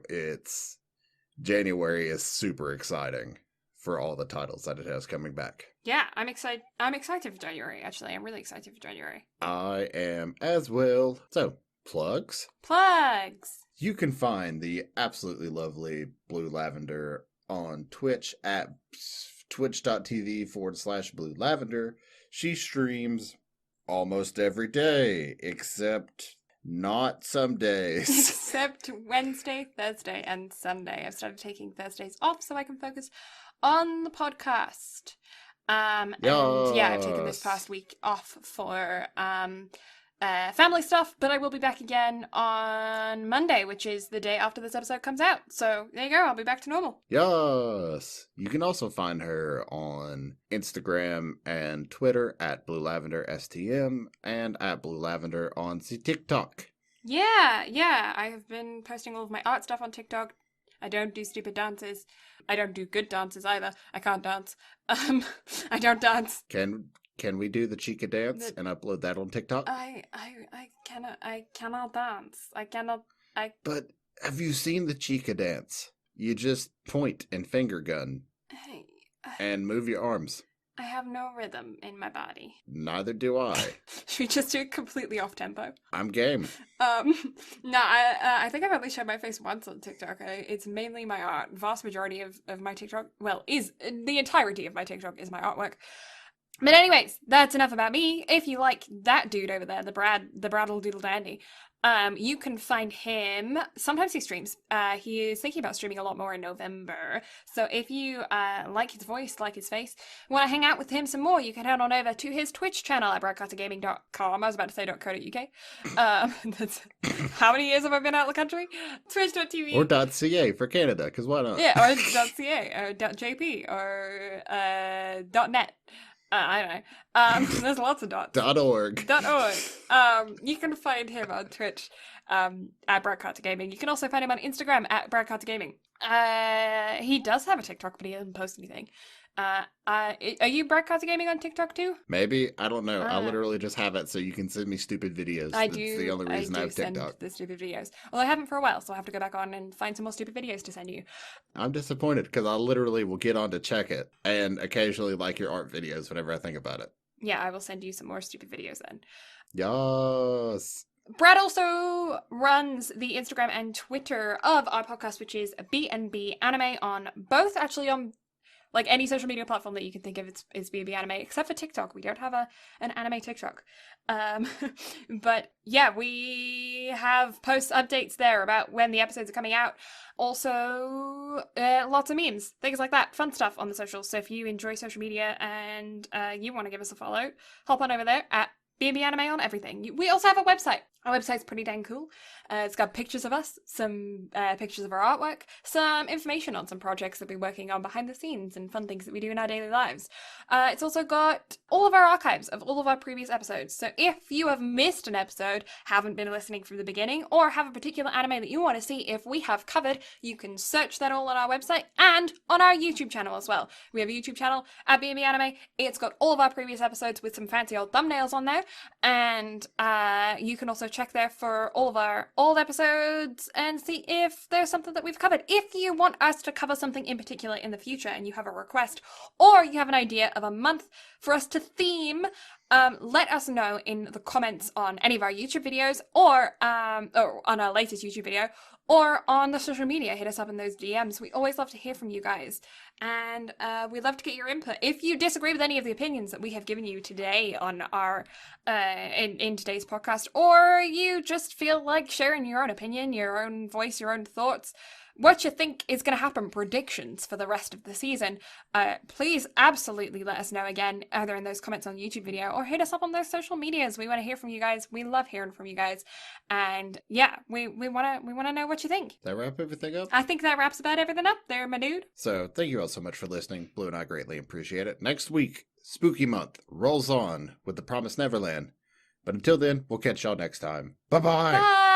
January is super exciting for all the titles that it has coming back. Yeah, I'm excited. I'm excited for January, actually. I'm really excited for January. I am as well. So, plugs? Plugs! You can find the absolutely lovely Blue Lavender on Twitch at twitch.tv/Blue Lavender. She streams almost every day, except not some days. Except Wednesday, Thursday, and Sunday. I've started taking Thursdays off so I can focus on the podcast. And yeah, I've taken this past week off for family stuff, but I will be back again on Monday, which is the day after this episode comes out. So there you go, I'll be back to normal. Yes. You can also find her on Instagram and Twitter at Blue Lavender STM and at Blue Lavender on the TikTok. Yeah, I have been posting all of my art stuff on TikTok. I don't do stupid dances. I don't do good dances either. I can't dance. I don't dance. Can we do the Chica dance and upload that on TikTok? I cannot dance. But have you seen the Chica dance? You just point and finger gun and move your arms. I have no rhythm in my body. Neither do I. Should we just do it completely off tempo? I'm game. No, I think I've only shown my face once on TikTok. It's mainly my art. Vast majority of my TikTok, well, is the entirety of my TikTok is my artwork. But anyways, that's enough about me. If you like that dude over there, the Bradle Doodle Dandy, you can find him. Sometimes he streams. He is thinking about streaming a lot more in November. So if you like his voice, like his face, want to hang out with him some more, you can head on over to his Twitch channel at broadcastergaming.com. I was about to say .co.uk. That's how many years have I been out of the country? Twitch.tv. Or .ca for Canada, because why not? Yeah, or .ca, or .jp, or .net. I don't know. There's lots of dots. .org. .org. You can find him on Twitch at Brad Carter Gaming. You can also find him on Instagram at Brad Carter Gaming. He does have a TikTok, but he doesn't post anything. Are you Brad Carter Gaming on TikTok too? Maybe. I don't know. I literally just have it so you can send me stupid videos. That's the only reason I have TikTok. Send the stupid videos. Well, I haven't for a while, so I'll have to go back on and find some more stupid videos to send you. I'm disappointed because I literally will get on to check it and occasionally like your art videos whenever I think about it. Yeah, I will send you some more stupid videos then. Yes. Brad also runs the Instagram and Twitter of our podcast, which is BnB Anime, on both, actually on like any social media platform that you can think of. It's BnB Anime, except for TikTok. We don't have an anime TikTok. But yeah, we have post updates there about when the episodes are coming out. Also, lots of memes, things like that, fun stuff on the socials. So if you enjoy social media and you want to give us a follow, hop on over there at BnB Anime on everything. We also have a website. Our website's pretty dang cool. It's got pictures of us, some pictures of our artwork, some information on some projects that we're working on behind the scenes and fun things that we do in our daily lives. It's also got all of our archives of all of our previous episodes. So if you have missed an episode, haven't been listening from the beginning, or have a particular anime that you want to see if we have covered, you can search that all on our website and on our YouTube channel as well. We have a YouTube channel at BnB Anime. It's got all of our previous episodes with some fancy old thumbnails on there. And you can also check there for all of our old episodes and see if there's something that we've covered. If you want us to cover something in particular in the future and you have a request, or you have an idea of a month for us to theme, let us know in the comments on any of our YouTube videos, or on our latest YouTube video, or on the social media. Hit us up in those DMs. We always love to hear from you guys, and we love to get your input. If you disagree with any of the opinions that we have given you today on our in today's podcast, or you just feel like sharing your own opinion, your own voice, your own thoughts, what you think is going to happen, predictions for the rest of the season, please absolutely let us know again, either in those comments on the YouTube video or hit us up on those social medias. We want to hear from you guys. We love hearing from you guys. And yeah, we want to know what you think. That wrap everything up? I think that wraps about everything up there, my dude. So thank you all so much for listening. Blue and I greatly appreciate it. Next week, Spooky Month rolls on with The Promised Neverland. But until then, we'll catch y'all next time. Bye-bye! Bye!